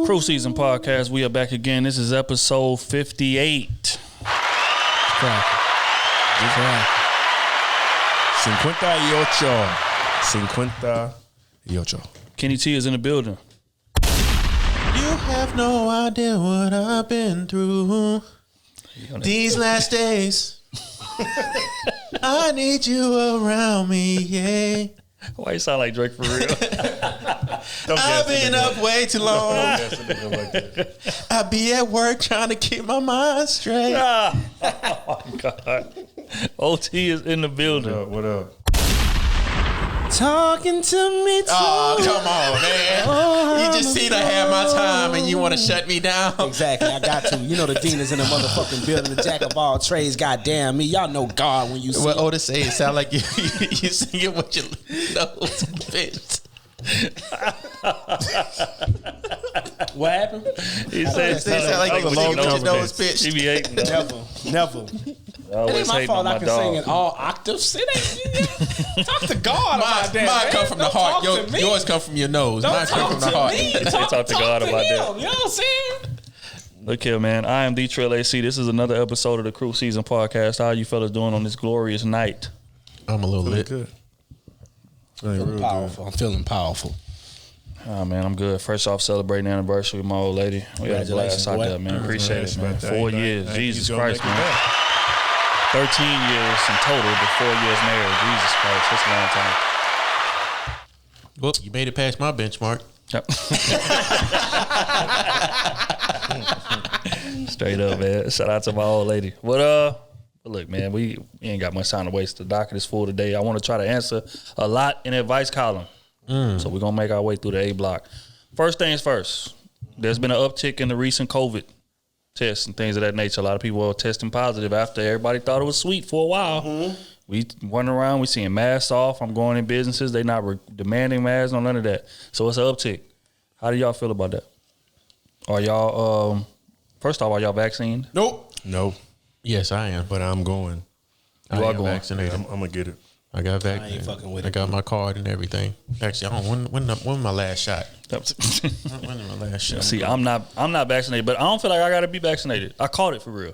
Krew Season Podcast. We are back again. This is episode 58. 58. Kenny T is in the building. You have no idea what I've been through these last days. I need you around me, yeah. Why you sound like Drake for real? I've been up way too long. I be at work trying to keep my mind straight. Oh my God. OT is in the building. What up? Talking to me too. Oh, come on, man. You just see I have my time and you want to shut me down. Exactly, I got to. You know the dean is in the motherfucking building. The jack of all trades, goddamn me. Y'all know God when you see what Otis say, it sound like you singing what you nose bitch. What happened? He said it sound like you singing what your nose bitch. She be hating. Never. It ain't my fault I can sing in all octaves. It ain't. Talk to God about that. Mine come from the heart. Yours come from your nose. Mine come from the heart. Talk to God about that. You know what I'm saying? Look here, man. I am D-Trail AC. This is another episode of the Krew Season Podcast. How you fellas doing on this glorious night? I'm a little lit. Good. Feeling powerful. I'm feeling powerful. Oh, man, I'm good. First off, celebrating the anniversary with my old lady. We had a blast out there, man. Appreciate it, man. 4 years. Jesus Christ, man. 13 years in total, but 4 years married. Jesus Christ, that's a long time. Well, you made it past my benchmark. Yep. Straight up, man. Shout out to my old lady. But look, man, we ain't got much time to waste. The docket is full today. I want to try to answer a lot in the advice column. So we're going to make our way through the A block. First things first, there's been an uptick in the recent COVID tests and things of that nature. A lot of people are testing positive after everybody thought it was sweet for a while. Mm-hmm. We running around, we seeing masks off. I'm going in businesses. They not demanding masks, no none of that. So it's an uptick. How do y'all feel about that? Are y'all, first off, are y'all vaccinated? Nope. No. Yes, I am. But I'm going. You are going. Vaccinated. I'm going to get it. I got vaccinated. I ain't fucking with it. I got my card and everything. Actually, I don't. When was my last shot? When was my last shot? See, I'm not vaccinated, but I don't feel like I got to be vaccinated. I caught it for real.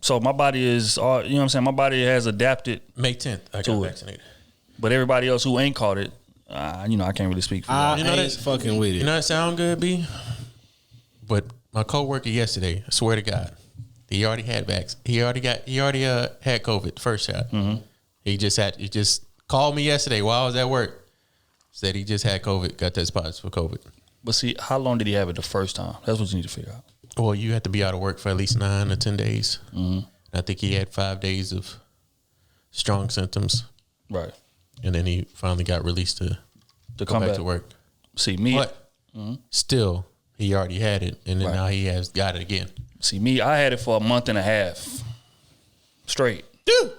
So my body is, you know what I'm saying? My body has adapted. May 10th, I got vaccinated. But everybody else who ain't caught it, you know, I can't really speak for I them. ain't fucking with it. You know that sound good, B? But my coworker yesterday, I swear to God, he already had He already had COVID, first shot. Mm-hmm. He just called me yesterday while I was at work. Said he just had COVID, got tested positive for COVID. But see, how long did he have it the first time? That's what you need to figure out. Well, you have to be out of work for at least 9 or 10 days. Mm-hmm. I think he had 5 days of strong symptoms. Right. And then he finally got released to come back to work. See, me. But still, he already had it, and then now he has got it again. See, me, I had it for a month and a half straight. Dude.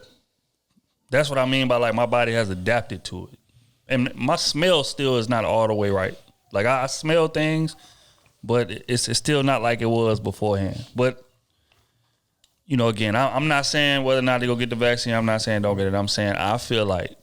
That's what I mean by, like, my body has adapted to it. And my smell still is not all the way right. Like, I smell things, but it's still not like it was beforehand. But, you know, again, I'm not saying whether or not to go get the vaccine. I'm not saying don't get it. I'm saying I feel like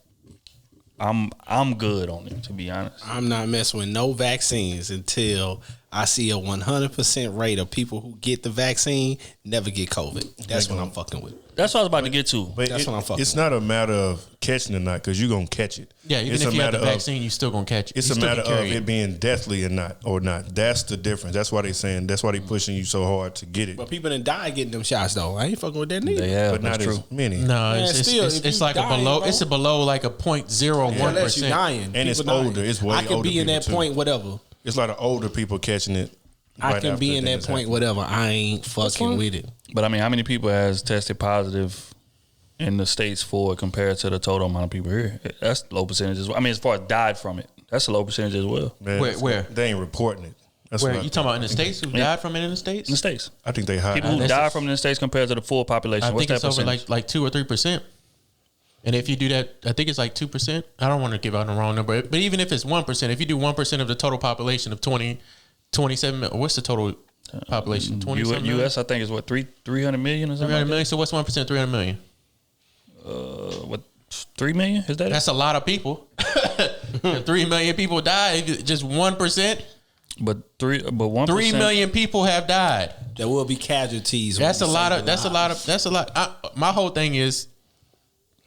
I'm good on it, to be honest. I'm not messing with no vaccines until I see a 100% rate of people who get the vaccine never get COVID. That's what I'm fucking with. That's what I was about to get to. But that's what I'm fucking It's with. not a matter of catching or not, because you're going to catch it. Yeah, even if you have the vaccine, you still going to catch it. It's a matter of it being deathly or not. That's the difference. That's why they pushing you so hard to get it. But people done died getting them shots, though. I ain't fucking with that neither. They have, but not true. as many. No, still, it's like a below. Bro, it's a below like a 0.01%. Unless you dying. And it's older. It's way older. I can be in that point, whatever. It's a lot of older people catching it. I can be in that point, whatever. I ain't fucking with it. But I mean, how many people has tested positive in the States for it compared to the total amount of people here? That's low percentages. I mean, as far as died from it, that's a low percentage as well. Man, where? They ain't reporting it. That's where you talking about in the States? Who died from it in the States? In the States. I think they high. People who died from it in the States compared to the full population. I think What's it's that over percentage? like 2 or 3%. And if you do that, I think it's like 2%. I don't want to give out the wrong number, but even if it's 1%, if you do 1% of the total population of 27 million, what's the total population? 27 U.S. I think is what 300 million or something. 300 million. So what's 1%? 300 million. What 3 million? Is that? That's a lot of people. 3 million people die. Just 1%. But 1%. 3 million people have died. There will be casualties. That's a lot. My whole thing is,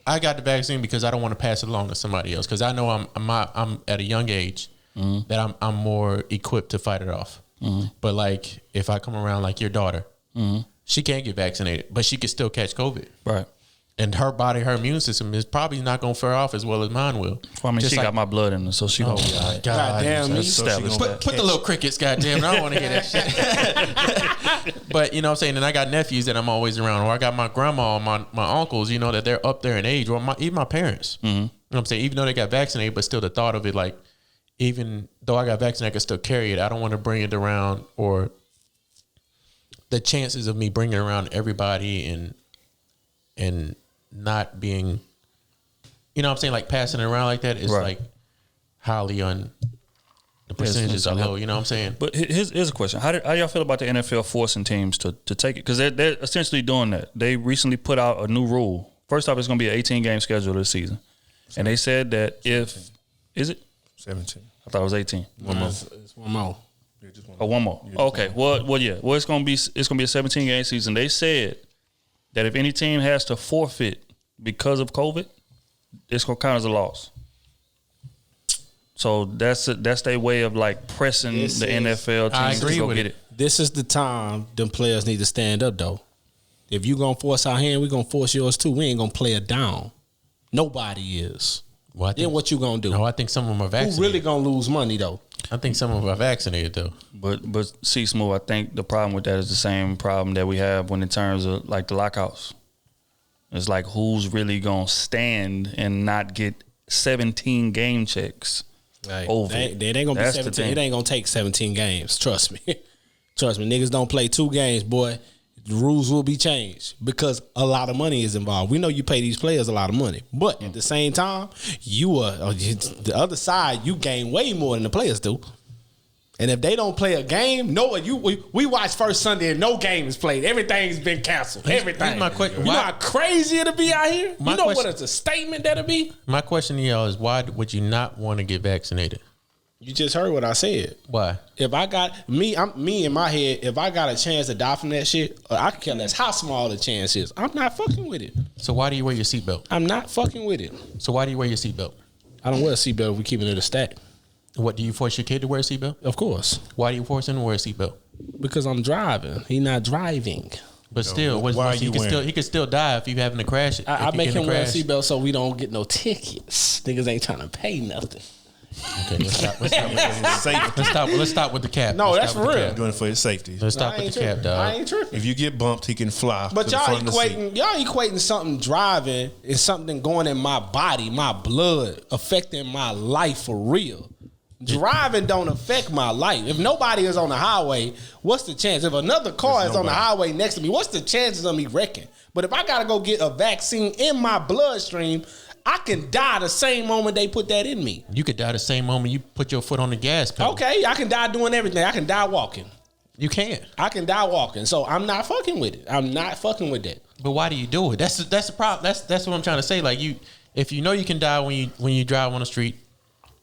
I got the vaccine because I don't want to pass it along to somebody else. Because I know I'm at a young age that I'm more equipped to fight it off. But like, if I come around like your daughter, she can't get vaccinated, but she can still catch COVID. Right. And her body, her immune system is probably not going to fare off as well as mine will. Well, I mean, she got my blood in her, so she won't be all right. God damn me. Put the little crickets, goddamn. I don't want to hear that shit. But you know what I'm saying? And I got nephews that I'm always around, or I got my grandma, my uncles, you know, that they're up there in age, or even my parents. You know what I'm saying? Even though they got vaccinated, but still the thought of it, like, even though I got vaccinated, I can still carry it. I don't want to bring it around, or the chances of me bringing it around everybody and not being, you know what I'm saying, like passing it around like that is like highly the percentages are low, you know what I'm saying? But here's a question. How y'all feel about the NFL forcing teams to take it? Because they're essentially doing that. They recently put out a new rule. First off, it's going to be an 18-game schedule this season. And they said that is it? 17. I thought it was 18. One more. It's one more. Yeah, just one. Oh, one more. Okay. Well, yeah. Well, it's going to be a 17-game season. They said that if any team has to forfeit because of COVID, it's going to count as a loss. So that's their way of like pressing the NFL teams to go get it. This is the time them players need to stand up though. If you gonna force our hand, we gonna force yours too. We ain't gonna play it down. Nobody is. Well, Then what you gonna do? No, I think some of them are vaccinated. Who really gonna lose money though? I think some of them are vaccinated though. But see, Smooth, I think the problem with that is the same problem that we have when in terms of like the lockouts. It's like who's really gonna stand and not get 17 game checks over. They ain't gonna be 17. It ain't gonna take 17 games. Trust me. Trust me. Niggas don't play 2 games, boy. The rules will be changed because a lot of money is involved. We know you pay these players a lot of money, but at the same time, the other side, you gain way more than the players do. And if they don't play a game, we watch First Sunday and no game is played. Everything's been canceled. Everything. Here's my question. You know how crazy it'll be out here? You know question, what it's a statement that'll be? My question to y'all is, why would you not want to get vaccinated? You just heard what I said. Why? If I got me in my head, if I got a chance to die from that shit, I can care less how small the chance is. I'm not fucking with it. So why do you wear your seatbelt? I'm not fucking with it. So why do you wear your seatbelt? I don't wear a seatbelt if we keeping it a stack. What, do you force your kid to wear a seatbelt? Of course. Why do you force him to wear a seatbelt? Because I'm driving. He not driving. But still, he can still die if you having to crash it. I make him wear a seatbelt so we don't get no tickets. Niggas ain't trying to pay nothing. Okay, let's stop with the cap. No, that's for real. Doing it for his safety. Let's stop with the cap, dog. I ain't tripping. If you get bumped, he can fly. But to the front of the seat. y'all equating something driving and something going in my body, my blood, affecting my life for real. Driving don't affect my life. If nobody is on the highway, what's the chance? If another car is on the highway next to me, what's the chances of me wrecking? But if I gotta go get a vaccine in my bloodstream, I can die the same moment they put that in me. You could die the same moment you put your foot on the gas pedal. Okay, I can die doing everything. I can die walking. You can't. I can die walking. So I'm not fucking with it. I'm not fucking with that. But why do you do it? That's the problem. That's what I'm trying to say. Like if you know you can die when you drive on the street,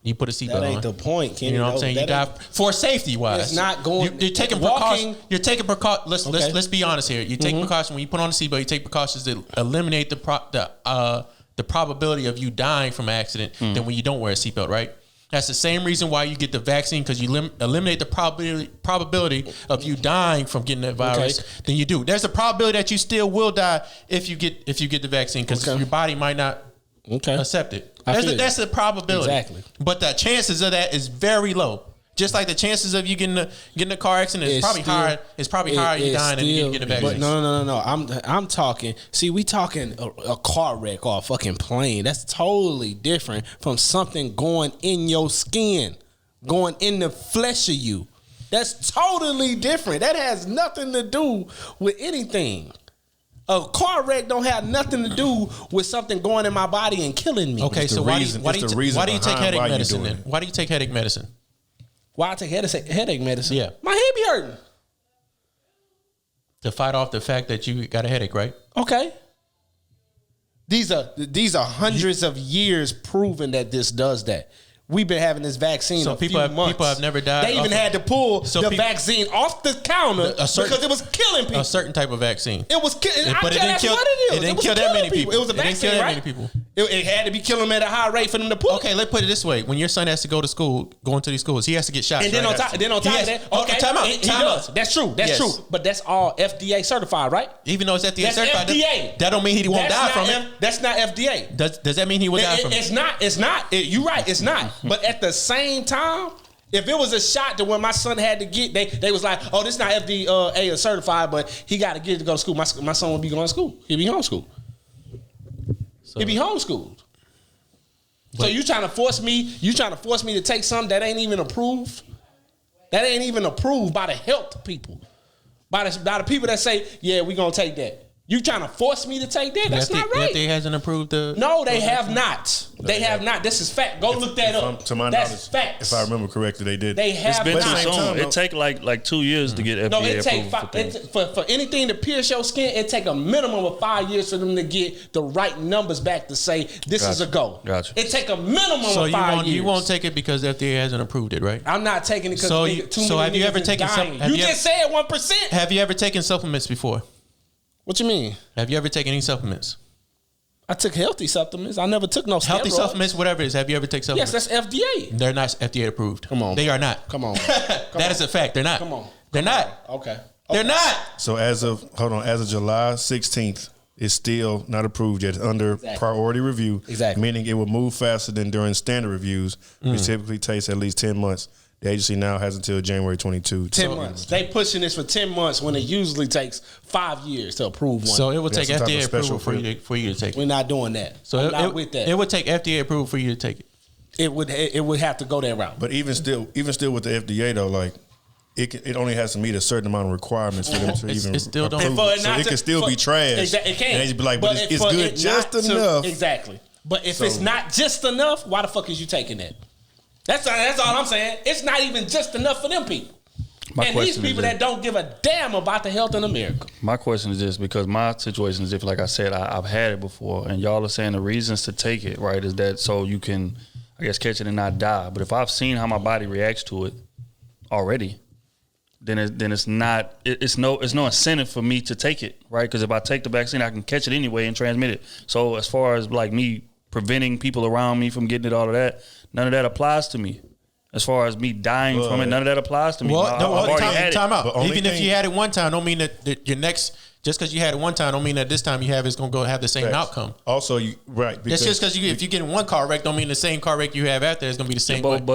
you put a seatbelt on. That ain't the point, Kenny. You know what I'm saying? You die for safety wise. It's not going. You're taking precautions. You're taking precautions. Let's be honest here. You take precautions when you put on the seatbelt. You take precautions to eliminate the probability of you dying from an accident than when you don't wear a seatbelt, right? That's the same reason why you get the vaccine, because you eliminate the probability of you dying from getting that virus than you do. There's a probability that you still will die if you get the vaccine, because your body might not accept it. That's the probability. Exactly. But the chances of that is very low. Just like the chances of you getting a car accident is probably higher. It's probably higher you dying than you getting a vaccine. But no. I'm talking. See, we talking a car wreck or a fucking plane. That's totally different from something going in your skin, going in the flesh of you. That's totally different. That has nothing to do with anything. A car wreck don't have nothing to do with something going in my body and killing me. Okay, so why do you take headache medicine then? Why do you take headache medicine? Why I take headache medicine? Yeah. My head be hurting. To fight off the fact that you got a headache, right? Okay. These are hundreds of years proving that this does that. we've been having this vaccine So a people few months. have never died. They even had to pull the vaccine off the counter because it was killing people. A certain type of vaccine. It was killing. But it didn't kill. It didn't kill that many people. It was a vaccine, It didn't kill that right? many people. It had to be killing them at a high rate for them to pull. Okay, let's put it this way: when your son has to go to school, go into these schools, he has to get shots. And then on top of that, okay, time out. he does. That's true. That's true. But that's all FDA certified, right? Even though it's FDA That's certified, FDA. that don't mean he won't die from it. That's not FDA. Does that mean he will die from it? It's not. It's not. You're right. It's not. But at the same time, if it was a shot to when my son had to get, they was like, oh, this not FDA certified, but he got to get it to go to school. My son would be going to school. He'd be homeschooled. He'd be homeschooled. So you trying to force me? You trying to force me to take something that ain't even approved? That ain't even approved by the health people, by the people that say, yeah, we gonna take that. You trying to force me to take that? That's not right. FDA hasn't approved the. No, they have not. They have not. This is fact. Go look that up. To my That's knowledge, facts. if I remember correctly, they did. They have It's been not. too soon. It take like 2 years to get FDA No, it take approval for things. for anything to pierce your skin, it take a minimum of 5 years for them to get the right numbers back to say this is a go. Gotcha. It take a minimum So of 5 years. you won't take it because FDA hasn't approved it, right? I'm not taking it because So have you ever taken dying. some? You just said 1%. Have you ever taken supplements before? What you mean? Have you ever taken any supplements? I took healthy supplements. I never took no Healthy steroids. supplements, whatever it is. Have you ever taken Yes, supplements? that's FDA. They're not FDA approved. Come on. They are not. Come on. That is a fact. They're not. Come on. They're not. Okay. They're not. So as of July 16th, it's still not approved yet. It's under priority review. Exactly. Meaning it will move faster than during standard reviews, which typically takes at least 10 months. The agency now has until January 22. 10 months. They pushing this for 10 months when it usually takes 5 years to approve one. So it will take some type of FDA approval special for you to take it. We're not doing that. So I'm not with that. It would take FDA approval for you to take it. It would have to go that route. But even still with the FDA though, like it only has to meet a certain amount of requirements for them to even it still don't- approve it. So it can still be trash. It can. And they just be like, but it's good just enough. Exactly. But if it's not just enough, why the fuck is you taking that? That's all I'm saying. It's not even just enough for them people. And these people that don't give a damn about the health in America. My question is this, because my situation is if, like I said, I've had it before, and y'all are saying the reasons to take it, right, is that so you can, I guess, catch it and not die. But if I've seen how my body reacts to it already, then it's no incentive for me to take it, right? Because if I take the vaccine, I can catch it anyway and transmit it. So as far as like me preventing people around me from getting it, all of that, none of that applies to me. As far as me dying from it, none of that applies to me. Well, I've already had it. time out. But only Even if thing- you had it one time, don't mean that your next. Just because you had it one time, don't mean that this time you have it's gonna go have the same outcome. Also, That's just because if you get in one car wreck, don't mean the same car wreck you have after is gonna be the same. But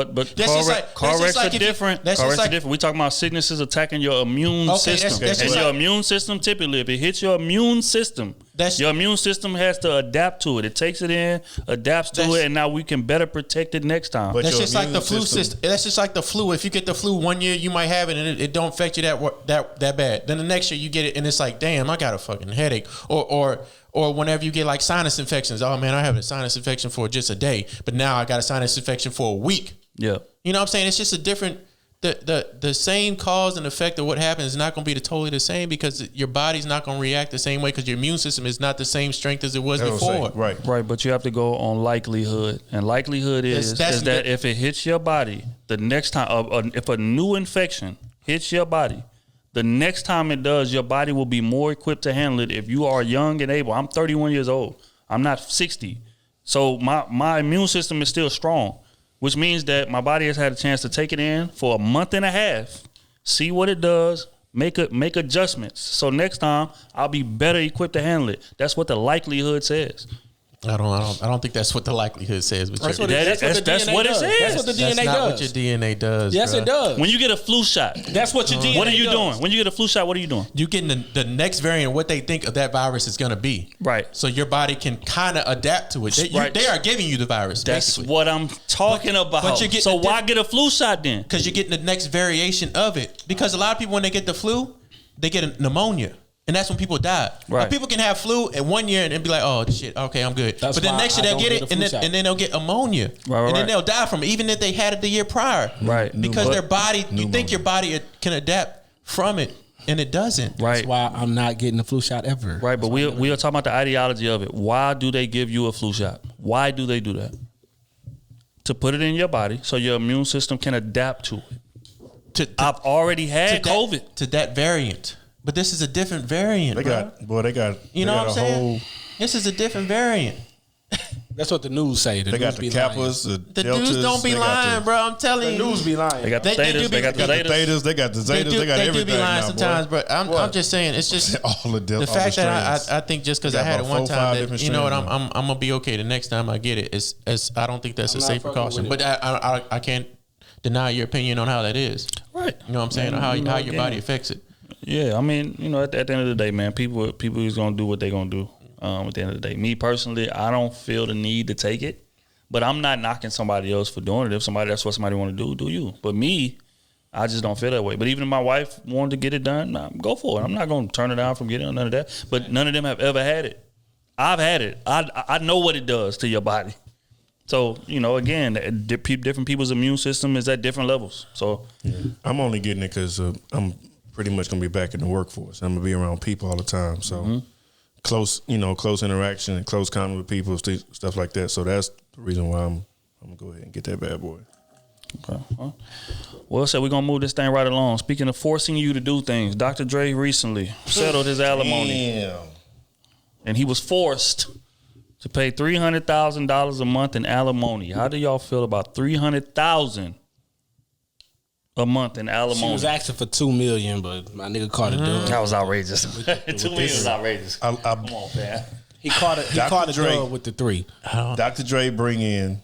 car wrecks are different. Car wrecks are different. We talking about sicknesses attacking your immune system, that's and just your like- immune system typically, if it hits your immune system, your immune system has to adapt to it. It takes it in, adapts to it, and now we can better protect it next time. But That's your just like the immune flu system. That's just like the flu. If you get the flu one year, you might have it, and it don't affect you that bad. Then the next year you get it, and it's like, damn, I got a fucking headache. Or whenever you get like sinus infections, oh man, I have a sinus infection for just a day, but now I got a sinus infection for a week. Yeah, you know what I'm saying? It's just a different. The same cause and effect of what happens is not going to be totally the same because your body's not going to react the same way because your immune system is not the same strength as it was before. Right. But you have to go on likelihood, and likelihood is that if it hits your body the next time, if a new infection hits your body, the next time it does, your body will be more equipped to handle it if you are young and able. I'm 31 years old. I'm not 60. So my immune system is still strong, which means that my body has had a chance to take it in for a month and a half, see what it does, make adjustments. So next time I'll be better equipped to handle it. That's what the likelihood says. I don't think that's what the likelihood says. But That's what it says. That's what the DNA that's not does. what your DNA does. Yes, bro. it does. When you get a flu shot, That's what your DNA what are you does. doing? When you get a flu shot, what are you doing? You getting the next variant, what they think of that virus is going to be. Right. So your body can kind of adapt to it. They are giving you the virus. That's basically. what I'm talking about. but you're getting so a why get a flu shot then? Because you're getting the next variation of it. Because a lot of people, when they get the flu, they get a pneumonia. And that's when people die. Right. Like people can have flu in 1 year and be like, oh, shit, okay, I'm good. That's but then why next year I they'll don't get get it a and flu then, shot. and then they'll get ammonia. Right, and then right. they'll die from it, even if they had it the year prior. Right. Because their body, you think your body can adapt from it, and it doesn't. Right. That's why I'm not getting the flu shot ever. Right, but we are talking about the ideology of it. Why do they give you a flu shot? Why do they do that? to put it in your body so your immune system can adapt to it. I've already had COVID. To that variant. But this is a different variant, They got you know what I'm saying? whole, This is a different variant. That's what the news say. they got the Kappas, the The Deltas. dudes don't be lying, bro. I'm telling The you. news be lying. They got the They do Thetas. They got the They got the Zetas. Thetas, they got the Zetas, they got They everything do be lying now, sometimes, boy. but I'm just saying it's just all the the fact that I think just because They I got had it about one 4, 5 time, that, different you know what, strains I'm gonna be okay the next time I get it. It's I don't think that's a I'm not safe fucking precaution, with but I can't deny your opinion on how that is. Right. You know what I'm saying? Or how You know, your body again, affects it. Yeah, I mean, you know, at the end of the day, man, people is gonna do what they gonna do. At the end of the day, me personally, I don't feel the need to take it, but I'm not knocking somebody else for doing it. If that's what somebody want to do you. But me, I just don't feel that way. But even if my wife wanted to get it done, nah, go for it. I'm not gonna turn it down from getting none of that. But none of them have ever had it. I've had it. I know what it does to your body. So, you know, again, different people's immune system is at different levels. So, I'm only getting it because I'm pretty much gonna be back in the workforce. I'm gonna be around people all the time, so close interaction and close contact with people, stuff like that. So that's the reason why I'm gonna go ahead and get that bad boy. okay. Well, so we're going to move this thing right along. Speaking of forcing you to do things, Dr. Dre recently settled his alimony. Damn. And he was forced to pay $300,000 a month in alimony. How do y'all feel about $300,000 a month in alimony? She was asking for $2 million, but my nigga caught a dub. That was outrageous. $2 million is outrageous. Come on, man. He caught a Dre. dub with the 3. Dr. Dre bring in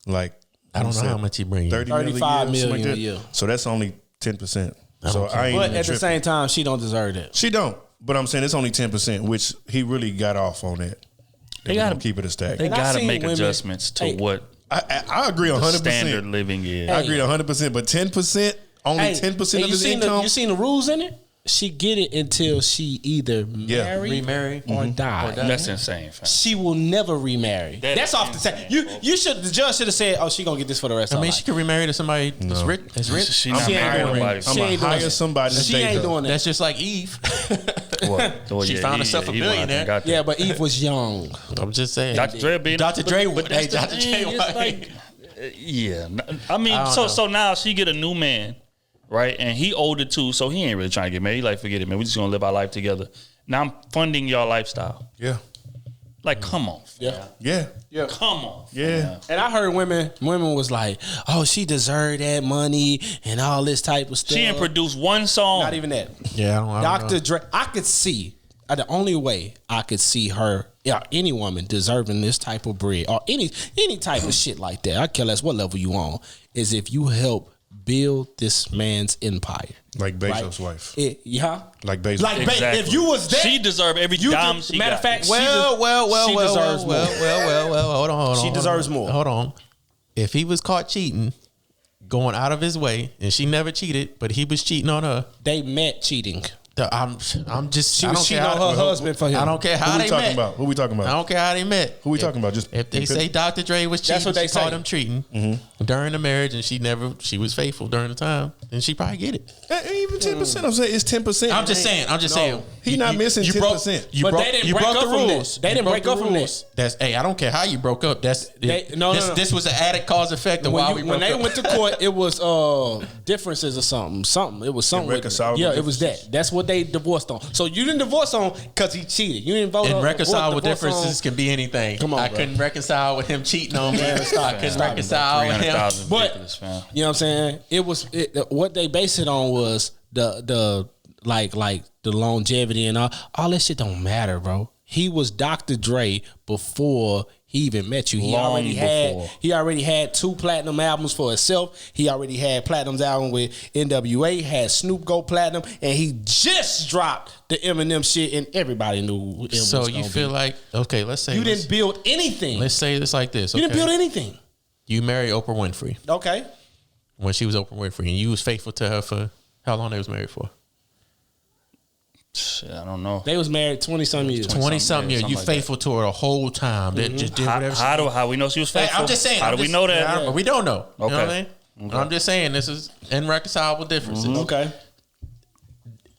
like I don't know how much he bring in. 35 million million a like year. So that's only 10%. So I ain't But even at the tripping. same time, she don't deserve that. She don't. But I'm saying it's only 10%, which he really got off on that. They gotta gotta keep it a stack. They And I got to seen make women- adjustments to Hey, what I agree the 100%. standard living is. I agree 100%, but 10%, only 10% of his income. You seen the rules in it? She get it until she either Remarry or die. That's insane, fam. She will never remarry. That That's is off the table. The judge should have said, "Oh, she gonna get this for the rest I of her mean, life." she could remarry to somebody that's rich. That's rich. She not She ain't marrying doing nobody. it. I'm She going ain't to doing hire that. somebody to She date ain't her. doing that. That's just like Eve. Well, She found herself a he went out billionaire. and got that. Yeah, but Eve was young. I'm just saying. Dr. Dre being Dr. Dre, but that's the Dr. Dre, thing, it's white. like, yeah. I mean, I don't know. so now she get a new man, right? And he older too, so he ain't really trying to get married. He like, forget it, man. We just gonna live our life together. Now I'm funding your lifestyle. Yeah. Like, come on, fam. Yeah. Come on, fam. Yeah. And I heard women was like, "Oh, she deserved that money and all this type of stuff." She ain't produced one song. Not even that. Yeah, I don't know. Dr. Dre, I could see the only way I could see her, any woman deserving this type of bread or any type of shit like that. I care less what level you on, is if you help build this man's empire. Like Bezos' wife. Yeah. Like Bezos. Like Exactly. if you was there, she deserve every dime she matter got. of fact, Well, she deserves more. Hold on. She deserves more. Hold on. If he was caught cheating, going out of his way, and she never cheated, but he was cheating on her, They met cheating. I'm just. She I was don't cheating care on how- her husband for him. I don't care how Who we they talking met. about? Who we talking I about? don't care how they met. Who we talking about? Just If they say Dr. Dre was cheating, That's what they she caught say. him cheating during the marriage, and she was faithful during the time, then she probably get it. Even 10%. I'm saying it's 10%. I'm just saying. He not missing 10%. But they didn't break up from this. They didn't break up from this. That's I don't care how you broke up. That's No. This was an added cause effect of why we When broke they up. went to court, it was differences or something. It was something. with- Irreconcilable Yeah, it was differences. that. That's what they divorced on. So you didn't divorce on because he cheated. You didn't vote on Irreconcilable divorce differences on- can be anything. Come on, I bro. couldn't reconcile with him cheating on me. I couldn't Stop it, reconcile with him. 300,000 But ridiculous, fam. you know what I'm saying? What they based it on was the longevity and all that shit don't matter, bro. He was Dr. Dre before he even met you. He Long before. already had 2 platinum albums for himself. He already had platinum's album with NWA, had Snoop go platinum, and he just dropped the Eminem shit, and everybody knew who Eminem So was you gonna feel be. like, okay, let's say You didn't build anything. let's say this like this. You Okay? didn't build anything. You married Oprah Winfrey Okay. when she was Oprah Winfrey, and you was faithful to her for how long they was married for? Shit, I don't know. They was married 20-some years. 20-something years. something You like that. faithful to her the whole time. They just did whatever. How we know she was Hey, faithful? I'm just saying. How do we know that? We don't know. You know what I Okay. mean? I'm just saying this is irreconcilable differences. Okay.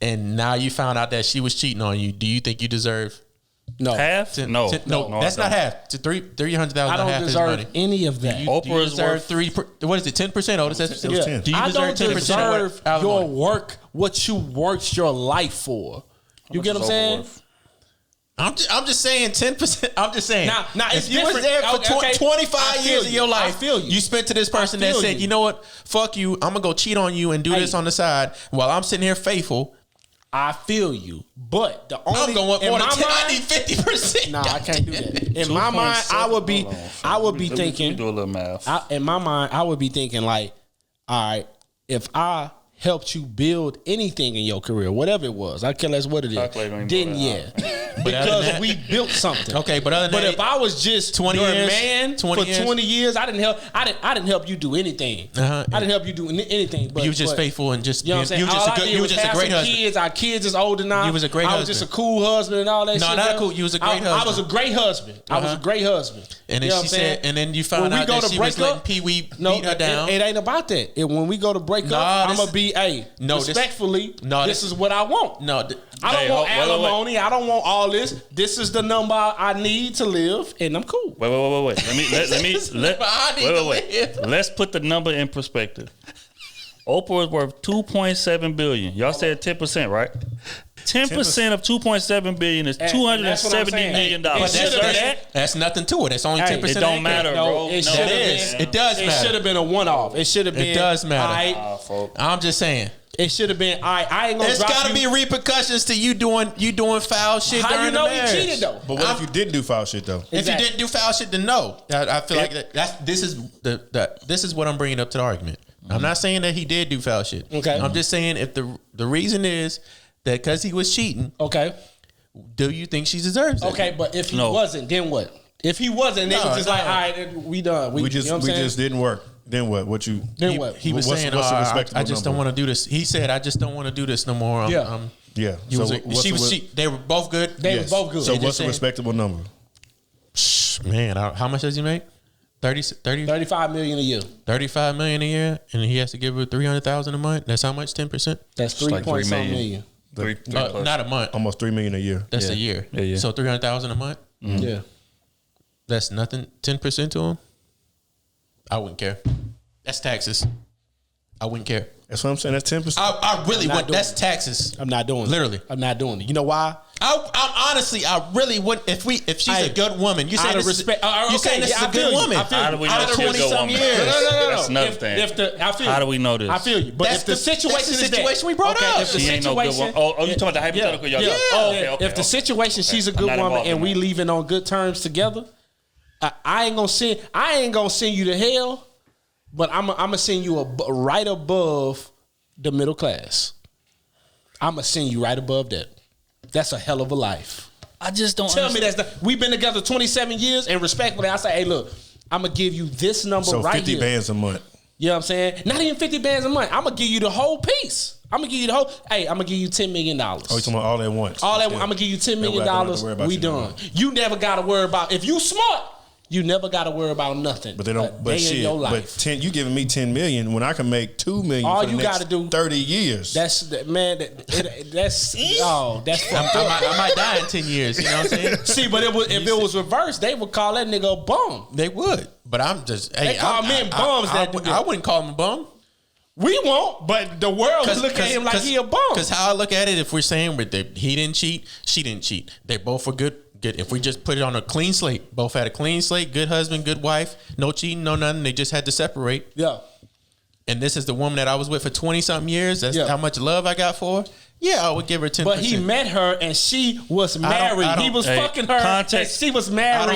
And now you found out that she was cheating on you. Do you think you deserve No. Half? No, that's not half. $300,000. I don't deserve any of that. Do you deserve 3? What is it? 10%? Oh, that's 10. Do you I don't deserve 10% deserve of your work, what you worked your life for. You get what I'm saying? I'm just saying 10%. I'm just saying. Now it's if you was different. there for 25 years of your life, I feel you. You spent to this person that said, you know what, fuck you, I'm gonna go cheat on you and do this on the side while I'm sitting here faithful. I feel you, but the only I'm going more than 10. I need 50%. No, I can't do that. In my mind, I would be thinking. Do a little math. In my mind, I would be thinking like, all right, if I helped you build anything in your career, whatever it was, I care less what it is. Then yeah, because we built something. Okay, but other than that, if I was just 20 your years, man 20 years. 20 years, I didn't help you do anything. I didn't help you do anything. But you was just faithful and just you know what I'm saying. you was just a great husband. Kids, our kids is older now. You was a great husband. I was just a cool husband and all that. No, shit. not a cool. You was a great husband. I was a great husband. I was a great husband. And then she said, and then you found out that she was letting Pee Wee beat her down. It ain't about that. When we go to break up, I'm gonna be respectfully. This is what I want. No, I don't want alimony. I don't want all this. This is the number I need to live, and I'm cool. Wait. Let's put the number in perspective. Oprah is worth $2.7 billion. Y'all said 10%, right? 10% of $2.7 billion is $270 million. That's nothing to it. That's only 10%. It don't matter, bro. It does matter. It should have been a one-off. It should have been. It does matter. I'm just saying. It should have been. I ain't gonna. There's got to be repercussions to you doing foul shit. How you know you cheated though? But what if you didn't do foul shit though? If you didn't do foul shit, then no. I feel like this is what I'm bringing up to the argument. I'm not saying that he did do foul shit. Okay. I'm just saying if the reason is that because he was cheating. Okay. Do you think she deserves it? Okay, but if he wasn't, then what? If he wasn't, it was just like, all right, we done. We just didn't work. Then what? What? He was saying, I just don't want to do this. He said, I just don't want to do this no more. Yeah. They were both good. They were both good. So what's a respectable number? Man, how much does he make? 35 million a year. 35 million a year, and he has to give her 300,000 a month. That's how much? 10%. That's 3.something million. Not a month. Almost $3 million a year. That's a year. Yeah. So 300,000 a month. Mm-hmm. Yeah. That's nothing. 10% to him. I wouldn't care. That's taxes. I wouldn't care. That's what I'm saying. That's 10%. I really would. That's taxes. I'm not doing it. Literally. I'm not doing it. You know why? I really wouldn't. If she's a good woman, you saying this is a good woman. How do we know she's a good woman? No. That's another thing. How do we know this? I feel you. But if the situation is that, we brought up. She ain't no good woman. Oh, you talking about the hypothetical? Yeah. Okay. If the situation, she's a good woman, and we leaving on good terms together, I ain't gonna send you to hell, but I'm gonna send you right above the middle class. I'm gonna send you right above that. That's a hell of a life. I just don't tell me we've been together 27 years, and respectfully, I say, hey, look, I'm gonna give you this number right here. So 50 bands a month. You know what I'm saying? Not even 50 bands a month. I'm gonna give you the whole piece. I'm gonna give you I'm gonna give you $10 million. Oh, you talking about all at once? I'm gonna give you $10 million. We done. You never gotta worry about, if you smart, you never got to worry about nothing. But they don't. But shit. But you giving me $10 million when I can make $2 million. All for the next 30 years. That's man. That's I might die in 10 years. You know what I'm saying? See, but if it was reversed, they would call that nigga a bum. They would. But I'm just. They call men bums. I wouldn't call him a bum. We won't, but the world look at him like he a bum. Because how I look at it, if we're saying he didn't cheat, she didn't cheat. They both were good. If we just put it on a clean slate, both had a clean slate, good husband, good wife, no cheating, no nothing. They just had to separate. Yeah. And this is the woman that I was with for 20-something years. That's how much love I got for her. Yeah, I would give her 10%. But he met her and she was married. He was fucking her and she was married.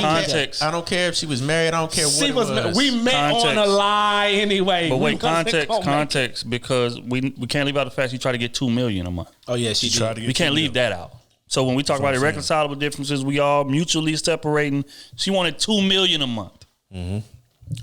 I don't care if she was married. I don't care what it was. We met on a lie anyway. But wait, context, because we can't leave out the fact she tried to get $2 million a month. Oh yeah, she tried to get. We can't leave that out. So when we talk about irreconcilable differences, we all mutually separating. She wanted $2 million a month. Mm-hmm.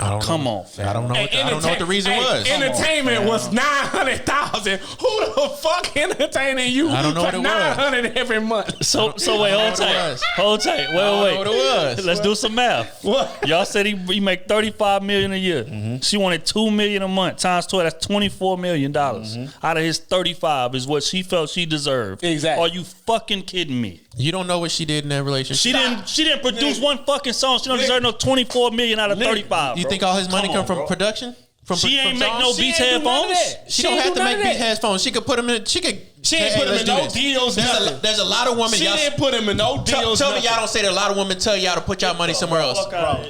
I don't Come know. on, fam. I don't know what the reason was. Entertainment was 900,000. Who the fuck entertaining you? I don't know what it was. 900 every month. So wait, hold tight. Hold tight. Wait. know what it was. Let's do some math. What? Y'all said he make $35 million a year. She wanted $2 million a month times 12. That's $24 million. Out of his 35 is what she felt she deserved. Exactly. Are you fucking kidding me? You don't know what she did in that relationship. She didn't produce one fucking song. She don't deserve no $24 million out of 35. You bro. think all his money come from bro. production? She ain't make no songs? Beats ain't do none of headphones. that. She don't have to make Beats headphones. She could put them in. She ain't put them in no deals, nothing. There's a lot of women. She didn't put him in no deals. Tell me nothing. y'all don't say that. A lot of women tell y'all to put y'all money somewhere else.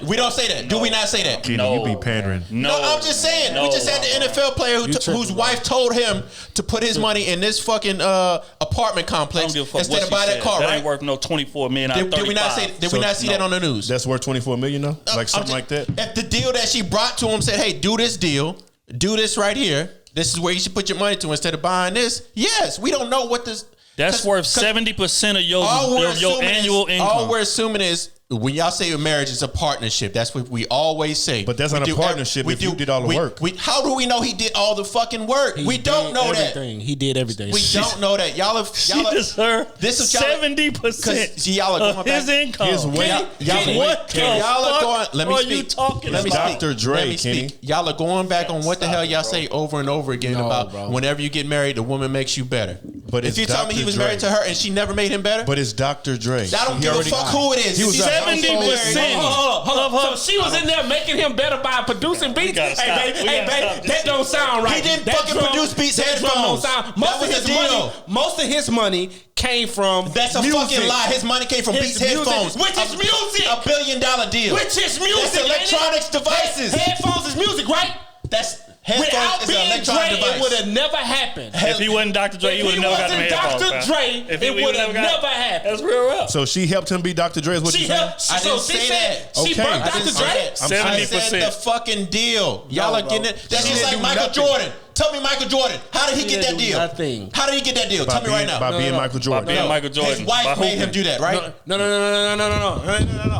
We don't say that. Do we not say that? Kenny, No. you be pandering. No, I'm just saying. We just had the NFL player whose wife told him to put his money in this fucking apartment I complex don't give a fuck instead what of she buy that said. car. That Right? ain't worth no $24 million out of Did 35. we not say? Did we not see that on the news? That's worth $24 million though? Like something like that? If the deal that she brought to him said, "Hey, do this deal, do this right here. This is where you should put your money to instead of buying this." Yes, we don't know what this. That's worth 70% of your annual income. All we're assuming is when y'all say a marriage is a partnership. That's what we always say. But that's not a partnership if you did all the work. How do we know he did all the fucking work? We don't know everything. He did everything. We don't know that. She deserved 70% y'all are of going his back. income. His weight. What the Y'all are going. fuck Let me are speak. you talking Let me about? speak. Dr. Dre, Let me Kenny. speak. Y'all are going back on what the hell y'all say over and over again about bro. whenever you get married, the woman makes you better. But if it's you tell me he Dr. was Dre. married to her and she never made him better, But it's Dr. Dre. I don't He give a already- fuck who it is. He was She's a 70% Hold up. So she was in there making him better by producing beats. gotta stop. We gotta stop That this don't sound right. He didn't That fucking produce Beats that drum headphones. don't sound. That Most was of his the money. deal. Most of his money came from. That's a music. fucking lie. His money came from His Beats music, headphones, which is music. $1 billion deal. Which is music. That's electronics devices. Headphones is music, right? That's Without headphones is an being electronic Dre, device. it would have never happened. If he wasn't Dr. Dre, he would have never got them wasn't headphones. Dr. fam. Dre, If he it would have never happened. That's real rap. So she helped him be Dr. Dre is what She you saying? helped. I So didn't she say said that. she Okay. burnt I Dr. didn't Dre. say that. I said 70%. the fucking deal. Y'all are bro. getting it. That's She just didn't like do Michael nothing. Jordan. Tell me Michael Jordan. How did he get that didn't do deal? nothing. How did he get that deal? Tell me right now. By being Michael Jordan. By being Michael Jordan. His wife By made him hooping. do that, right? No.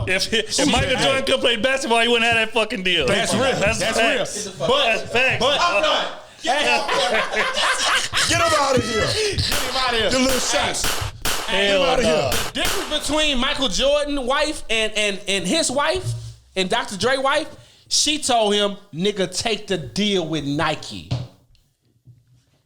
If Michael Jordan could play basketball, he wouldn't have that fucking deal. That's real. That's That's facts. real. That's facts. I'm done. Get him out of here. Get him out of here. The little shots. Hell out of no. here. Difference between Michael Jordan wife and his wife and Dr. Dre wife, she told him, nigga, take the deal with Nike.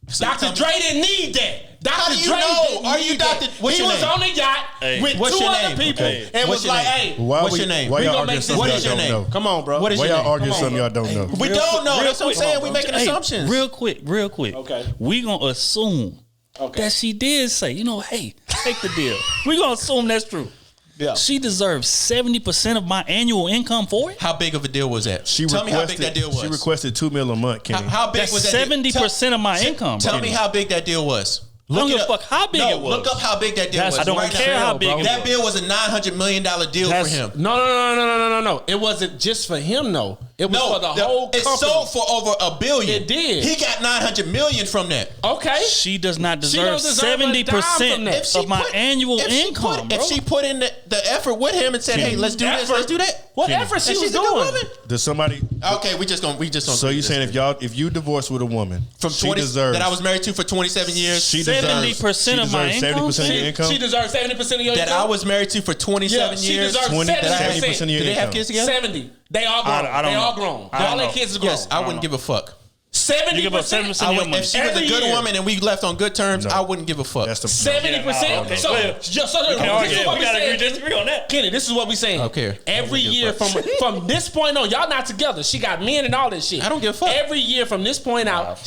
So you Dr. tell me- Dre didn't need that. Dr. How do you Dre know? didn't Are you need Dr. that. What's he your was name? on the yacht Hey. with What's two your other name? people Okay. and What's was your like, name? hey, Why What's we- your name? Why We y'all gonna arguing make something What y'all is your don't name? know? come on, bro. What is Why your y'all name? arguing Come on, something y'all don't know? We don't know. That's what I'm saying. We Real making quick. assumptions. Real quick. Okay. We gonna assume Okay. that she did say, hey, take the deal. We gonna assume that's true. Yeah. She deserves 70% of my annual income for it. How big of a deal was that? Tell me how big that deal was. She requested $2 million a month, Kenny. How big That's was that? 70% of my income. Tell bro. me how big that deal was. I don't Look give it a up. fuck how big it was. Look up how big that deal was. I don't right care now. how big it That was. bill was a $900 million deal for him. No. It wasn't just for him, though. It was for the whole company. It sold for over $1 billion. It did. He got $900 million from that. Okay. She does not She deserve don't deserve a dime from 70% that. of my annual income, bro. If she put in the effort with him and said, "Hey, let's do this, let's do that." What Kenny. effort she And was she's a good doing? woman. Does somebody? Okay, we just gonna. So you saying if you divorce with a woman from she 20 deserves that I was married to for 27 years, she deserves 70% of my income? 70% of your income. She deserves 70% of your that income. I was married to for 27 she years. deserves 20 that I had- 70% of your Did they have income. kids together? 70. They all grown. I don't They all know. grown. I don't All their know. kids is grown. Yes, I wouldn't give a fuck. 70%. You give up 70% I of your would, money. if she was a Every good year. woman and we left on good terms, No. I wouldn't give a fuck. That's the 70%. okay. So, Well, this can is argue. what We we gotta saying. agree, disagree on that. Kenny, this is what we saying. Okay. Every year from this point on, y'all not together. She got men and all this shit. I don't give a fuck. Every year from this point out,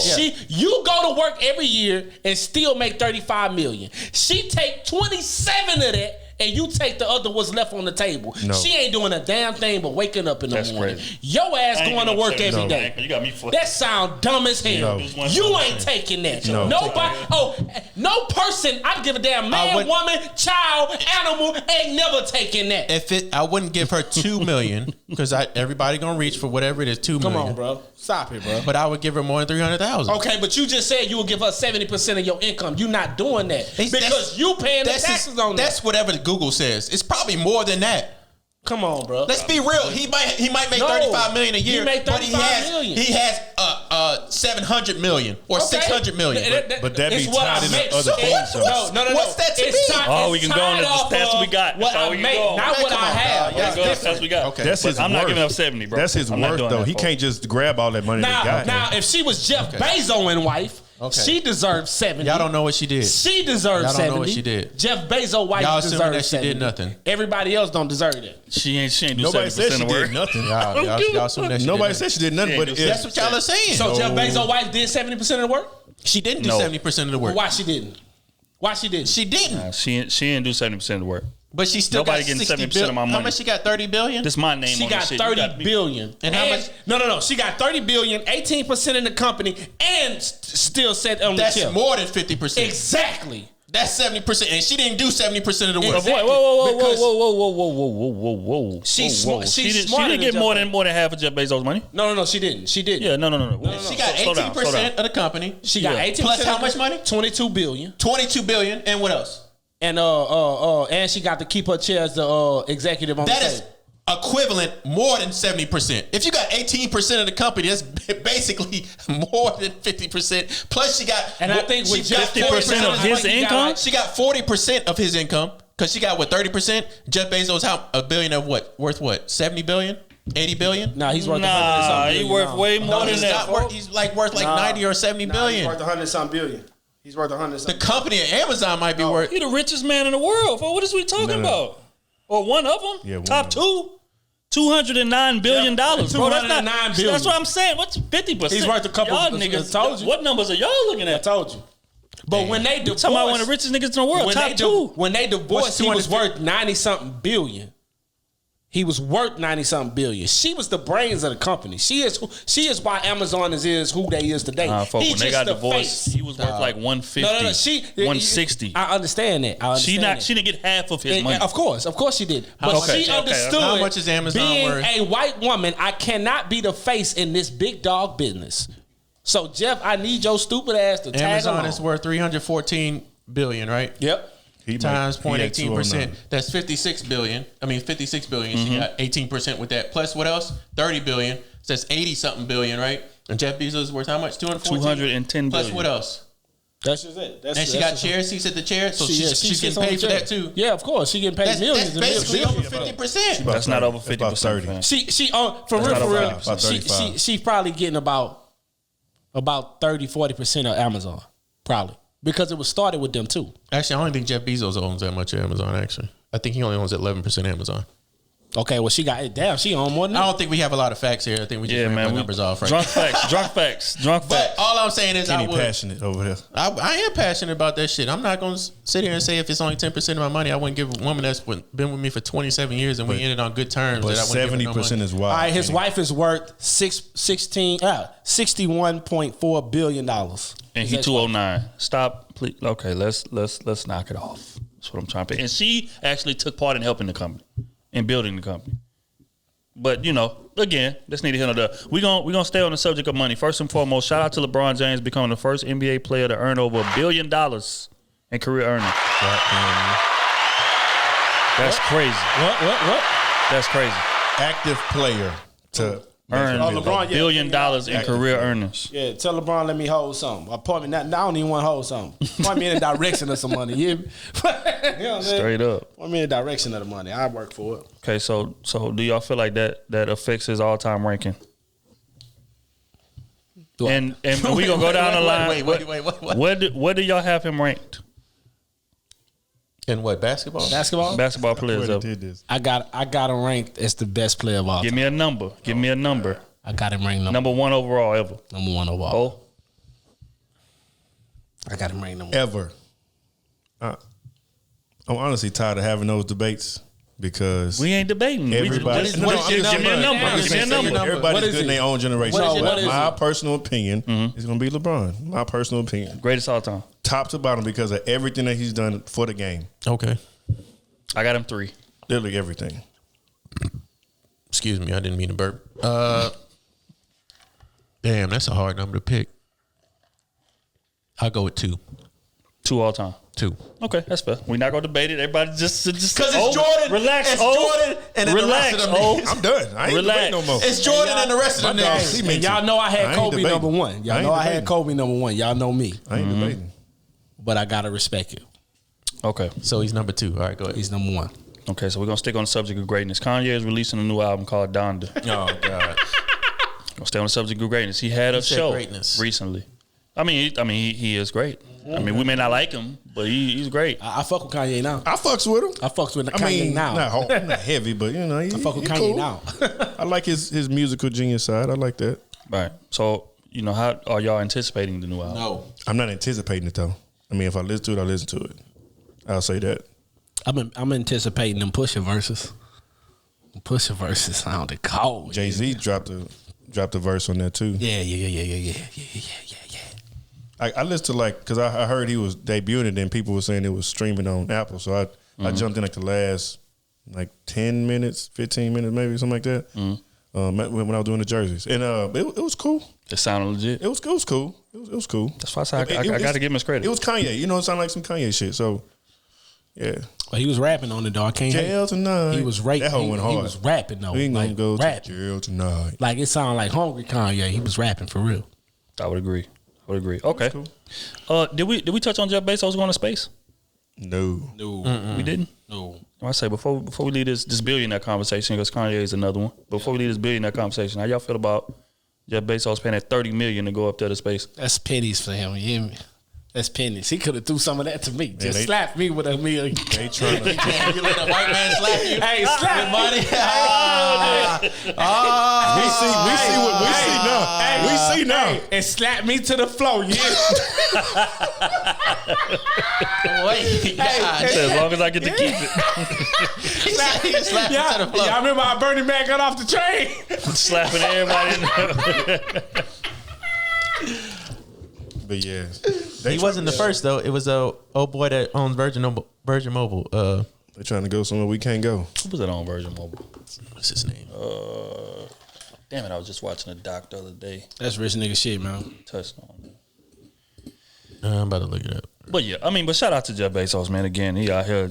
you go to work every year and still make $35 million. She take 27 of that. And you take the other what's left on the table. No. She ain't doing a damn thing but waking up in the That's morning. crazy. Your ass I ain't going to gonna work say every no. day. You got me fucked. That sound dumb as hell. No. You ain't taking that. No. Nobody. No person. I don't give a damn man, would- woman, child, animal ain't never taking that. I wouldn't give her $2 million because everybody gonna reach for whatever it is, $2 million. Come on, bro. Stop it, bro. But I would give her more than $300,000. Okay, but you just said you would give her 70% of your income. You not doing that because you paying the taxes on that. That's whatever Google says. It's probably more than that. Come on, bro. Let's be real. He might make 35 million a year, he make 35 million. He has 700 million or 600 million. But that be tied into other So things. what? No. What's that to me? We can go on the stats we got. What I make, not what I have. That's the stats we got. Okay. That's his I'm not worth. giving up 70, bro. That's his I'm not worth, doing though. that, He folks. can't just grab all that money that Now, got. if she was Jeff Bezos and wife, she deserves 70. Y'all don't know what she did. She deserves Y'all 70. don't know what she did. Jeff Bezos' wife Y'all deserves assuming that she 70. did nothing. Everybody else don't deserve it. She ain't do Nobody 70% said she of work. did nothing. Y'all assuming that she Nobody did said she did nothing. She But ain't do That's what y'all are saying. So Jeff Bezos' wife did 70% of the work? She didn't do No. 70% of the work. Why she didn't? Why she didn't? She didn't. Nah, she didn't do 70% of the work. But she still Nobody got getting 60 70% of my money. How much she got? 30 billion? This my name She on got this shit. 30 billion. And how much? No. She got 30 billion, 18% in the company, and still set on the That's chip. more than 50%. Exactly. That's 70%. And she didn't do 70% of the work. Exactly. Whoa. She's Whoa. smart. She She's didn't smarter get than more Jeff than half of Jeff Bezos' money. No, she didn't. She didn't. Yeah, no. She got Slow down, 18% of the company. She got 18%. Plus how much money? 22 billion. 22 billion. And what else? And she got to keep her chair as the executive on That the is table. equivalent more than 70%. If you got 18% of the company, that's basically more than 50%. Plus she got, And I think with she got 50% of his income? She got 40% of his income because she got 30%. Jeff Bezos, a billion of what? Worth what? 70 billion? 80 billion? Nah, he's worth He worth way more than he's that. not worth. He's like worth 90 or 70 billion. He's worth 100-something billion. He's worth 100-something. The company at Amazon might be worth. He the richest man in the world. What is we talking about? Or one of them? Yeah, one Top of two? $209 billion, bro. That's $209 not. billion. That's what I'm saying. What's 50%? He's worth a couple- Y'all I niggas. told you. What numbers are y'all looking I at? told you. But when they divorced, Talking about one of the richest niggas in the world. Top two. When they divorced, he was worth 90-something billion. He was worth 90-something billion. She was the brains of the company. She is why Amazon is who they is today. Folks, when they got divorced, he was worth like 150, No. She 160. I understand that. She didn't get half of his money. Of course she did. But Okay, she okay. understood. How much is Amazon being worth? a white woman, I cannot be the face in this big dog business. So Jeff, I need your stupid ass to tag Amazon along. is worth 314 billion, right? Yep. Times he had 0.18%. That's 56 billion. I mean 56 billion. She got 18% with that. Plus what else? 30 billion. So that's 80 something billion, right? And Jeff Bezos is worth how much? 210 Plus what else? That's just it. And she got chairs. He said the chair, so she's getting paid for that too. Yeah, of course, she getting paid That's millions. basically and over millions. 50%. That's not over That's about 50%. 30. fam. She for That's real, not for real. about 35. She's probably getting about 30-40% of Amazon, probably because it was started with them too. Actually, I don't think Jeff Bezos owns that much of Amazon. Actually, I think he only owns 11% Amazon. Okay, well she got it. Damn, she own more than I that. don't think we have a lot of facts here. I think we just ran the numbers off. Right? Drunk facts. But all I'm saying is, Kenny passionate over there. I am passionate about that shit. I'm not going to sit here and say if it's only 10% of my money, I wouldn't give a woman that's been with me for 27 years and we ended on good terms. But that I wouldn't give her no 70% money. is wild. All right, his Kenny. wife is worth $61.4 billion. And he 209. Stop, please. Okay, let's knock it off. That's what I'm trying to. And she actually took part in helping the company, in building the company. But again, that's neither here nor there. We're gonna stay on the subject of money. First and foremost, shout out to LeBron James becoming the first NBA player to earn over $1 billion in career earnings. That's crazy. What? That's crazy. Active player to Earn LeBron, $1 billion in career earnings. Yeah, tell LeBron let me hold something. Point me. I don't even want to hold something. Point me in the direction of some money. You hear me? You know what I'm saying? Straight up. Point me in the direction of the money. I work for it. Okay, so do y'all feel like that affects his all-time ranking? And we gonna go down the line. Wait. Where do y'all have him ranked? In what, basketball? Basketball players Where up. they did this. I got him ranked as the best player of all Give time. me a number. Give me a number. I got him ranked Number one overall ever. number one overall. Oh, I got him ranked number Ever. I'm honestly tired of having those debates because we ain't debating. everybody. Give me a number. Give me a number. Everybody's good in their own generation. What is My it? personal opinion is going to be LeBron. My personal opinion. Greatest all time. Top to bottom because of everything that he's done for the game. Okay. I got him 3. Literally everything. Excuse me, I didn't mean to burp. Damn, that's a hard number to pick. I'll go with 2. 2 all time. 2. Okay, that's fair. We're not gonna debate it. Everybody just Because it's Jordan. Relax. It's Jordan and then Relax. the rest of them. I'm done. I ain't debating no more. It's Jordan and the rest of them. My dog, niggas. he mentioned- Y'all know I had I ain't Kobe debating. number one. Y'all I ain't know I had debating. Kobe number one. Y'all know me. I ain't debating. But I gotta respect it. Okay. So he's number 2. All right, go ahead. He's number one. Okay, so we're gonna stick on the subject of greatness. Kanye is releasing a new album called Donda. Oh God. Gonna stay on the subject of greatness. He had a said show greatness. recently. He is great. I mean, we may not like him, but he's great. I fuck with Kanye now. I fucks with him. I fucks with I Kanye mean, now. not heavy, but you know, I fuck with he Kanye cool. now. I like his musical genius side. I like that. Right. So, how are y'all anticipating the new album? No. I'm not anticipating it though. I mean, if I listen to it, I listen to it. I'll say that. I'm anticipating them Pusha verses. Pusha verses sounded cold. Jay-Z dropped a verse on that too. Yeah. I listened to because I heard he was debuting it, and people were saying it was streaming on Apple. So I jumped in the last 10 minutes, 15 minutes, maybe something like that. When I was doing the jerseys, and it was cool. It sounded legit. It was cool. It was cool. That's why I said I got to give him his credit. It was Kanye. It sounded like some Kanye shit. So yeah. Well, he was rapping on it though. I can't. Jail tonight. He was raping. That hoe went hard. He was rapping though. We ain't gonna go rap. to jail tonight. Like it sounded like hungry Kanye. He was rapping for real. I would agree. Okay. Cool. Did we touch on Jeff Bezos going to space? No. We didn't. No. I say before we leave this billionaire conversation, because Kanye is another one. Before we leave this billionaire conversation, how y'all feel about Jeff Bezos paying that $30 million to go up there to space? That's pennies for him. You hear me? That's pennies. He could have threw some of that to me. Just they- slap me with $1 million. They trying to. You let a white man slap you? Hey, slap me. Buddy. We see what we see now. We see now. Hey, and slap me to the floor. Yeah. Wait. God. As long as I get to keep it. He slapped you to the floor. Y'all remember how Bernie Mac got off the train? Slapping everybody in there. But yeah, He wasn't the first though. It was a old boy that owns Virgin Mobile. They're trying to go somewhere we can't go. Who was that on Virgin Mobile? What's his name? Damn it, I was just watching a doc the other day. That's rich nigga shit, man. Touched on it. I'm about to look it up. But yeah, but shout out to Jeff Bezos, man. Again, he out here,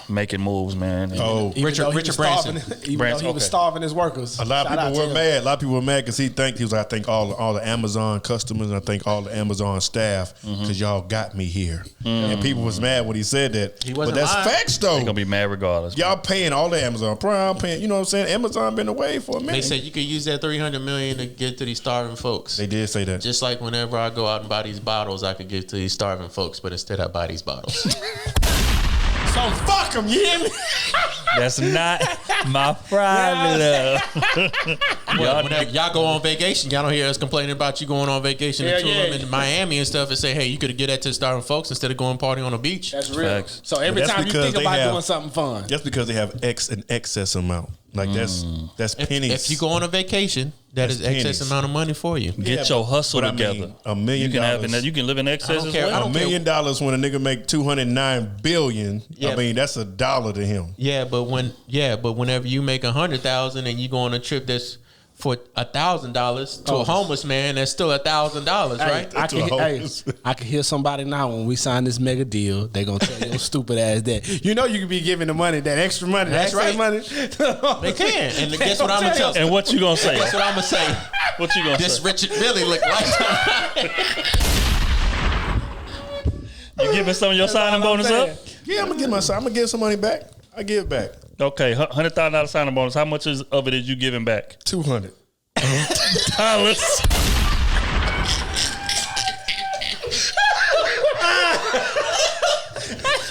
making moves, man. And Richard Branson. Even though he was starving his workers. A lot of people were mad. A lot of people were mad because he was. I thank all the Amazon customers and I thank all the Amazon staff because y'all got me here. And people was mad when he said that. He wasn't but that's lying. facts though. They're gonna be mad regardless. Y'all paying all the Amazon Prime, paying. You know what I'm saying? Amazon been away for a minute. They said you could use that $300 million to get to these starving folks. They did say that. Just like whenever I go out and buy these bottles, I could give to these starving folks, but instead I buy these bottles. So fuck him, you hear me? That's not my private love. Whenever y'all go on vacation, y'all don't hear us complaining about you going on vacation Yeah, to Tulum and Miami and stuff and say, hey, you could get that to starving folks instead of going party on the beach. That's real. Facts. So every But that's time you because think they about have- doing something fun. That's because they have an excess amount. Like that's pennies. If you go on a vacation, that That's is excess pennies. amount of money for you. Get your hustle but I together. mean, $1 million. You can live in excess don't as care. well. I $1 don't million when a nigga make $209 billion. Yeah. I mean, that's $1 to him. Yeah, but whenever you make $100,000 and you go on a trip that's for $1,000 to a homeless man, that's still $1,000, right? I can hear somebody now when we sign this mega deal. They gonna tell your stupid ass that you know you can be giving the money, that extra money, That's that excess right. money. They can. And guess what I'm gonna tell you? And what you gonna say? Guess what I'm gonna say? What you gonna This say? Richard really look like You giving some of your signing bonus up? Yeah, I'm gonna give some money back. I give it back. Okay, $100,000 signing bonus. How much of it is you giving back? $200. Dollars.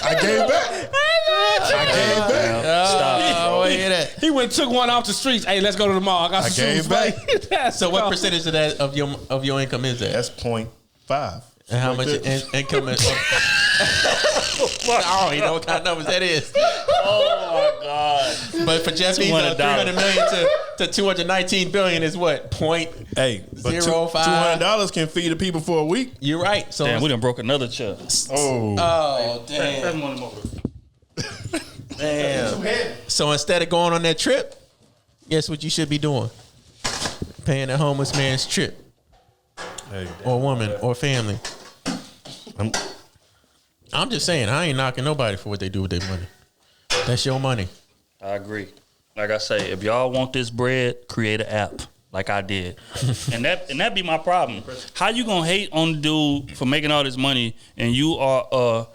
I gave back. Stop. Oh, hear that. He went and took one off the streets. Hey, let's go to the mall. I got some gave shoes. back. back. So what percentage of that of your income is that? That's 0.5. And how much income is? I don't even know what kind of numbers that is. Oh my God. But for Jeff Bezos, $300 million to $219 billion is what? Hey, but 0.05. $200 can feed the people for a week. You're right. So Damn, we done broke another chair. oh damn. Damn. So instead of going on that trip, guess what you should be doing? Paying a homeless man's trip, Hey, or woman, or family. I'm just saying, I ain't knocking nobody for what they do with their money. That's your money. I agree. Like I say, if y'all want this bread, create an app like I did. and that be my problem. How you gonna hate on the dude for making all this money and you are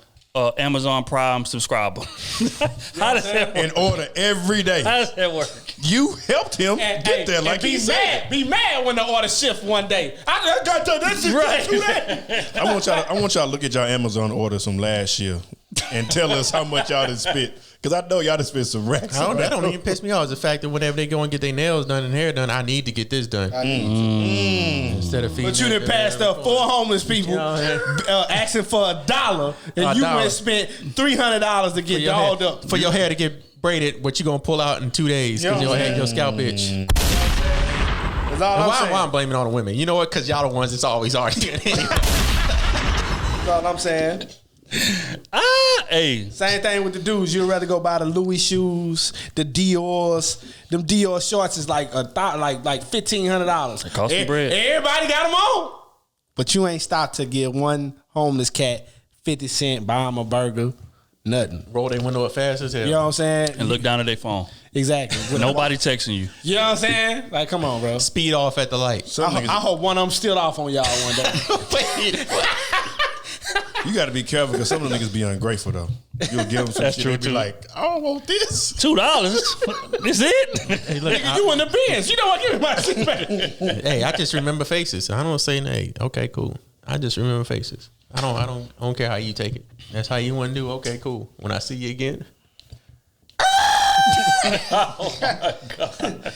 Amazon Prime subscriber? How does that work? In order every day. How does that work? You helped him get there, like he said. Be mad when the order shift one day. I got to this shit right. Do that. I want y'all to look at y'all Amazon orders from last year and tell us how much y'all done spent. Because I know y'all done spent some racks. That don't even piss me off. It's the fact that whenever they go and get their nails done and hair done, I need to get this done. Instead of feeding. But you done passed up 4 homeless people asking for $1, and you went spent $300 to get dolled up for your hair to get braided. What you gonna pull out in 2 days because your scalp itch. Why I'm blaming all the women? You know what? Because y'all the ones that's always arguing. That's all I'm saying. Hey. Same thing with the dudes. You'd rather go buy the Louis shoes, the Dior's. Them Dior shorts is like $1,500. It costs you bread. Everybody got them on. But you ain't stopped to get one homeless cat 50 cent, buy him a burger, nothing. Roll their window up fast as hell. You know what I'm saying? And look down at their phone. Exactly. Nobody texting you. You know what I'm saying? Like, come on, bro. Speed off at the light. I hope one of them still off on y'all one day. You got to be careful because some of them niggas be ungrateful though. You'll give them some That's shit. true, They be too. like, I don't want this. $2. This it? Hey, look, Nigga, you in the bins. You know what? Give me my shit back. hey, I just remember faces. I don't say nay. Okay, cool. I just remember faces. I don't care how you take it. That's how you want to do. Okay, cool. When I see you again. Oh my God.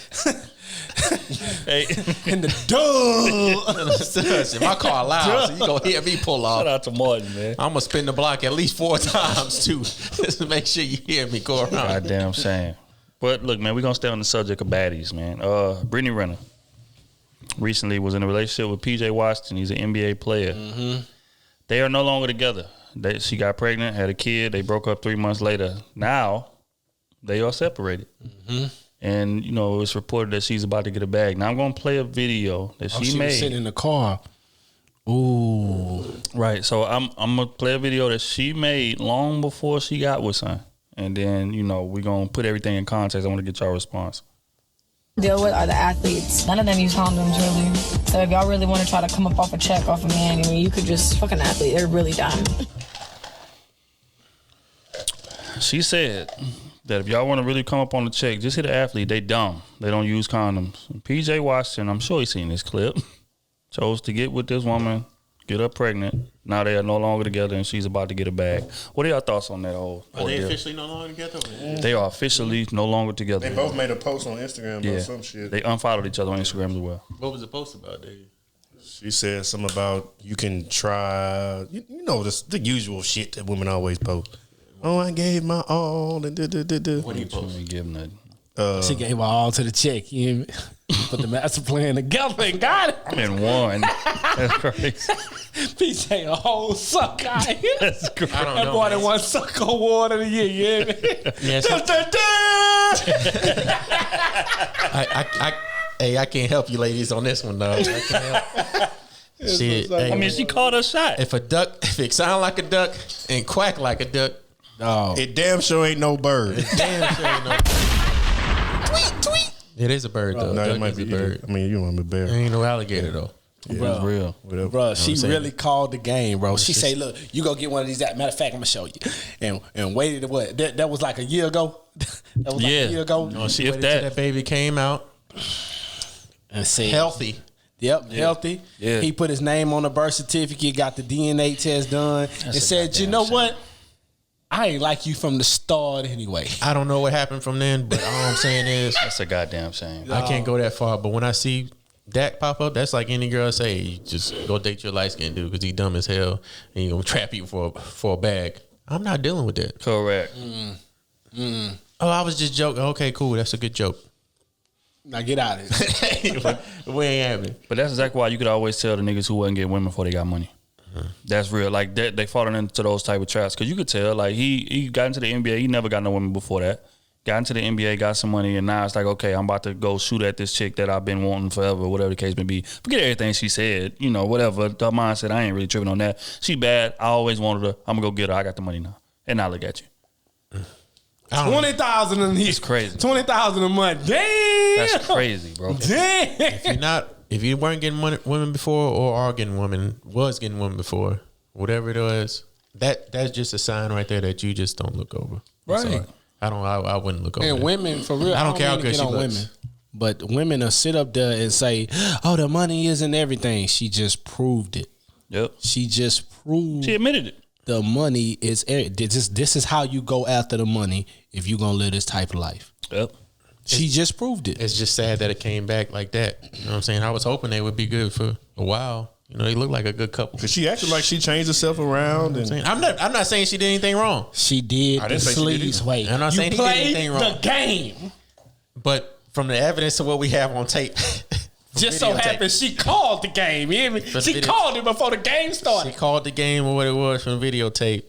Hey, In the dub. My car loud, so you gonna hear me pull off. shout out to Martin, man. I'm gonna spin the block at least 4 times too, just to make sure you hear me go around. Goddamn saying. But look, man, we're gonna stay on the subject of baddies, man. Brittany Reynolds recently was in a relationship with PJ Washington. He's an NBA player. Mm-hmm. They are no longer together. She got pregnant, had a kid. They broke up 3 months later. Now they are separated. Mm-hmm. And, you know, it's reported that she's about to get a bag. Now I'm going to play a video that she made. Was sitting in the car. Ooh. Right. So I'm going to play a video that she made long before she got with son. And then, you know, we're going to put everything in context. I want to get your response. Deal with are the athletes. None of them use condoms, really. So if y'all really want to try to come up off a check off a man, I mean, you could just fuck an athlete. They're really dumb. She said that if y'all want to really come up on the check, just hit an athlete. They dumb. They don't use condoms. And PJ Washington, I'm sure he's seen this clip, chose to get with this woman, get her pregnant. Now they are no longer together and she's about to get a bag. What are y'all thoughts on that whole Are they ordeal? officially no longer together? They are officially no longer together. They both made a post on Instagram about some shit. They unfollowed each other on Instagram as well. What was the post about, Dave? She said something about you can try, you know, the usual shit that women always post. Oh, I gave my all. And What do you post? Ain't give nothing. She gave her all to the check. You hear me? Put the master plan together and got it. I'm in one. That's crazy. PJ a whole suck guy. That's crazy. I don't That know. boy that man. won Suck Award of the year. You hear me? Yeah, I can't help you ladies on this one, though. I can't help. Shit, hey, I mean, she called her shot. if it sound like a duck and quack like a duck, Oh. It damn sure ain't no bird. damn sure ain't no. Tweet. It is a bird though. No, Duck it might is be a bird. I mean, you want to be It bear. ain't no alligator though. It's real. Whatever. Bro, she saying? really called the game, bro. She say, "Look, you go get one of these. Matter of fact, I'm gonna show you." And waited what? That was like a year ago. That was like Yeah. a year ago. No, she If waited till that. that baby came out And said, healthy. Yep, healthy. Yeah. He put his name on the birth certificate, got the DNA test done, and a said, "You goddamn know shame. what? I ain't like you from the start anyway." I don't know what happened from then, but all I'm saying is That's a goddamn shame. I can't go that far. But when I see Dak pop up, that's like any girl say, you just go date your light skinned dude because he dumb as hell and he gonna trap you for a bag. I'm not dealing with that. Correct. Oh, I was just joking. Okay, cool. That's a good joke. Now get out of here. We ain't having it. But that's exactly why you could always tell the niggas who wasn't getting women before they got money. That's real. Like they falling into those type of traps because you could tell. Like he got into the NBA. He never got no women before that. got into the NBA, got some money, and now it's like, okay, I'm about to go shoot at this chick that I've been wanting forever, whatever the case may be. Forget everything she said, you know, whatever. The mindset, I ain't really tripping on that. She bad. I always wanted her. I'm gonna go get her. I got the money now. And now look at you. 20,000 a year. It's crazy. 20,000 a month. Damn. That's crazy, bro. Damn. If you weren't getting women before, or are getting women, was getting women before, whatever it was, that's just a sign right there that you just don't look over. Right. I wouldn't look over. And that. women, for real, I don't care how good she on looks. women, but women will sit up there and say, "Oh, the money isn't everything." She just proved it. Yep. She just proved. She admitted it. The money is this is how you go after the money if you're gonna live this type of life. Yep. She just proved it. It's just sad that it came back like that. You know what I'm saying? I was hoping they would be good for a while. You know, they look like a good couple. Cause she acted like she changed herself around, and I'm not saying she did anything wrong. She did I the didn't say she did sleaze either. way. I'm not saying he did anything wrong. The game. But from the evidence of what we have on tape, Just so happens she called the game. You hear me? She called it before the game started. she called the game or what it was from videotape,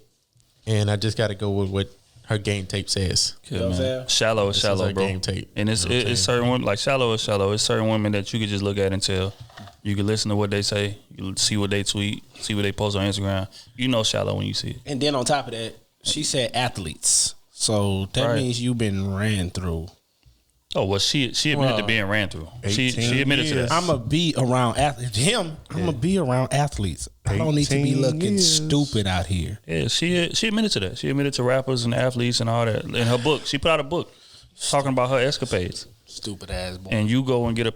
and I just got to go with what her game tape says. Good, know what I'm man. saying? Shallow is This is shallow, our bro. game tape. And it's You know what I'm it's saying? certain women, like shallow is shallow. It's certain women that you can just look at and tell. You can listen to what they say. You can see what they tweet. See what they post on Instagram. You know shallow when you see it. And then on top of that, she said athletes. So that Right. means you've been ran through. Oh well, she admitted to being ran through. She 18 admitted to years. that. I'm going to be around athletes. I'm going to be around athletes. I don't need to be 18 looking years. stupid out here. Yeah, she admitted to that. She admitted to rappers and athletes and all that in her book. She put out a book talking about her escapades. Stupid ass boy. And you go and get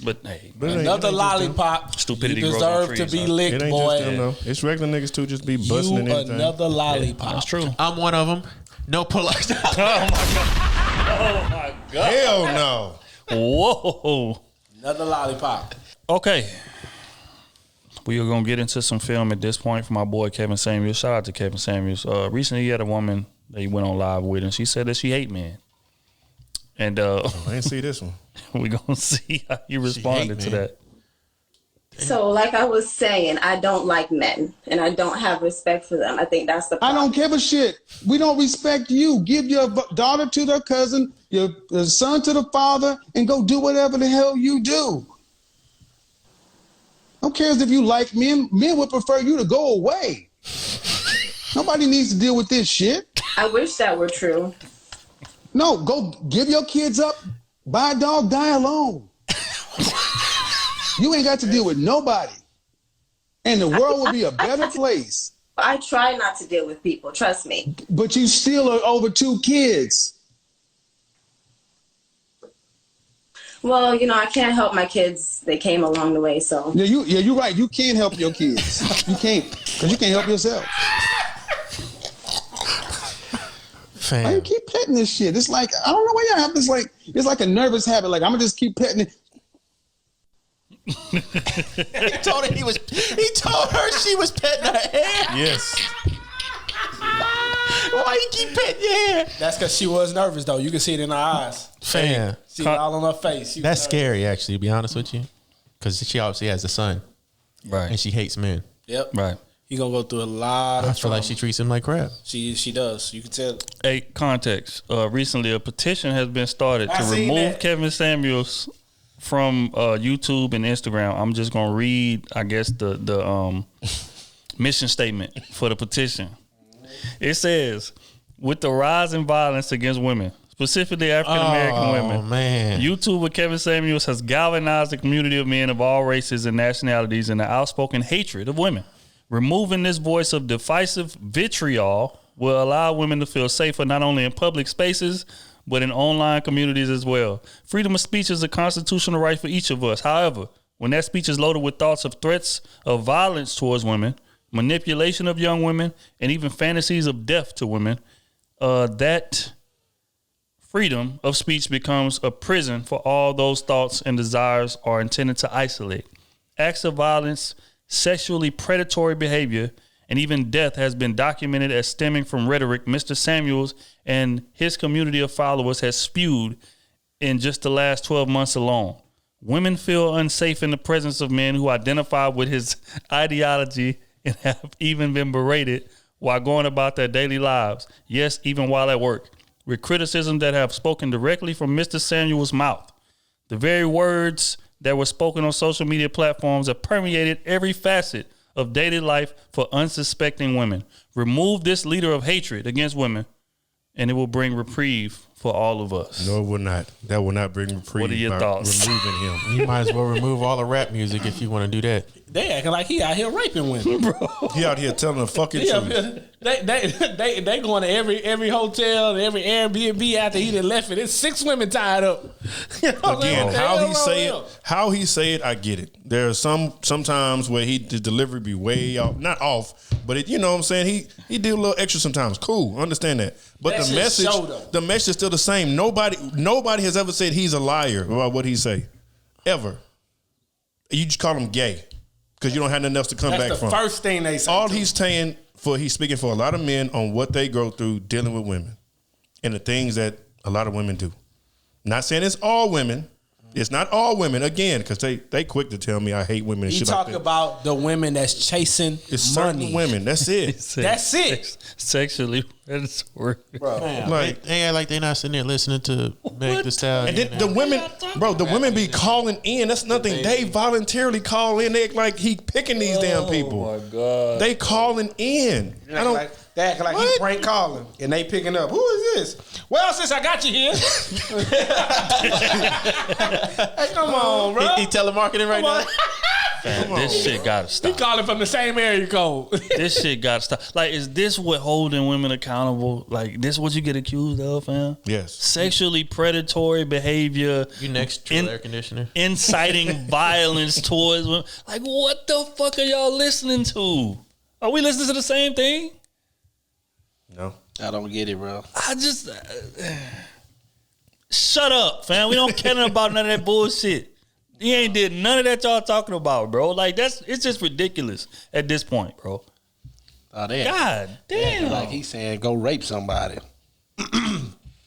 but hey, But it ain't- Another it ain't just them. lollipop. Stupidity You grows on deserve to trees, be huh? licked, It ain't boy. just them though. It's regular niggas too, just be busting You and anything. another lollipop. that's true. I'm one of them. No polite. Oh my god! Hell no. Whoa. Another lollipop. Okay. We are gonna get into some film at this point from my boy Kevin Samuels. Shout out to Kevin Samuels. Recently he had a woman that he went on live with, and she said that she hate men. And I didn't see this one. we gonna see how you responded to men. that. So, like I was saying, I don't like men, and I don't have respect for them. I think that's the I problem. don't give a shit. We don't respect you. Give your daughter to their cousin, your son to the father, and go do whatever the hell you do. Who cares if you like men? Men would prefer you to go away. Nobody needs to deal with this shit. I wish that were true. No, go give your kids up, buy a dog, die alone. You ain't got to deal with nobody. And the world will be a better place. I try not to deal with people, trust me. But you still are over 2 kids. Well, you know, I can't help my kids. They came along the way, so. Yeah, you're right. You can't help your kids. You can't, because you can't help yourself. Why you Fam. keep petting this shit? It's like, I don't know why y'all have this, like, it's like a nervous habit. Like, I'm going to just keep petting it. He told her she was petting her hair. Yes. Why you keep petting your hair? That's because she was nervous, though. You can see it in her eyes. Fam. See it all on her face. She was That's nervous. scary, actually, to be honest with you. Because she obviously has a son. Right. And she hates men. Yep. Right. He gonna go through a lot of I feel like she treats him like crap. She does. You can tell. Hey, context. Recently, a petition has been started I to seen remove that. Kevin Samuels from YouTube and Instagram. I'm just gonna read, I guess, the mission statement for the petition. It says, with the rise in violence against women, specifically African American women, Oh, man. YouTuber Kevin Samuels has galvanized the community of men of all races and nationalities in the outspoken hatred of women. Removing this voice of divisive vitriol will allow women to feel safer not only in public spaces, but in online communities as well. Freedom of speech is a constitutional right for each of us. However, when that speech is loaded with thoughts of threats of violence towards women, manipulation of young women, and even fantasies of death to women, that freedom of speech becomes a prison for all those thoughts and desires are intended to isolate. Acts of violence, sexually predatory behavior, and even death has been documented as stemming from rhetoric Mr. Samuels and his community of followers has spewed in just the last 12 months alone. Women feel unsafe in the presence of men who identify with his ideology and have even been berated while going about their daily lives. Yes, even while at work. with criticism that have spoken directly from Mr. Samuel's mouth. The very words that were spoken on social media platforms have permeated every facet of daily life for unsuspecting women. Remove this leader of hatred against women, and it will bring reprieve for all of us. No, it will not. That will not bring reprieve. What are your thoughts? Removing him. You might as well remove all the rap music if you want to do that. They acting like he out here raping women, bro. He out here telling the fucking truth. They going to every hotel, every Airbnb after he done left it. It's 6 women tied up. You know Again, how he say it, I get it. There are sometimes where his delivery be way off, not off, but you know what I'm saying. He do a little extra sometimes. Cool, understand that. But That's the message is still the same. Nobody has ever said he's a liar about what he say, ever. You just call him gay because you don't have nothing else to come back from. That's the first thing they say. All he's saying he's speaking for a lot of men on what they go through dealing with women and the things that a lot of women do. Not saying it's all women. It's not all women, again, because they quick to tell me I hate women and he shit talk like that. about the women that's chasing It's money. certain women. That's it. That's it. Sexually predatory. Bro. Like, They act like they not sitting there listening to Meg Thee Stallion. and then the women, bro, the women be calling in. That's nothing. They voluntarily call in. They act like he picking these damn people. Oh my God. They calling in. I don't. They act like he prank calling and they picking up. Who is this? Well, sis, I got you here. Hey, come on, bro. He telemarketing right now. Man, this shit gotta He stop. calling from the same area code. This shit gotta stop. Like, is this what holding women accountable? Like, this what you get accused of, man? Yes. Sexually predatory behavior. You next to air conditioner. Inciting violence towards women. Like, what the fuck are y'all listening to? Are we listening to the same thing? No. I don't get it, bro. I just shut up, fam. We don't care about none of that bullshit. He ain't did none of that y'all talking about, bro. Like, it's just ridiculous at this point, bro. Oh, they God damn. like he's saying go rape somebody.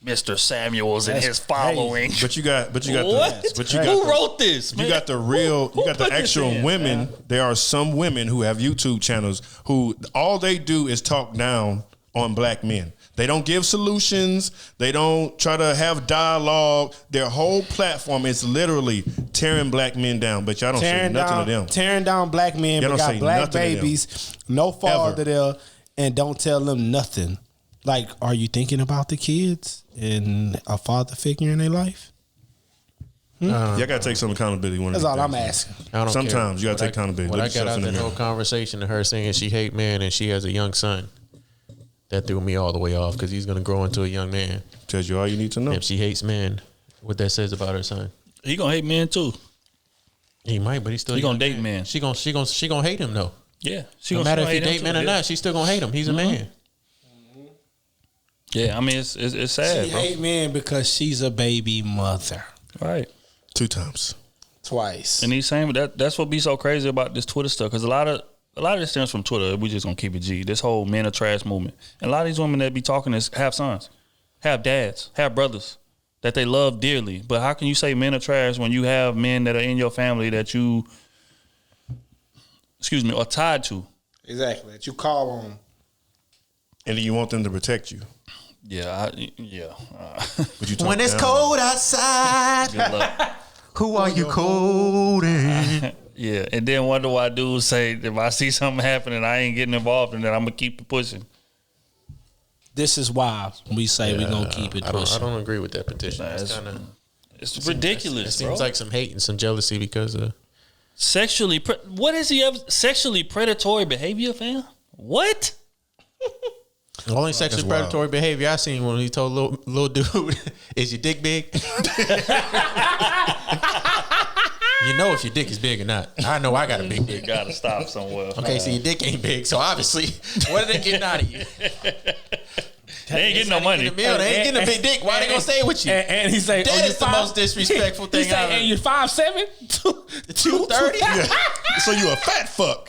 Mr. Samuels and his following. But you got What? Who Who wrote this, man? You got the real, you got the put this actual in, women. man? There are some women who have YouTube channels who all they do is talk down on black men. They don't give solutions. They don't try to have dialogue. Their whole platform is literally tearing black men down. But y'all don't say nothing to them. Tearing down black men, Y'all but don't got say black nothing to them. babies, no father there, and don't tell them nothing. Like, are you thinking about the kids and a father figure in their life? Y'all gotta take some accountability. That's all I'm asking. I don't Sometimes care. you gotta take accountability. When Look I got yourself out in the that whole mirror. conversation of her saying she hate men and she has a young son, that threw me all the way off because he's going to grow into a young man. Tells you all you need to know. If she hates men, what that says about her son. He gonna hate men too. He might, but he's still. He a young gonna date men. She gonna hate him though. Yeah. No matter if he date men or not, she's still gonna hate him. He's a man. Yeah, I mean, it's sad, She bro. hate men because she's a baby mother. Right. 2 times. Twice. And he's saying that's what be so crazy about this Twitter stuff, because a lot of this stems from Twitter. We just gonna keep it G. This whole men are trash movement, and a lot of these women that be talking have sons, have dads, have brothers that they love dearly. But how can you say men are trash when you have men that are in your family that you, are tied to? Exactly. That you call on. And then you want them to protect you. Yeah, But you talk When it's down. cold outside, good luck. who are you colding? Yeah, and then wonder why dudes say if I see something happening, I ain't getting involved in that. I'm gonna keep it pushing. This is why we say we're going to keep it I pushing. don't agree with that petition. Nah, It's kind of It's ridiculous, It bro. seems like some hate and some jealousy because of What is he ever sexually predatory behavior, fam? What? the only sexually wild. predatory behavior I seen when he told little dude, "Is your dick big?" You know if your dick is big or not. I know I got a big dick. You gotta stop somewhere. Okay, so your dick ain't big, so obviously, what are they getting out of you? They ain't getting no money. They ain't getting a big dick. Why they gonna stay with you? And he say, That is the most disrespectful thing He say, ever. and you're 5'7", 230. So you a fat fuck.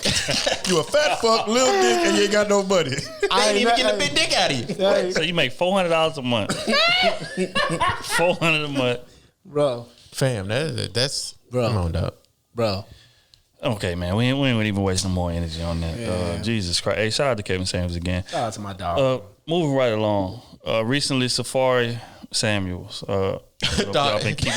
You a fat fuck, little dick, and you ain't got no money. I ain't even getting a big dick out of you. So you make $400 a month. $400 a month. Bro. Fam, that's Bro. come on, dog. Bro. Okay, man, we ain't even waste no more energy on that. Yeah. Jesus Christ. Hey, shout out to Kevin Samuels again. Shout out to my dog. Moving right along. Recently, Safari Samuels. Y'all been keeping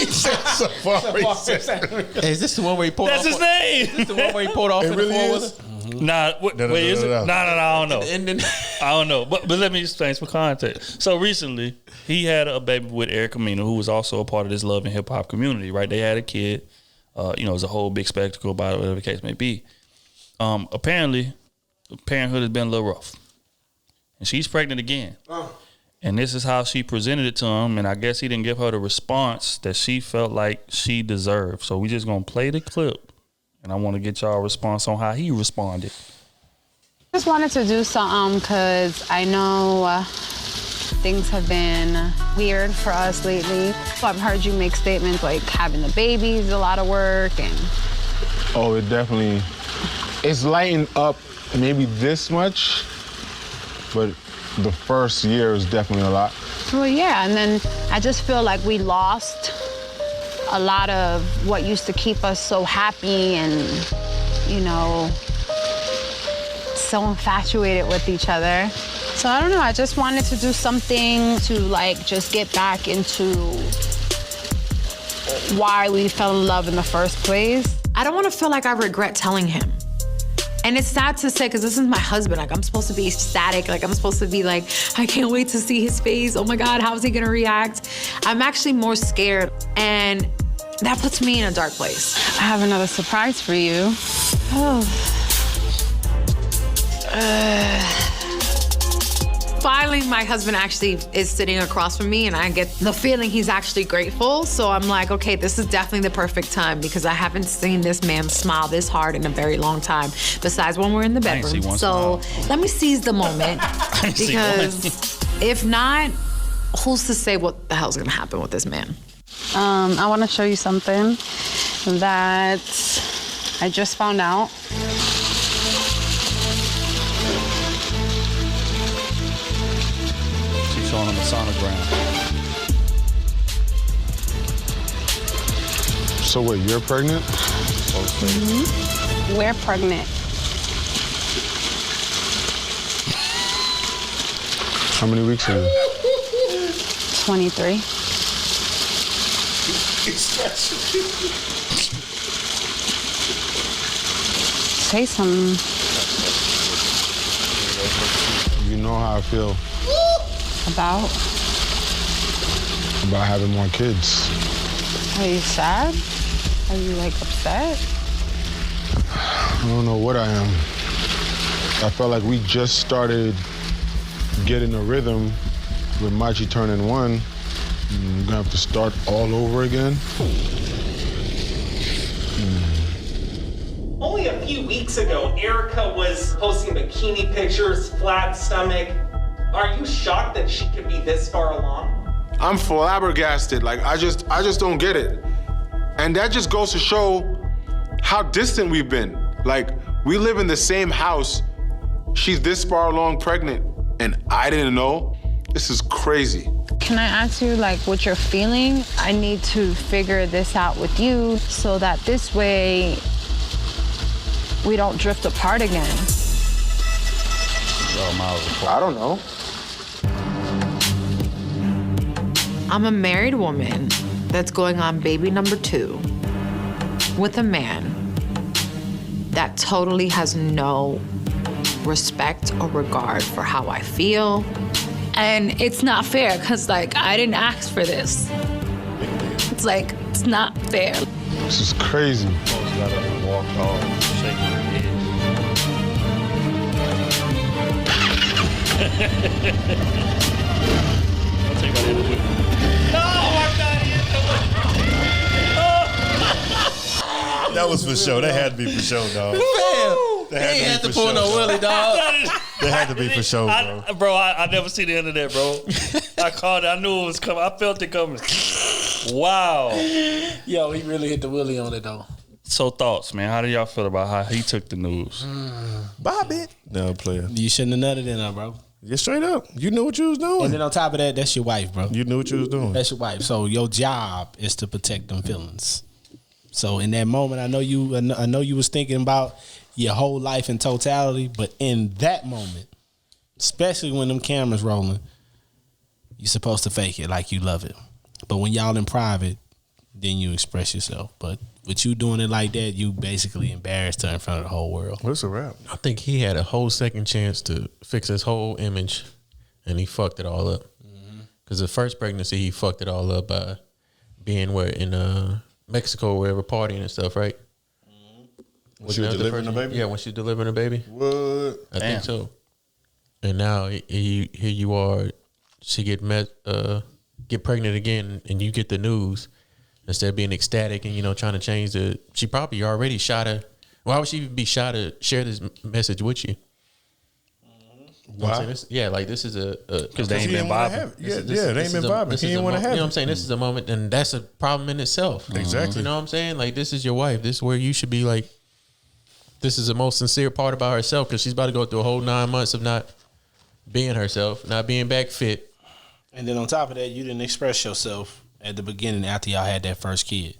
Safari. Hey, is this the one where he pulled That's off? his name. Is this the one where he pulled off in the really floor is? with her? Nah, wait, is it? No. Nah, I don't know. And then I don't know. But let me explain some context. So recently, he had a baby with Erica Mena, who was also a part of this love and hip hop community, right? They had a kid. It was a whole big spectacle about it, whatever the case may be. Apparently, parenthood has been a little rough. And she's pregnant again. And this is how she presented it to him. And I guess he didn't give her the response that she felt like she deserved. So we just going to play the clip. And I want to get y'all a response on how he responded. Just wanted to do something because I know things have been weird for us lately. I've heard you make statements like having the baby is a lot of work and... Oh, it definitely... It's lightened up maybe this much, but the first year is definitely a lot. Well, yeah, and then I just feel like we lost a lot of what used to keep us so happy and, so infatuated with each other. So I don't know, I just wanted to do something to just get back into why we fell in love in the first place. I don't want to feel like I regret telling him. And it's sad to say, because this is my husband. I'm supposed to be ecstatic. I'm supposed to be I can't wait to see his face. Oh my God, how is he gonna react? I'm actually more scared. And that puts me in a dark place. I have another surprise for you. Finally, my husband actually is sitting across from me and I get the feeling he's actually grateful. So I'm like, okay, this is definitely the perfect time because I haven't seen this man smile this hard in a very long time, besides when we're in the bedroom. So let me seize the moment because if not, who's to say what the hell's gonna happen with this man? I want to show you something that I just found out. She's showing him a sonogram. So what, you're pregnant? Mm-hmm. We're pregnant. How many weeks are you? 23. Say something. You know how I feel About having more kids. Are you sad? Are you upset? I don't know what I am. I felt like we just started getting a rhythm with Machi turning 1. We're gonna have to start all over again. Only a few weeks ago, Erica was posting bikini pictures, flat stomach. Are you shocked that she could be this far along? I'm flabbergasted. I just don't get it. And that just goes to show how distant we've been. We live in the same house. She's this far along pregnant, and I didn't know. This is crazy. Can I ask you what you're feeling? I need to figure this out with you so that this way we don't drift apart again. I don't know. I'm a married woman that's going on baby number 2 with a man that totally has no respect or regard for how I feel. And it's not fair because I didn't ask for this. It's it's not fair. This is crazy. Walked off, shaking her head. I'll take my hand away. No, I'm not in. That was for sure. That had to be for sure, dog. They ain't had to pull no willy, dog. That had to be for sure, bro. Bro, I never see the end of that, bro. I called it. I knew it was coming. I felt it coming. Wow. Yo, he really hit the willy on it, though. So thoughts, man. How do y'all feel about how he took the news? Bobby. No, player. You shouldn't have nutted in her, bro. Yeah, straight up. You knew what you was doing. And then on top of that, that's your wife, bro. You knew what you was doing. That's your wife. So your job is to protect them feelings. So in that moment, I know you was thinking about your whole life in totality, but in that moment, especially when them cameras rolling, you're supposed to fake it like you love it. But when y'all in private, then you express yourself. But with you doing it like that, you basically embarrassed her in front of the whole world. What's a wrap? I think he had a whole second chance to fix his whole image, and he fucked it all up. Because the first pregnancy, he fucked it all up by being in Mexico, wherever, partying and stuff, right? When she was delivering the baby? Yeah, when she was delivering the baby. What? I think so. And now here you are. She get pregnant again, and you get the news. Instead of being ecstatic and trying to change she probably already shot her. Why would she even be shy to share this message with you? Why? This is because they ain't been vibing. They ain't been vibing. He didn't want to have it. You know what I'm saying? This is a moment, and that's a problem in itself. Exactly. You know what I'm saying? Like, this is your wife. This is where you should be like, this is the most sincere part about herself, because she's about to go through a whole 9 months of not being herself, not being back fit. And then on top of that, you didn't express yourself at the beginning after y'all had that first kid.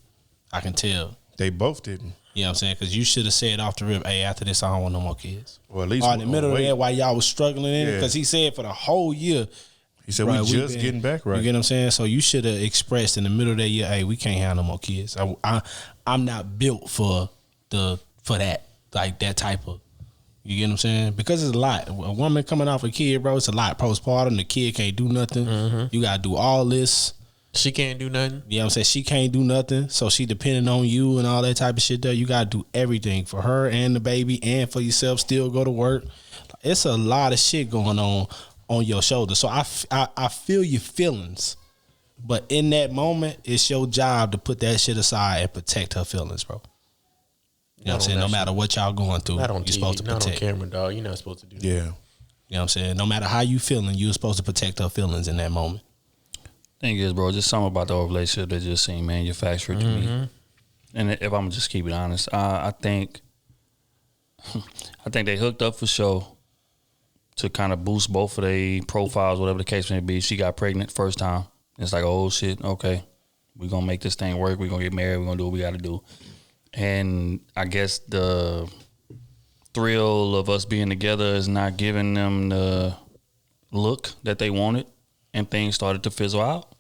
I can tell. They both didn't. You know what I'm saying? Because you should have said off the rip, hey, after this, I don't want no more kids. Or at least in the middle of that, while y'all was struggling in it, because he said for the whole year. He said, we just getting back right. You get what I'm saying? So you should have expressed in the middle of that year, hey, we can't have no more kids. I'm not built for that, like that type of, you get what I'm saying? Because it's a lot. A woman coming off a kid, bro, it's a lot. Postpartum, the kid can't do nothing. You got to do all this. She can't do nothing. You know what I'm saying? She can't do nothing. So she depending on you and all that type of shit there. You got to do everything for her and the baby and for yourself. Still go to work. It's a lot of shit going on your shoulder. So I feel your feelings. But in that moment, it's your job to put that shit aside and protect her feelings, bro. You know what I'm saying? No matter what y'all going through, you're supposed to protect. Not on camera, dog. You're not supposed to do that. Yeah. You know what I'm saying? No matter how you feeling, you're supposed to protect her feelings in that moment. Thing is, bro, just something about the whole relationship that just seemed manufactured to me. And if I'm just keep it honest, I think they hooked up for show to kind of boost both of their profiles, whatever the case may be. She got pregnant first time. It's like, oh shit, okay, we're gonna make this thing work. We're gonna get married. We're gonna do what we got to do. And I guess the thrill of us being together is not giving them the look that they wanted, and things started to fizzle out.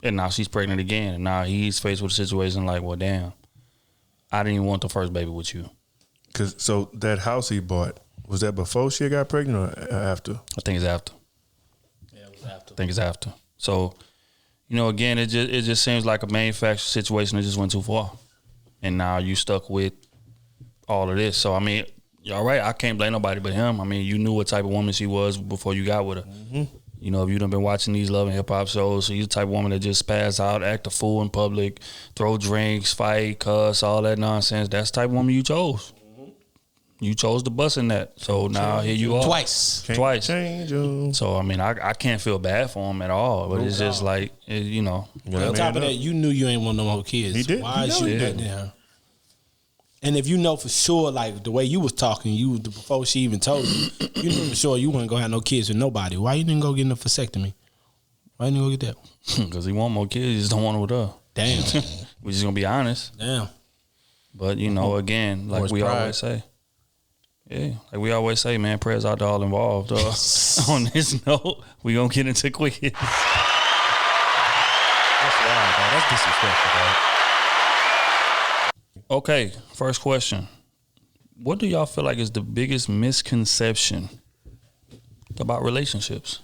And now she's pregnant again, and now he's faced with a situation like, well, damn, I didn't even want the first baby with you. So that house he bought, was that before she got pregnant or after? I think it's after. Yeah, it was after. I think it's after. So, again, it just seems like a manufactured situation that just went too far. And now you stuck with all of this. So, I mean, you're right. I can't blame nobody but him. I mean, you knew what type of woman she was before you got with her. If you done been watching these Love and Hip Hop shows, so you're the type of woman that just pass out, act a fool in public, throw drinks, fight, cuss, all that nonsense. That's the type of woman you chose. You chose to bust in that. So now here you are. Twice. Can't change them. So, I mean, I can't feel bad for him at all. But it's just like, On top of that, you knew you ain't want no more kids. He did. Why is you that down? And if you know for sure, like the way you was talking, before she even told you, you knew for sure you wasn't gonna have no kids with nobody. Why you didn't go get a vasectomy? Why didn't you go get that? Because he want more kids, he just don't want it with her. Damn. We're just gonna be honest. Damn. But again, like we always say. Yeah, like we always say, man, prayers out to all involved. On this note, we gonna get into quick hits. That's wild, dog. That's disrespectful, dog. Okay, first question. What do y'all feel like is the biggest misconception about relationships?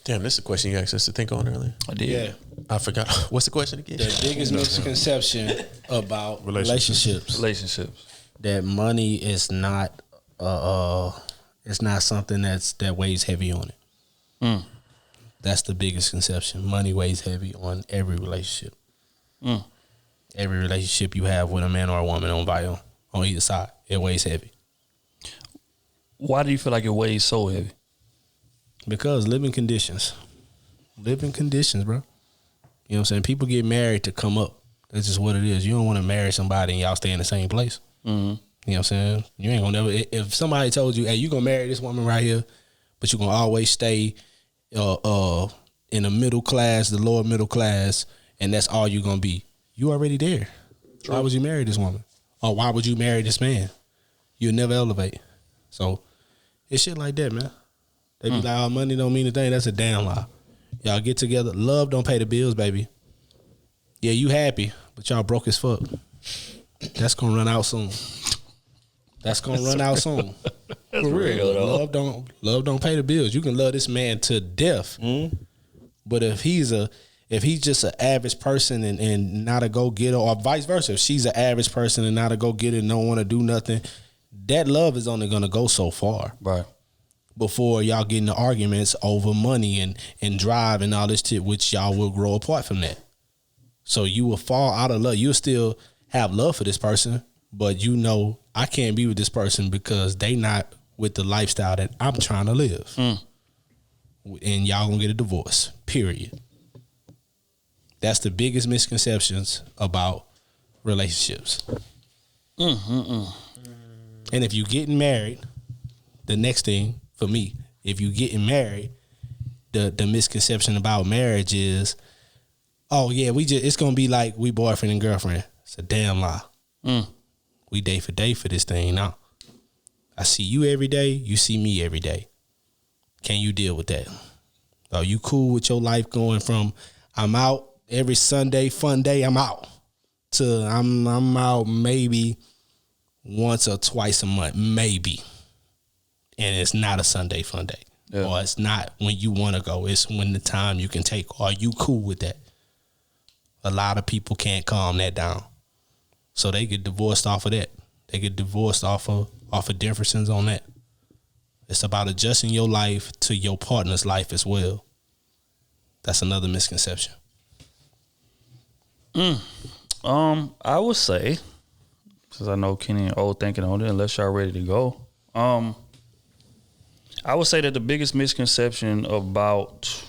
Damn, this is a question you asked us to think on earlier. I did. Yeah. I forgot. What's the question again? The biggest misconception about relationships. That money is not it's not something that weighs heavy on it. That's the biggest conception. Money weighs heavy on every relationship. Every relationship you have with a man or a woman on either side, it weighs heavy. Why do you feel like it weighs so heavy? Because living conditions, bro. You know what I'm saying? People get married to come up. That's just what it is. You don't want to marry somebody and y'all stay in the same place. You know what I'm saying? You ain't gonna never. If somebody told you, hey, you gonna marry this woman right here, but you gonna always stay in the middle class, the lower middle class, and that's all you're gonna be. You already there. True. Why would you marry this woman? Or why would you marry this man? You'll never elevate. So it's shit like that, man. They be like, oh, money don't mean a thing. That's a damn lie. Y'all get together. Love don't pay the bills, baby. Yeah, you happy, but y'all broke as fuck. That's gonna run out soon. That's gonna run out soon. That's For real. though. Love don't pay the bills. You can love this man to death, but if he's just an average person and not a go getter, or vice versa, if she's an average person and not a go getter and don't want to do nothing, that love is only gonna go so far, right? Before y'all get into arguments over money and drive and all this shit, which y'all will grow apart from that. So you will fall out of love. You'll still have love for this person, but you know I can't be with this person because they not with the lifestyle that I'm trying to live. And y'all gonna get a divorce, period. That's the biggest misconceptions about relationships. And if you getting married, the next thing for me, if you getting married, the misconception about marriage is, oh yeah, it's gonna be like we boyfriend and girlfriend. It's a damn lie. We day for day for this thing now. I see you every day, you see me every day. Can you deal with that? Are you cool with your life going from I'm out every Sunday, fun day, I'm out, to I'm out maybe once or twice a month, maybe. And it's not a Sunday fun day. Yeah. Or it's not when you want to go. It's when the time you can take. Are you cool with that? A lot of people can't calm that down. So they get divorced off of that. They get divorced off of differences on that. It's about adjusting your life to your partner's life as well. That's another misconception. I would say, because I know Kenny and old thinking on it, unless y'all ready to go. I would say that the biggest misconception about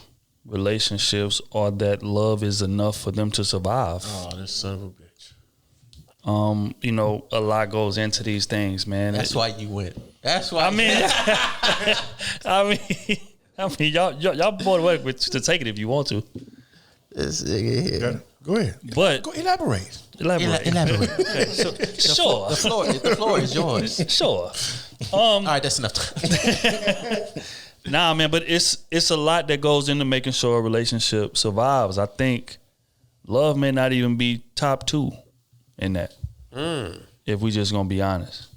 relationships are that love is enough for them to survive. Oh, this son of a bitch. You know, a lot goes into these things, man. That's why you went. That's why. I mean, y'all more than welcome to take it if you want to. This nigga here. Go ahead. But go elaborate. Elaborate. Okay, sure. The floor is yours. Sure. All right, that's enough time. Nah, man, but it's a lot that goes into making sure a relationship survives. I think love may not even be top 2 in that. If we just gonna be honest.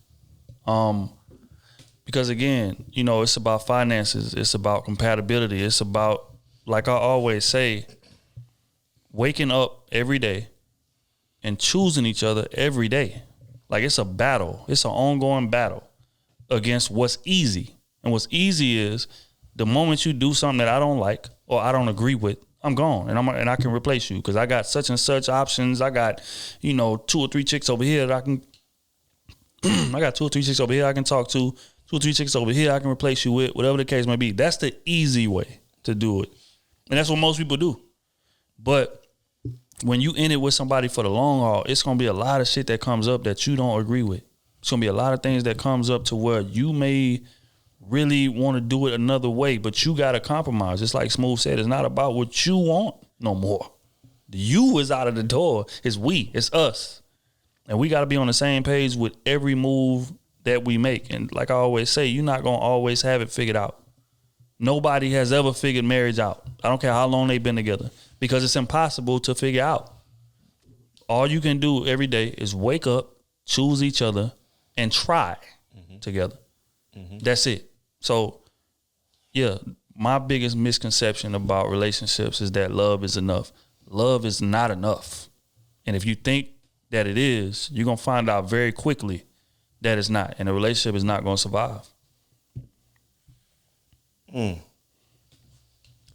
Because again, you know, it's about finances, it's about compatibility, it's about, like I always say, waking up every day and choosing each other every day. Like, it's a battle. It's an ongoing battle against what's easy. And what's easy is the moment you do something that I don't like or I don't agree with, I'm gone and I can replace you because I got such and such options. I got, 2 or 3 chicks over here that I can I got 2 or 3 chicks over here I can talk to, 2 or 3 chicks over here I can replace you with, whatever the case may be. That's the easy way to do it. And that's what most people do. But when you in it with somebody for the long haul, it's going to be a lot of shit that comes up that you don't agree with. It's going to be a lot of things that comes up to where you may really want to do it another way, but you got to compromise. Just like Smooth said, it's not about what you want no more. The you is out of the door. It's we. It's us. And we got to be on the same page with every move that we make. And like I always say, you're not going to always have it figured out. Nobody has ever figured marriage out. I don't care how long they've been together, because it's impossible to figure out. All you can do every day is wake up, choose each other, and try together. That's it. So, yeah, my biggest misconception about relationships is that love is enough. Love is not enough. And if you think that it is, you're going to find out very quickly that it's not. And the relationship is not going to survive.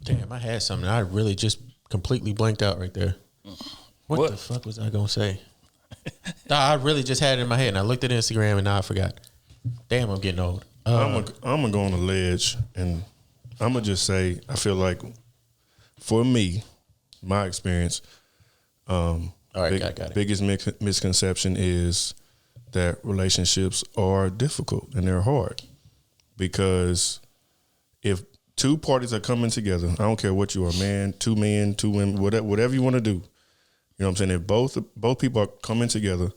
Damn, I had something. I really just completely blanked out right there. What the fuck was I going to say? I really just had it in my head, and I looked at Instagram, and now I forgot. Damn, I'm getting old. I'm gonna go on a ledge, and I'm gonna just say I feel like, for me, my experience, got it. Biggest misconception is that relationships are difficult and they're hard, because if 2 parties are coming together, I don't care what you are, man, 2 men, 2 women, whatever you want to do, You know what I'm saying? If both people are coming together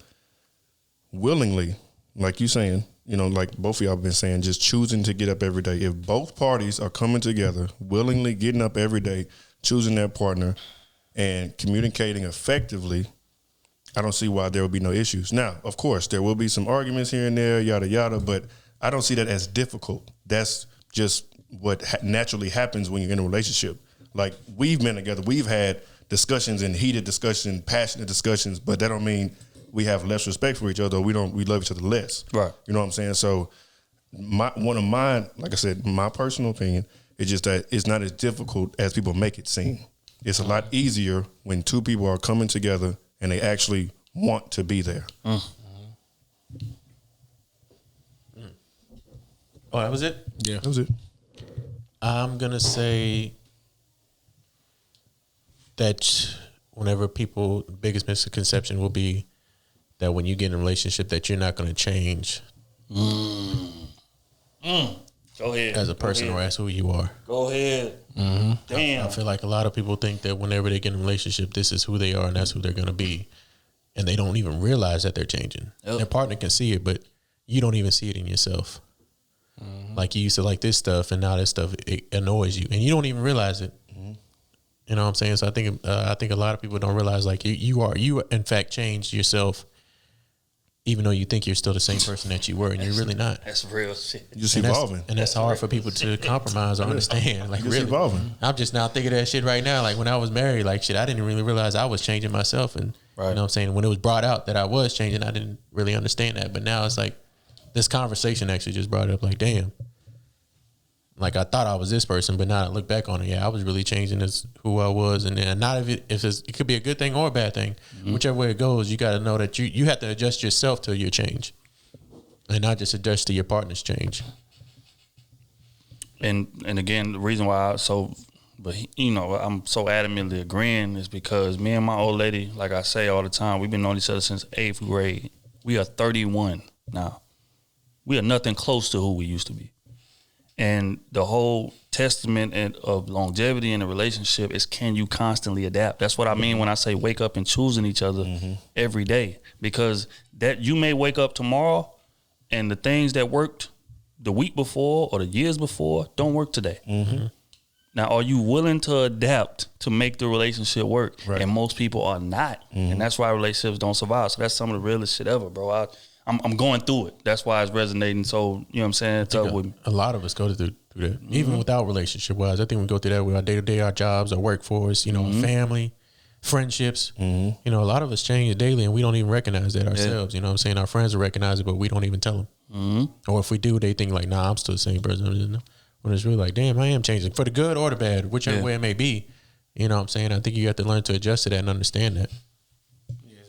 willingly, like you saying, you know, like both of y'all have been saying, just choosing to get up every day. If both parties are coming together, willingly getting up every day, choosing their partner, and communicating effectively, I don't see why there will be no issues. Now, of course, there will be some arguments here and there, yada, yada, but I don't see that as difficult. That's just what naturally happens when you're in a relationship. Like, we've been together. We've had discussions and heated discussions, passionate discussions, but that don't mean we have less respect for each other. We love each other less. Right. You know what I'm saying? So one of mine, like I said, my personal opinion is just that it's not as difficult as people make it seem. It's a lot easier when two people are coming together and they actually want to be there. Oh, that was it? Yeah. That was it. I'm going to say that whenever the biggest misconception will be that when you get in a relationship that you're not going to change. Go ahead. As a person or as who you are. Go ahead. Mm-hmm. Damn. I feel like a lot of people think that whenever they get in a relationship, this is who they are and that's who they're going to be. And they don't even realize that they're changing. Yep. Their partner can see it, but you don't even see it in yourself. Mm-hmm. Like, you used to like this stuff and now this stuff, it annoys you. And you don't even realize it. Mm-hmm. You know what I'm saying? So I think a lot of people don't realize, like, you in fact changed yourself, even though you think you're still the same person that you were, and you're really not. That's real shit. You're just evolving. And that's hard for people to compromise or understand. Like, you're really, evolving. I'm just now thinking of that shit right now. Like, when I was married, like, shit, I didn't really realize I was changing myself. And, you know what I'm saying? When it was brought out that I was changing, I didn't really understand that. But now it's like, this conversation actually just brought it up, like, damn. Like, I thought I was this person, but now I look back on it, yeah, I was really changing as who I was. And then not if it could be a good thing or a bad thing. Mm-hmm. Whichever way it goes, you got to know that you have to adjust yourself to your change and not just adjust to your partner's change. And again, the reason why I'm so adamantly agreeing is because me and my old lady, like I say all the time, we've been knowing each other since 8th grade. We are 31 now. We are nothing close to who we used to be. And the whole testament of longevity in a relationship is, can you constantly adapt? That's what I mean when I say wake up and choosing each other every day. Because that you may wake up tomorrow and the things that worked the week before or the years before don't work today. Mm-hmm. Now, are you willing to adapt to make the relationship work? Right. And most people are not. Mm-hmm. And that's why relationships don't survive. So that's some of the realest shit ever, bro. I'm going through it. That's why it's resonating. So, you know what I'm saying? It's up with me. A lot of us go through that, even without relationship wise. I think we go through that with our day to day, our jobs, our workforce, you know, family, friendships. You know, a lot of us change daily and we don't even recognize that ourselves. You know what I'm saying? Our friends will recognize it, but we don't even tell them. Or if we do, they think like, nah, I'm still the same person. When it's really like, damn, I am changing for the good or the bad, whichever way it may be. You know what I'm saying? I think you have to learn to adjust to that and understand that.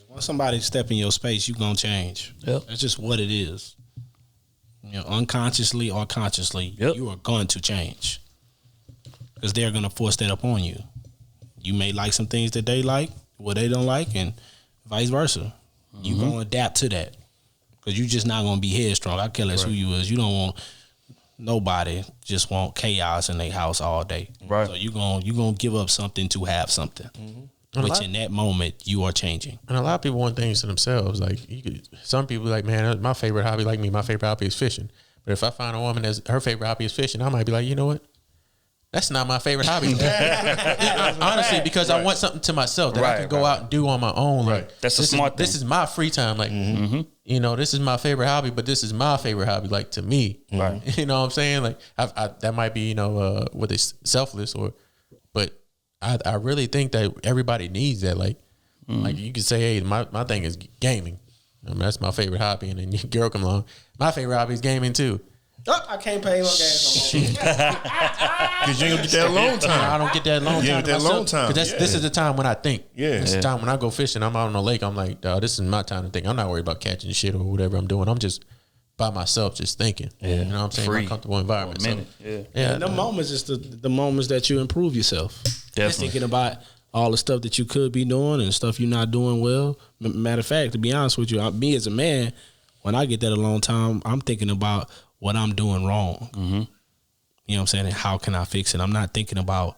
Once somebody step in your space, you gonna change. Yep. That's just what it is. You know, unconsciously or consciously, you are going to change because they're gonna force that upon you. You may like some things that they like, what they don't like, and vice versa. You gonna adapt to that because you just not gonna be headstrong. I care less who you is. You don't want nobody just want chaos in their house all day. Right. So you gonna give up something to have something. Which in that moment you are changing. And a lot of people want things to themselves. Like some people like, man, my favorite hobby, like me, my favorite hobby is fishing. But if I find a woman that's her favorite hobby is fishing, I might be like, you know what? That's not my favorite hobby. Honestly, because I want something to myself that I can go out and do on my own. Like that's a smart thing. This is my free time. Like, you know, this is my favorite hobby, but this is my favorite hobby. Like to me, you know what I'm saying? Like that might be, you know, whether it's selfless but I really think that everybody needs that. Like you could say, hey, my thing is gaming. I mean, that's my favorite hobby. And then your girl come along. My favorite hobby is gaming too. Oh, I can't pay my gas no more. Because you ain't gonna get that alone time. I don't get that alone time. You ain't get that alone time. Because this is the time when I think. This is the time when I go fishing. I'm out on the lake. I'm like, this is my time to think. I'm not worried about catching shit or whatever I'm doing. I'm just by myself, just thinking. You know what I'm saying? My comfortable environment. And the moments is the moments that you improve yourself. Definitely. Just thinking about all the stuff that you could be doing and stuff you're not doing well. Matter of fact, to be honest with you, me as a man, when I get that alone time, I'm thinking about what I'm doing wrong. You know what I'm saying? And how can I fix it? I'm not thinking about,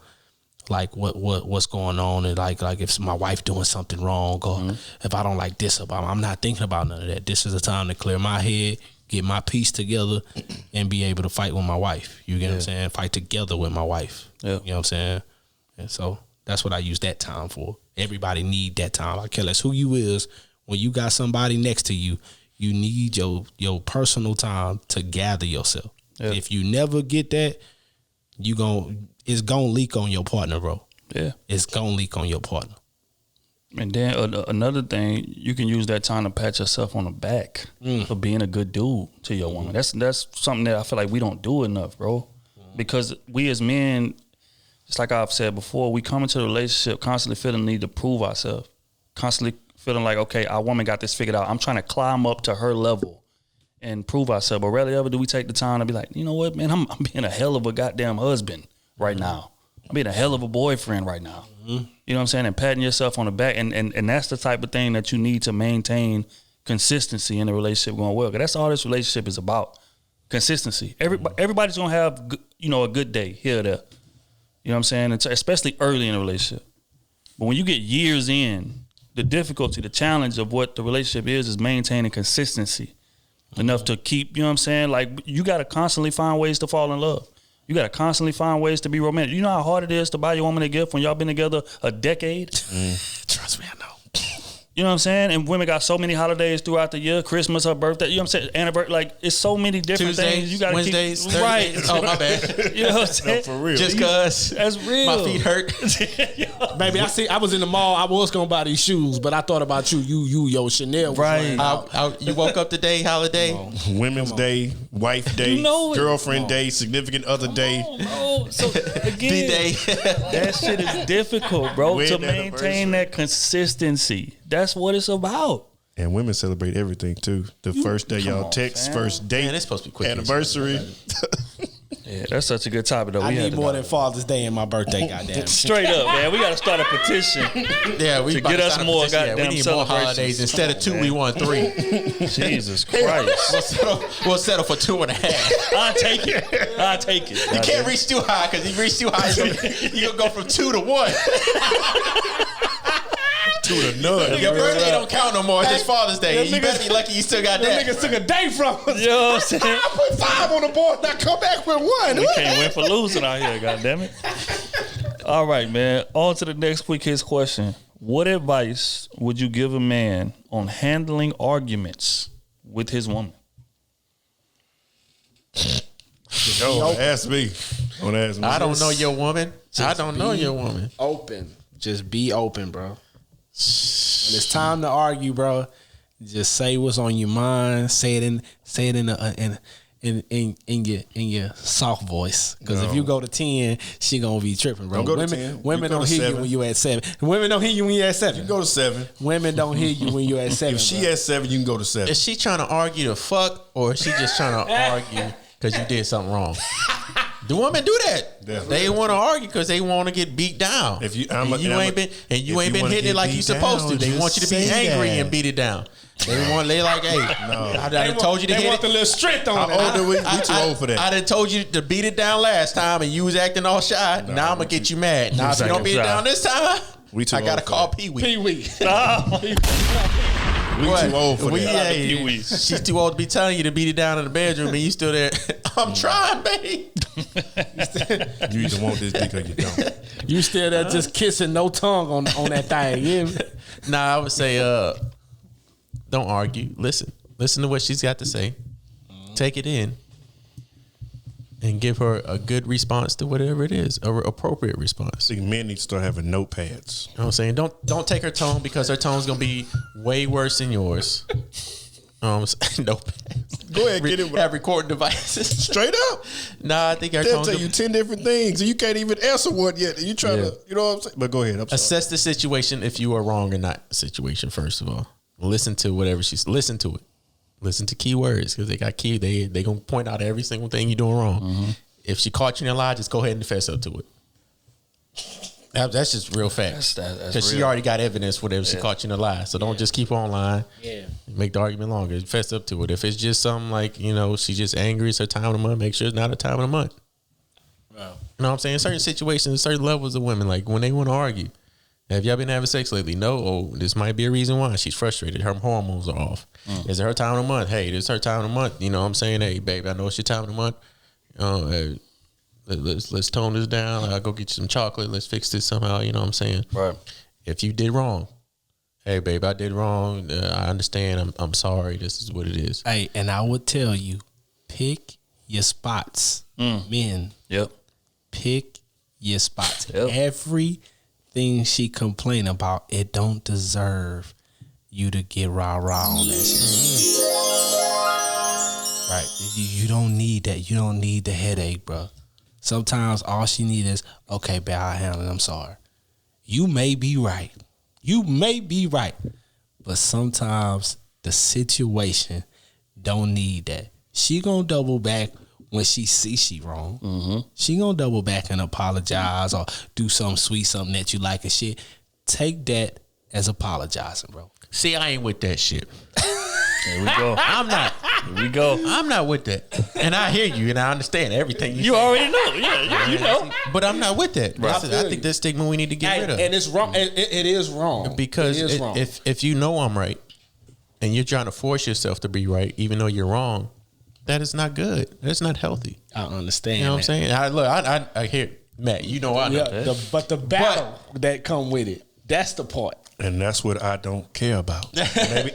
like what's going on, and like if my wife doing something wrong, or if I don't like this about, I'm not thinking about none of that. This is the time to clear my head, get my piece together, and be able to fight with my wife. You get what I'm saying? Fight together with my wife. You know what I'm saying? And so that's what I use that time for. Everybody need that time. I care less who you is. When you got somebody next to you, you need your personal time to gather yourself. If you never get that, it's gonna leak on your partner, bro. Yeah, it's gonna leak on your partner. And then another thing, you can use that time to pat yourself on the back for being a good dude to your woman. That's something that I feel like we don't do enough, bro. Because we as men, just like I've said before, we come into the relationship constantly feeling the need to prove ourselves, constantly feeling like, okay, our woman got this figured out. I'm trying to climb up to her level and prove ourselves. But rarely ever do we take the time to be like, you know what, man, I'm being a hell of a goddamn husband right now. I'm being a hell of a boyfriend right now. You know what I'm saying? And patting yourself on the back. And that's the type of thing that you need to maintain consistency in the relationship going well. Because that's all this relationship is about. Consistency. Everybody's going to have, a good day here or there. You know what I'm saying? Especially early in a relationship. But when you get years in, the difficulty, the challenge of what the relationship is maintaining consistency enough to keep, you know what I'm saying? Like, you got to constantly find ways to fall in love. You got to constantly find ways to be romantic. You know how hard it is to buy your woman a gift when y'all been together a decade? Trust me, I know. You know what I'm saying? And women got so many holidays throughout the year. Christmas, her birthday, you know what I'm saying? Anniversary, like, it's so many different things. You got to Wednesdays, keep Thursdays. right. Oh, my bad. You know what I'm saying? No, for real. Just cause that's real. My feet hurt. Baby, I was in the mall. I was gonna buy these shoes, but I thought about your Chanel. Was right. You woke up today, holiday. Women's Day, wife day, girlfriend day, significant other day. So again, that shit is difficult, bro, to maintain that consistency. That's what it's about. And women celebrate everything too. The first day y'all text, first date, man, it's supposed to be quick. Anniversary. Yeah, that's such a good topic though. I need more than Father's Day and my birthday, goddamn. Straight up, man. We got to start a petition. Yeah, we to get us more goddamn we need more holidays. Instead of 2, we want 3. Jesus Christ. We'll settle for 2.5. I'll take it. You can't reach too high, because if you reach too high, you're going to go from 2 to 1. 2 to none. Your birthday don't count no more. It's just Father's Day. You better be lucky you still got that. Niggas took a day from us. You know what I'm saying? I put 5 on the board and I come back with 1. We can't win for losing out here, goddammit. All right, man. On to the next quick hits question. What advice would you give a man on handling arguments with his woman? Ask me. Don't ask me. I don't know your woman. I don't know your woman. Open. Just be open, bro. When it's time to argue, bro, just say what's on your mind. Say it in your soft voice. Because if you go to 10, she gonna be tripping, bro. Don't go to 10. Women don't hear you when you at 7. Women don't hear you when you at 7. You go to 7. Women don't hear you when you at 7. If she at 7, you can go to 7. Is she trying to argue to fuck, or is she just trying to argue because you did something wrong? Do women do that? Definitely. They want to argue because they want to get beat down. If you, ain't been hitting it like you supposed to. They want you to be angry and beat it down. They like, hey, I done told you to hit it. They want the little strength on it. We too old for that. I done told you to beat it down last time, and you was acting all shy. Now I'm gonna get you mad. Now if you don't beat it down this time, I gotta call Pee Wee. Pee Wee. We too old for that. She's too old to be telling you to beat it down in the bedroom, and you still there. I'm trying, babe. You either want this dick or you don't. You still there just kissing, no tongue on that thing. Yeah. Nah, I would say, don't argue. Listen to what she's got to say. Take it in, and give her a good response to whatever it is, a appropriate response. See, men need to start having notepads. You know what I'm saying? Don't take her tone, because her tone's gonna be way worse than yours. Notepads. Go ahead, get it. Have recording devices. Straight up. Nah, I think her they'll tone's tell you 10 different things, and you can't even answer one yet. And you try to, you know what I'm saying? But go ahead. I'm sorry. Assess the situation if you are wrong or not. Situation first of all. Listen to whatever listen to it. Listen to key words, because they got key. They gonna point out every single thing you're doing wrong. Mm-hmm. If she caught you in a lie, just go ahead and fess up to it. That's just real facts. Because she already got evidence whatever she caught you in a lie. So don't just keep on lying. Yeah. Make the argument longer. Fess up to it. If it's just something like, she's just angry, it's her time of the month, make sure it's not her time of the month. You know what I'm saying? Certain situations, certain levels of women, like when they want to argue. Have y'all been having sex lately? No. Oh, this might be a reason why. She's frustrated. Her hormones are off. Is it her time of the month? Hey, this is her time of the month. You know what I'm saying? Hey, babe, I know it's your time of the month. Hey, let's tone this down. I'll go get you some chocolate. Let's fix this somehow. You know what I'm saying? Right. If you did wrong, hey, babe, I did wrong. I understand. I'm sorry. This is what it is. Hey, and I would tell you, pick your spots. Men. Yep. Pick your spots. Yep. Everything she complain about, it don't deserve you to get rah-rah on that shit. Right. You don't need that. You don't need the headache, bro. Sometimes all she need is, okay, babe, I'll handle it. I'm sorry. You may be right. You may be right. But sometimes the situation don't need that. She gonna double back when she see she wrong. She gonna double back and apologize or do something sweet, something that you like and shit. Take that as apologizing, bro. See, I ain't with that shit. Here we go. I'm not. Here we go. I'm not with that. And I hear you and I understand everything You say. already know. Yeah, you know. But I'm not with that. Right. I think that's stigma we need to get rid of. And it's wrong. It is wrong. Because it is wrong. if you know I'm right and you're trying to force yourself to be right, even though you're wrong, that is not good. That's not healthy. I understand. You know what I'm saying? I hear Matt. You know I know. Yeah, but the battle that come with it, that's the part. And that's what I don't care about.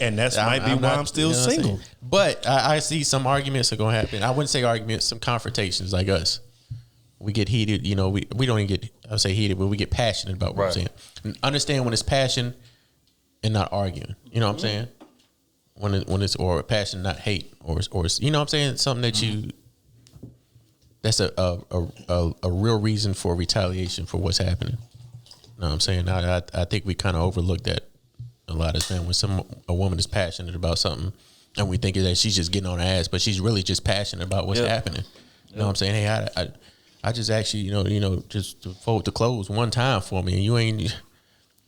And that's might be why I'm still single. But I see some arguments are going to happen. I wouldn't say arguments, some confrontations like us. We get heated, you know, we don't even get, I would say heated, but we get passionate about what we're saying. And understand when it's passion and not arguing. You know what I'm saying? When it's or passion, not hate, or you know what I'm saying? Something that you, that's a real reason for retaliation for what's happening. You know what I'm saying? I think we kind of overlook that a lot of time when a woman is passionate about something and we think that she's just getting on her ass, but she's really just passionate about what's happening. You know what I'm saying? Hey, I just actually, you know, just to fold the clothes one time for me, and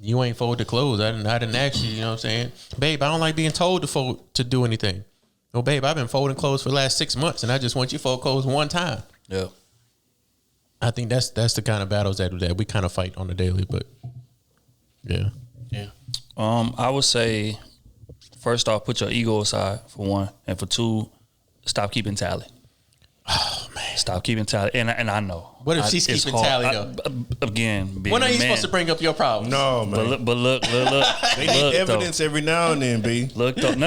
you ain't fold the clothes. I didn't ask you know what I'm saying? Babe, I don't like being told to do anything. No, babe, I've been folding clothes for the last 6 months and I just want you to fold clothes one time. Yeah. I think that's the kind of battles that we kind of fight on the daily, but yeah. I would say, first off, put your ego aside for one, and for two, stop keeping tally. Oh man, stop keeping tally. And I know. What if she's keeping tally though? Again, when are you supposed to bring up your problems? No, man. But look. They need evidence every now and then, B. Look, though. No.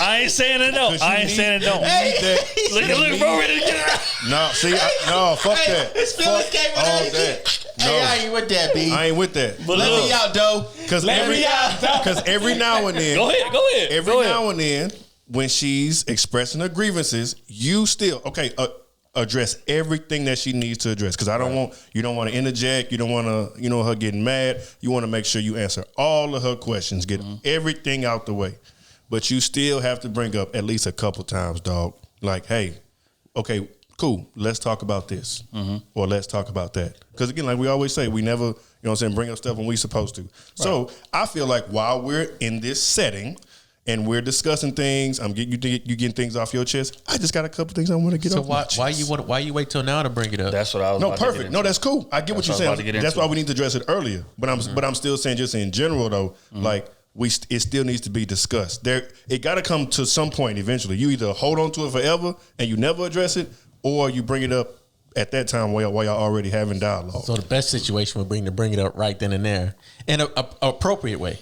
I ain't saying it. No, I ain't saying it. Don't. Look, bro, ready to get out. No, see, fuck that. His feelings came all that. No. Hey, I ain't with that, B. I ain't with that. But let me out, though. Because every now and then. Go ahead. Every now and then, when she's expressing her grievances, you still address everything that she needs to address. Because you don't want to interject. You don't want to, her getting mad. You want to make sure you answer all of her questions, get everything out the way. But you still have to bring up at least a couple times, dog. Like, hey, okay, cool. Let's talk about this, or let's talk about that. Because again, like we always say, we never, bring up stuff when we supposed to. Right. So I feel like while we're in this setting and we're discussing things, you getting things off your chest. I just got a couple things I want to get off my chest. So why you wait till now to bring it up? That's what I was. No, perfect. No, that's cool. I get what you're saying. That's why we need to address it earlier. But I'm still saying, just in general though, like. It still needs to be discussed. It got to come to some point eventually. You either hold on to it forever and you never address it, or you bring it up at that time while y'all already having dialogue. So the best situation would be to bring it up right then and there in an appropriate way.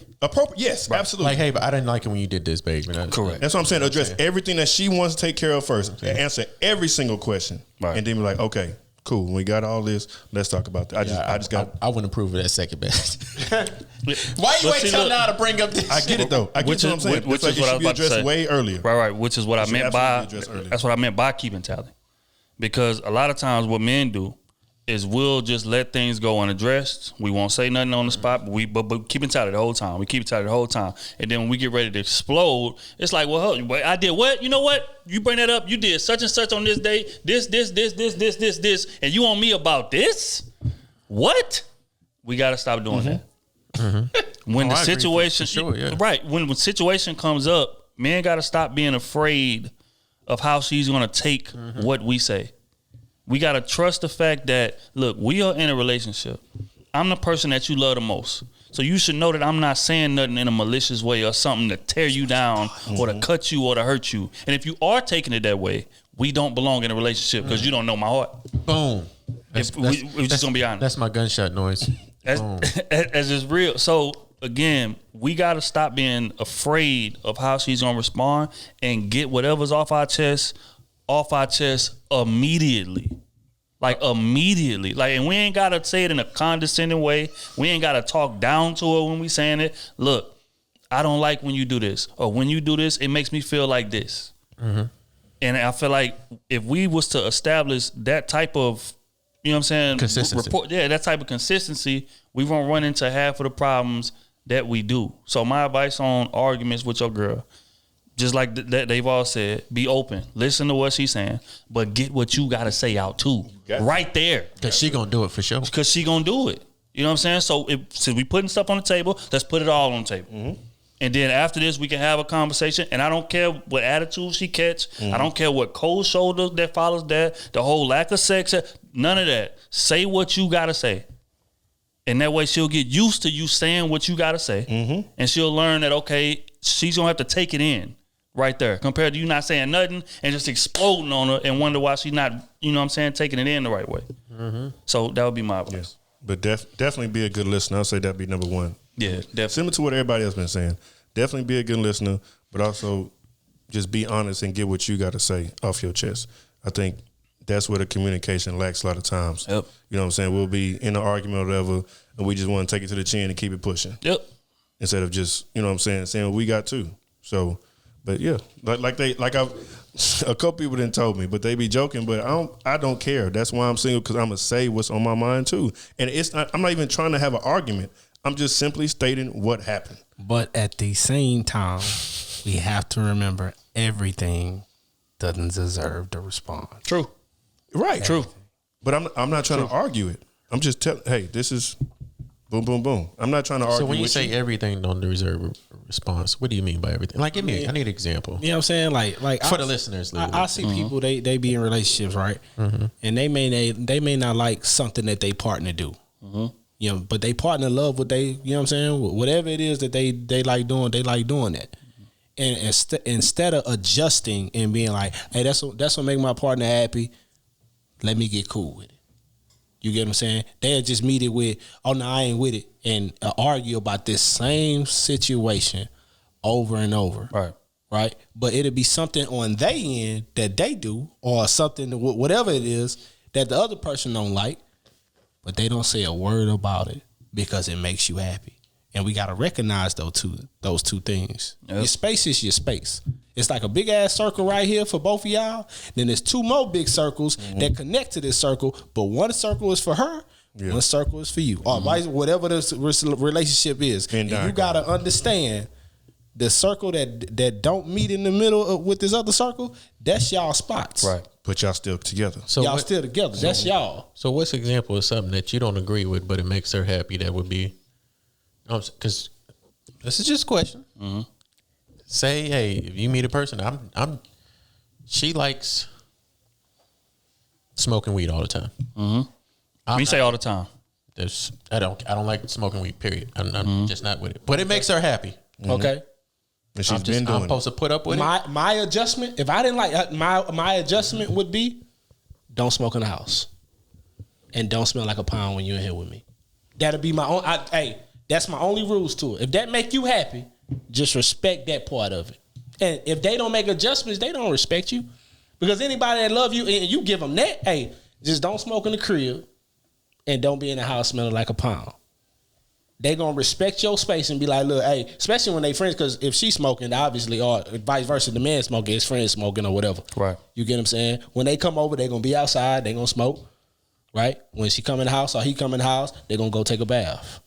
Yes, right. Absolutely. Like, hey, but I didn't like it when you did this, baby. Correct. That's what I'm saying. Address everything that she wants to take care of first. And answer every single question, and then be like, okay. Cool. When we got all this, let's talk about that. I wouldn't approve of that second best. Why you wait till now to bring up this? I get it though. I get what I'm saying. Which is what I was about to say. Way earlier. Right. Which is what I meant by. That's what I meant by keeping tally. Because a lot of times what men do is we'll just let things go unaddressed. We won't say nothing on the spot, but keeping tally the whole time. We keep tally the whole time. And then when we get ready to explode, it's like, well, I did what? You know what? You bring that up. You did such and such on this day. This. And you on me about this? What? We got to stop doing that. Mm-hmm. When the situation, right, when the situation comes up, men got to stop being afraid of how she's going to take what we say. We got to trust the fact that, look, we are in a relationship. I'm the person that you love the most. So you should know that I'm not saying nothing in a malicious way or something to tear you down or to cut you or to hurt you. And if you are taking it that way, we don't belong in a relationship because you don't know my heart. Boom. We're just going to be honest. That's my gunshot noise. As it's real. So, again, we got to stop being afraid of how she's going to respond and get whatever's off our chest immediately. Like, immediately. Like, and we ain't got to say it in a condescending way. We ain't got to talk down to her when we saying it. Look, I don't like when you do this. Or when you do this, it makes me feel like this. Mm-hmm. And I feel like if we was to establish that type of, you know what I'm saying? Consistency. That type of consistency, we won't run into half of the problems that we do. So my advice on arguments with your girl, just like they've all said, be open. Listen to what she's saying, but get what you got to say out too. Right there. Because she going to do it for sure. Because she going to do it. You know what I'm saying? So since we putting stuff on the table, let's put it all on the table. Mm-hmm. And then after this, we can have a conversation. And I don't care what attitude she catch. Mm-hmm. I don't care what cold shoulder that follows that. The whole lack of sex. None of that. Say what you got to say. And that way she'll get used to you saying what you got to say. Mm-hmm. And she'll learn that, okay, she's going to have to take it in right there. Compared to you not saying nothing and just exploding on her and wonder why she's not, you know what I'm saying, taking it in the right way. Mm-hmm. So that would be my advice. Yes. But definitely be a good listener. I'll say that'd be number one. Yeah, definitely. Similar to what everybody else been saying. Definitely be a good listener, but also just be honest and get what you got to say off your chest. I think that's where the communication lacks a lot of times. Yep. You know what I'm saying? We'll be in an argument or whatever, and we just want to take it to the chin and keep it pushing. Yep. Instead of just, you know what I'm saying what we got too. So, but yeah, a couple people didn't told me, but they be joking, but I don't care. That's why I'm single, because I'm going to say what's on my mind too. And I'm not even trying to have an argument. I'm just simply stating what happened. But at the same time, we have to remember everything doesn't deserve the response. True. Right. True. But I'm not trying to argue it. I'm just telling, hey, this is boom, boom, boom. I'm not trying to argue. So when you say everything don't deserve a response, what do you mean by everything? Like, I need an example. You know what I'm saying? Like for the listeners. I see people, they be in relationships, right? Mm-hmm. And they may not like something that they partner do. Mm-hmm. You know, but they partner love what they, you know what I'm saying? Whatever it is that they like doing, they like doing that. And instead of adjusting and being like, hey, that's what make my partner happy, let me get cool with it. You get what I'm saying? They'll just meet it with, oh, no, I ain't with it, and argue about this same situation over and over. Right? But it'll be something on their end that they do, or something, whatever it is, that the other person don't like, but they don't say a word about it because it makes you happy. And we got to recognize those two things. Yep. Your space is your space. It's like a big ass circle right here for both of y'all. Then there's two more big circles that connect to this circle, but one circle is for her, one circle is for you. Or whatever the relationship is. And you got to understand the circle that don't meet in the middle with this other circle, that's y'all spots. Right. But y'all still together. So y'all still together. That's y'all. So what's an example of something that you don't agree with, but it makes her happy? That would be, because this is just a question. Mm-hmm. Say, hey, if you meet a person, she likes smoking weed all the time. Mm-hmm. We say all the time. I don't like smoking weed. Period. I'm just not with it. But it makes her happy. Mm-hmm. Okay. And she's been doing. I'm supposed to put up with it. My adjustment, if I didn't like my adjustment would be, don't smoke in the house, and don't smell like a pound when you're in here with me. That'll be my own. That's my only rules to it. If that make you happy, just respect that part of it. And if they don't make adjustments, they don't respect you. Because anybody that love you and you give them that, hey, just don't smoke in the crib and don't be in the house smelling like a pound. They gonna respect your space and be like, look, hey, especially when they friends, because if she's smoking, obviously, or vice versa, the man smoking, his friend smoking or whatever. Right. You get what I'm saying? When they come over, they gonna be outside, they gonna smoke. Right? When she come in the house or he come in the house, they gonna go take a bath.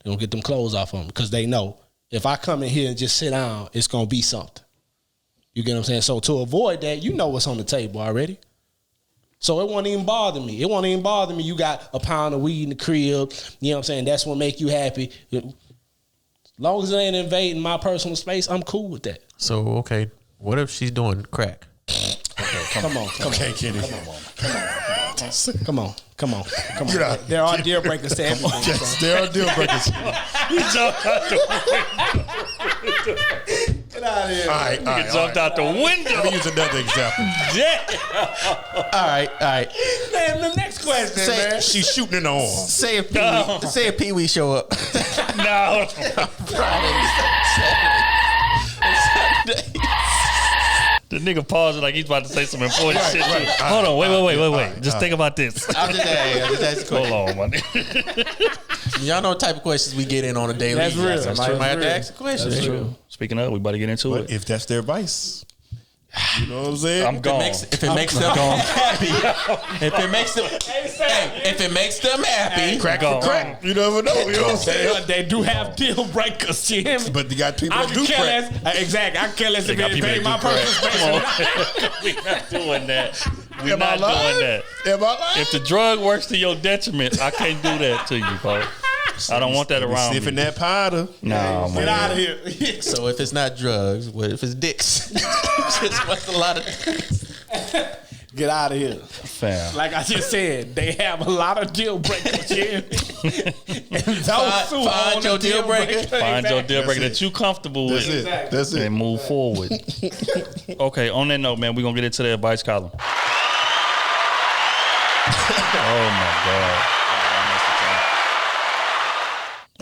They gonna get them clothes off them because they know if I come in here and just sit down, it's gonna be something. You get what I'm saying? So to avoid that, you know what's on the table already. So it won't even bother me. You got a pound of weed in the crib. You know what I'm saying? That's what make you happy. As long as it ain't invading my personal space, I'm cool with that. So, okay, what if she's doing crack? Okay, come on. Okay, Kenny. Come on. Come on. Get out. There are deal breakers to everything. Yes, there are deal breakers. He jumped out the window. Get out of here. All right. He jumped out the window. Let me use another example. All right. Man, the next question, man. She's shooting in the arm. Say if Pee Wee show up. No. The nigga paused like he's about to say some important shit. Right. Hold on, wait. Just think about this. I'm just asking. Hold on, my nigga. Y'all know what type of questions we get in on a daily. That's real. Somebody might have to ask a question. That's true. Speaking of, we about to get into it. If that's their vice, you know what I'm saying? I'm gone. If it makes them happy, if it makes them happy, crack for crack. You never know. You know what I'm saying? They do have deal breakers, you hear me? But you got people I that can do care crack. less. Exactly. I can care less if got it people paid that my do crack. personal space. We're not doing that. We're Am I not doing lying? that. Am I lying? If the drug works to your detriment, I can't do that to you, folks. I don't want that around Sniffing me. that powder. No, man. Get out of here. So if it's not drugs, what if it's dicks? Just what's a lot of Get out of here. Fam. Like I just said, they have a lot of deal breakers here. Find your deal breaker. Find your deal breaker that you comfortable with. That's it. And move forward. Okay, on that note, man, we're going to get into the advice column. Oh, my God.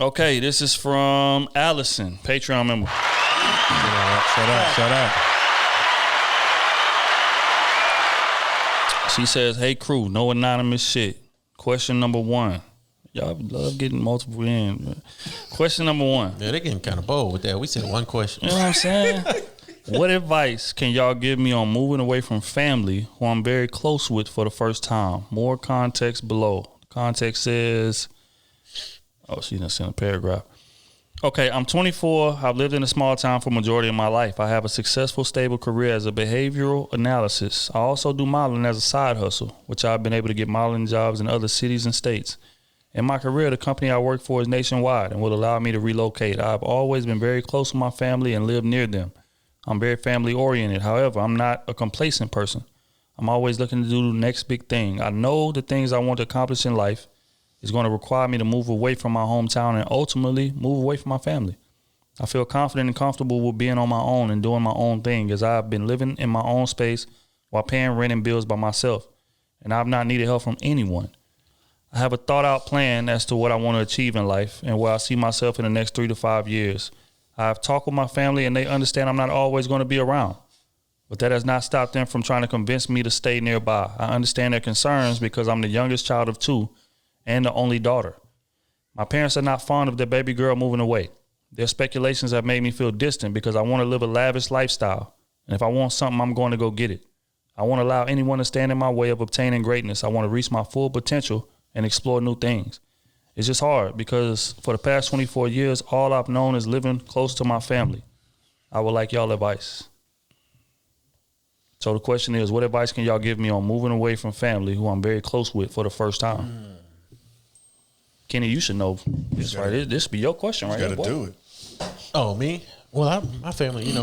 Okay, this is from Allison, Patreon member. Shout out. She says, hey, Krew, no anonymous shit. Question number 1. Y'all love getting multiple in. Question number 1. Yeah, they're getting kind of bold with that. We said one question. You know what I'm saying? What advice can y'all give me on moving away from family who I'm very close with for the first time? More context below. Context says, oh, she didn't send a paragraph. Okay, I'm 24. I've lived in a small town for the majority of my life. I have a successful, stable career as a behavioral analysis. I also do modeling as a side hustle, which I've been able to get modeling jobs in other cities and states. In my career, the company I work for is nationwide and will allow me to relocate. I've always been very close to my family and lived near them. I'm very family oriented. However, I'm not a complacent person. I'm always looking to do the next big thing. I know the things I want to accomplish in life is going to require me to move away from my hometown and ultimately move away from my family. I feel confident and comfortable with being on my own and doing my own thing, as I've been living in my own space while paying rent and bills by myself, and I've not needed help from anyone. I have a thought out plan as to what I want to achieve in life and where I see myself in the next 3 to 5 years. I've talked with my family and they understand I'm not always going to be around, but that has not stopped them from trying to convince me to stay nearby. I understand their concerns because I'm the youngest child of 2 and the only daughter. My parents are not fond of their baby girl moving away. Their speculations have made me feel distant because I want to live a lavish lifestyle. And if I want something, I'm going to go get it. I won't allow anyone to stand in my way of obtaining greatness. I want to reach my full potential and explore new things. It's just hard because for the past 24 years, all I've known is living close to my family. I would like y'all advice. So the question is, what advice can y'all give me on moving away from family who I'm very close with for the first time? Kenny, you should know this, right? This be your question, right? You got to do it. Oh, me? Well, my family, we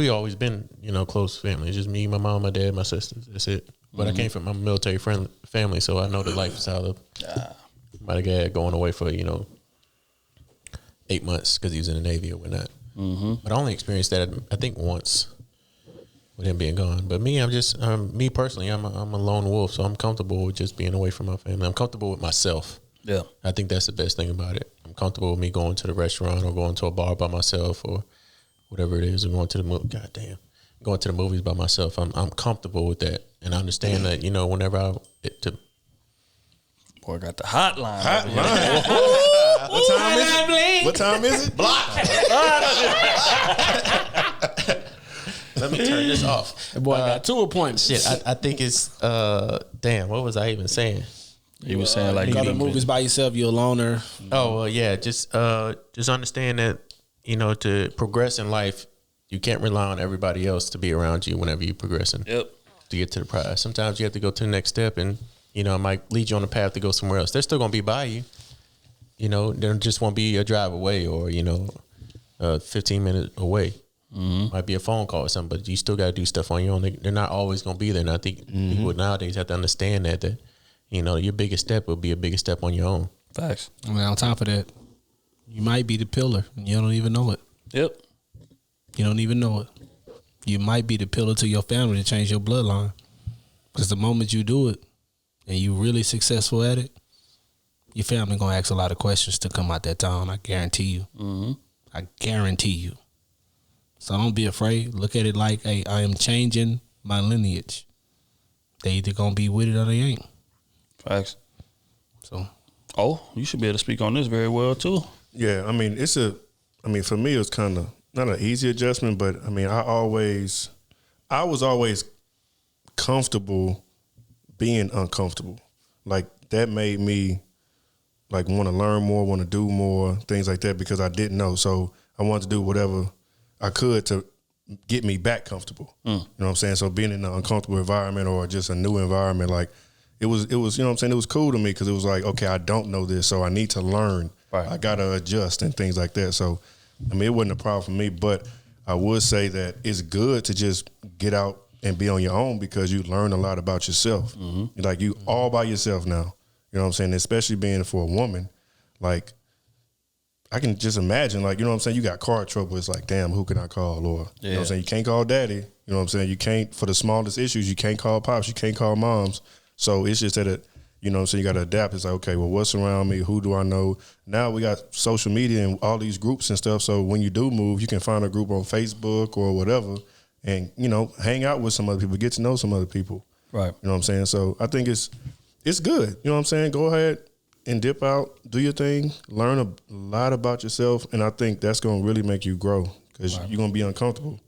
always been, close family. It's just me, my mom, my dad, my sisters. That's it. But I came from a military family, so I know the lifestyle of my dad going away for, 8 months because he was in the Navy or whatnot. But I only experienced that, I think, once with him being gone. But me, me personally, I'm a lone wolf, so I'm comfortable with just being away from my family. I'm comfortable with myself. Yeah. I think that's the best thing about it. I'm comfortable with me going to the restaurant or going to a bar by myself or whatever it is, or going to the movie. Going to the movies by myself. I'm comfortable with that. And I understand that, whenever Boy, got the hotline. What time is it? Block. Let me turn this off. That boy got 2 appointments. Shit, I think it's damn. What was I even saying? You were saying like you go to movies by yourself, you're a loner. Oh well, yeah. Just understand that to progress in life, you can't rely on everybody else to be around you whenever you're progressing. Yep. To get to the prize, sometimes you have to go to the next step, and it might lead you on the path to go somewhere else. They're still gonna be by you. There just won't be a drive away or 15 minutes away. Might be a phone call or something, but you still got to do stuff on your own. They're not always going to be there. And I think people nowadays have to understand that, you know, your biggest step will be a bigger step on your own. Facts. And on top of that, you might be the pillar and you don't even know it. Yep. You don't even know it. You might be the pillar to your family to change your bloodline. Because the moment you do it and you really successful at it, your family going to ask a lot of questions to come out that town. I guarantee you. Mm-hmm. I guarantee you. So don't be afraid. Look at it like, hey, I am changing my lineage. They either going to be with it or they ain't. Facts. So. Oh, you should be able to speak on this very well, too. Yeah, I mean, for me, it was kind of not an easy adjustment, but I mean, I was always comfortable being uncomfortable. Like, that made me, like, want to learn more, want to do more, things like that, because I didn't know. So I wanted to do whatever I could to get me back comfortable. You know what I'm saying? So being in an uncomfortable environment or just a new environment, like, it was, you know what I'm saying? It was cool to me because it was like, okay, I don't know this, so I need to learn. Right. I got to adjust and things like that. So, I mean, it wasn't a problem for me, but I would say that it's good to just get out and be on your own because you learn a lot about yourself. Mm-hmm. Like, you all by yourself now. You know what I'm saying? Especially being for a woman, like, I can just imagine, like, you know what I'm saying? You got car trouble. It's like, damn, who can I call? Or, you know what I'm saying? You can't call daddy. You know what I'm saying? You can't, for the smallest issues, you can't call pops. You can't call moms. So it's just that you know what I'm saying, you got to adapt. It's like, okay, well, what's around me? Who do I know? Now we got social media and all these groups and stuff. So when you do move, you can find a group on Facebook or whatever and, you know, hang out with some other people, get to know some other people. Right. You know what I'm saying? So I think it's good. You know what I'm saying? Go ahead and dip out, do your thing, learn a lot about yourself. And I think that's going to really make you grow because you're going to be uncomfortable.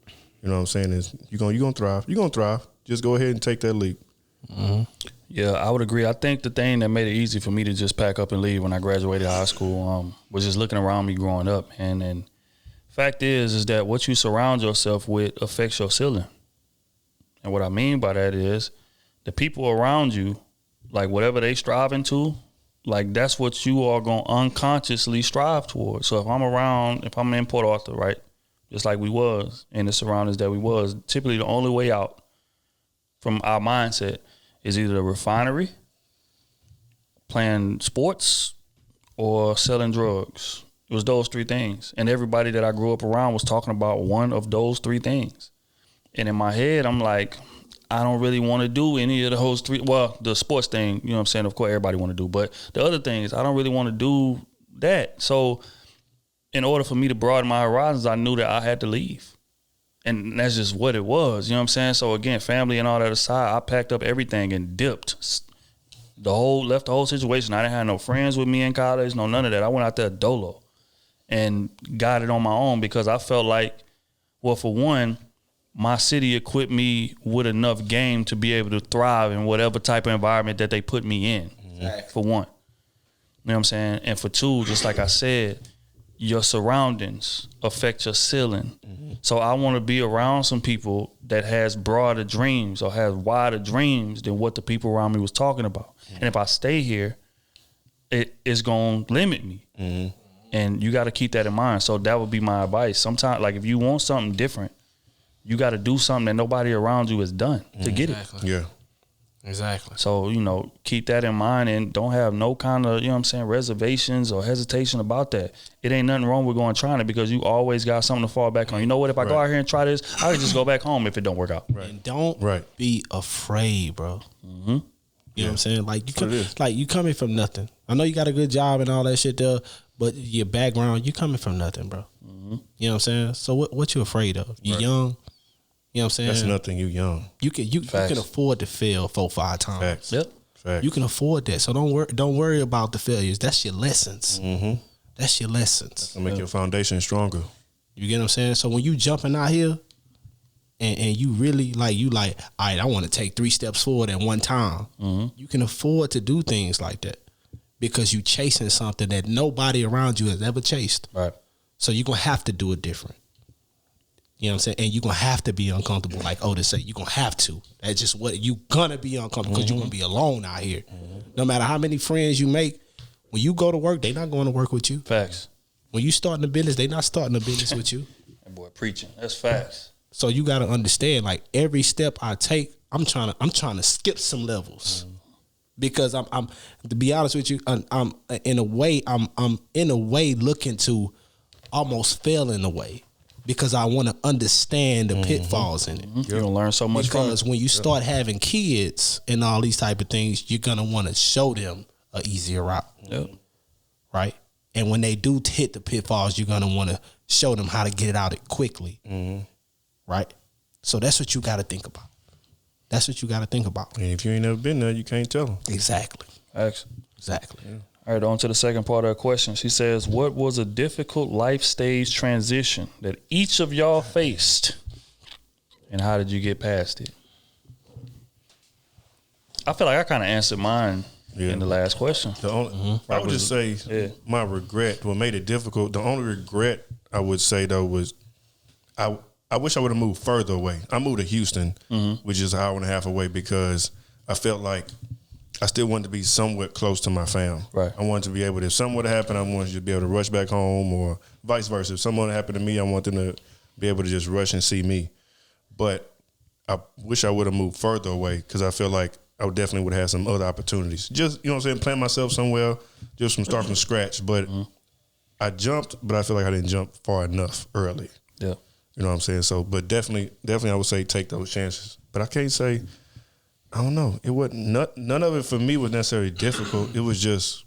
You know what I'm saying? You're going to thrive. You're going to thrive. Just go ahead and take that leap. Mm-hmm. Yeah, I would agree. I think the thing that made it easy for me to just pack up and leave when I graduated high school was just looking around me growing up. And fact is that what you surround yourself with affects your ceiling. And what I mean by that is the people around you, like whatever they striving to, like that's what you are going to unconsciously strive towards. So if I'm in Port Arthur, right, just like we was in the surroundings that we was, typically the only way out from our mindset is either the refinery, playing sports, or selling drugs. It was those three things. And everybody that I grew up around was talking about one of those three things. And in my head, I'm like, I don't really want to do any of those three. Well, the sports thing, you know what I'm saying, of course everybody want to do. But the other things, I don't really want to do that. So in order for me to broaden my horizons, I knew that I had to leave. And that's just what it was, you know what I'm saying? So again, family and all that aside, I packed up everything and dipped. Left the whole situation. I didn't have no friends with me in college, none of that. I went out there dolo and got it on my own because I felt like, well, for one, my city equipped me with enough game to be able to thrive in whatever type of environment that they put me in, for one. You know what I'm saying? And for two, just like I said, your surroundings affect your ceiling. Mm-hmm. So I want to be around some people that has broader dreams or has wider dreams than what the people around me was talking about. Mm-hmm. And if I stay here, it's going to limit me. Mm-hmm. And you got to keep that in mind. So that would be my advice. Sometimes, like if you want something different, you got to do something that nobody around you has done to get it. Yeah. Exactly. So, you know, keep that in mind and don't have no kind of, you know what I'm saying, reservations or hesitation about that. It ain't nothing wrong with going trying it because you always got something to fall back on. You know what? If I go out here and try this, I can just go back home if it don't work out. Right. And don't be afraid, bro. Mm-hmm. You know what I'm saying? Like you coming from nothing. I know you got a good job and all that shit there, but your background, you coming from nothing, bro. Mm-hmm. You know what I'm saying? So what you afraid of? You young. You know what I'm saying? That's nothing. You young. You can afford to fail 4-5 times. Facts. Yep. Facts. You can afford that. So don't worry about the failures. That's your lessons. Mm-hmm. That's your lessons. That's gonna make your foundation stronger. You get what I'm saying? So when you jumping out here and you really all right, I want to take 3 steps forward at one time. Mm-hmm. You can afford to do things like that because you chasing something that nobody around you has ever chased. Right. So you're gonna have to do it different. You know what I'm saying? And you're going to have to be uncomfortable. Like Otis said, you're going to have to. That's just what you're going to be uncomfortable because you're going to be alone out here. Mm-hmm. No matter how many friends you make, when you go to work, they're not going to work with you. Facts. When you starting a business, they're not starting a business with you. That boy preaching. That's facts. So you got to understand, like every step I take, I'm trying to skip some levels because I'm to be honest with you, I'm in a way looking to almost fail in a way because I want to understand the pitfalls in it. You're gonna learn so much because when you start having kids and all these type of things, you're gonna want to show them an easier route, right? And when they do hit the pitfalls, you're gonna want to show them how to get it out it quickly. Right? So that's what you got to think about. That's what you got to think about. And if you ain't never been there, you can't tell them. Exactly. Exactly. Yeah. All right, on to the second part of her question. She says, what was a difficult life stage transition that each of y'all faced, and how did you get past it? I feel like I kind of answered mine in the last question. The only, I would just say my regret, what made it difficult, the only regret I would say, though, was I wish I would have moved further away. I moved to Houston, which is an hour and a half away, because I felt like I still wanted to be somewhat close to my fam. Right. I wanted to be able to, if something would have happened, I wanted to be able to rush back home, or vice versa. If something would have happened to me, I want them to be able to just rush and see me. But I wish I would have moved further away, because I feel like I definitely would have had some other opportunities. Just, you know what I'm saying, plant myself somewhere, just start from scratch. But I jumped, but I feel like I didn't jump far enough early. Yeah. You know what I'm saying? So, but definitely I would say take those chances. But I can't say, I don't know. It wasn't, none of it for me was necessarily difficult. It was just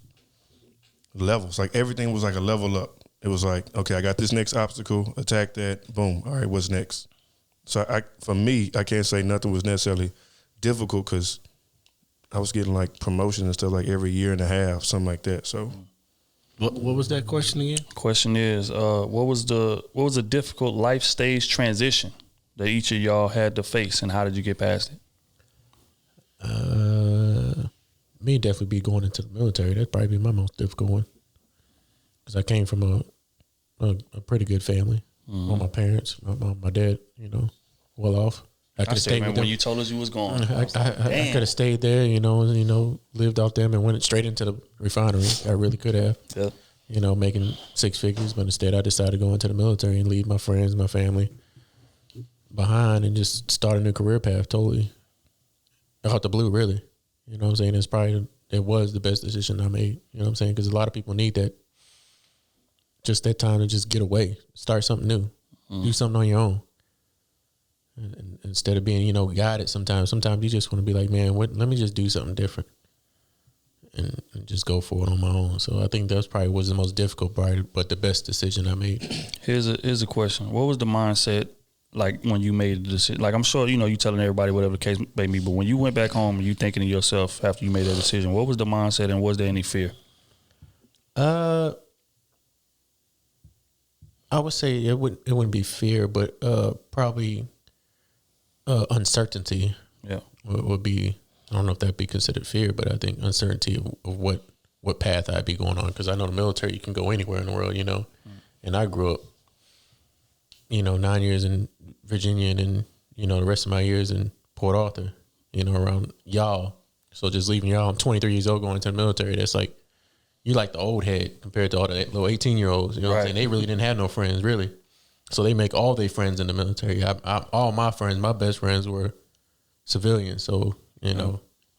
levels. Like everything was like a level up. It was like, okay, I got this next obstacle, attack that, boom. All right, what's next? So for me, I can't say nothing was necessarily difficult, because I was getting like promotions and stuff like every year and a half, something like that. So. What was that question again? Question is, what was a difficult life stage transition that each of y'all had to face, and how did you get past it? Me definitely be going into the military. That'd probably be my most difficult one, because I came from a pretty good family. All my parents, my mom, my dad, well off. I could have stayed with them. When you told us you was going. I could have stayed there, lived off them and went straight into the refinery. I really could have. Yeah. Making six figures, but instead I decided to go into the military and leave my friends, my family behind, and just start a new career path totally out the blue, really. You know what I'm saying? It was the best decision I made. You know what I'm saying? Because a lot of people need that, just that time to just get away, start something new, do something on your own. And instead of being, guided sometimes you just want to be like, man, let me just do something different and just go for it on my own. So I think that probably was the most difficult part, but the best decision I made. Here's a question. What was the mindset like when you made the decision? Like, I'm sure, you telling everybody whatever the case may be, but when you went back home and you thinking to yourself after you made that decision, what was the mindset, and was there any fear? I would say it wouldn't be fear, but probably uncertainty. Yeah, would be. I don't know if that'd be considered fear, but I think uncertainty of what path I'd be going on, because I know the military, you can go anywhere in the world, and I grew up, 9 years in Virginia, and then the rest of my years in Port Arthur, around y'all. So just leaving y'all, I'm 23 years old going into the military. That's like, you like the old head compared to all the little 18-year-olds. You know what I'm saying? They really didn't have no friends, really. So they make all their friends in the military. All my friends, my best friends were civilians. So,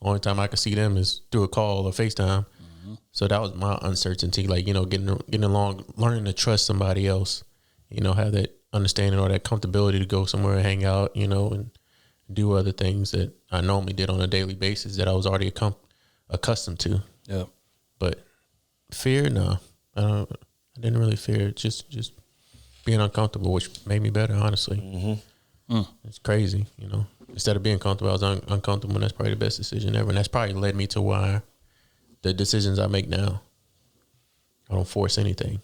only time I could see them is through a call or FaceTime. So that was my uncertainty, like, getting along, learning to trust somebody else, have that understanding or that comfortability to go somewhere and hang out, and do other things that I normally did on a daily basis that I was already accustomed to. Yeah. But fear, no. I didn't really fear it. Just being uncomfortable, which made me better, honestly. It's crazy, Instead of being comfortable, I was uncomfortable, and that's probably the best decision ever. And that's probably led me to why the decisions I make now, I don't force anything.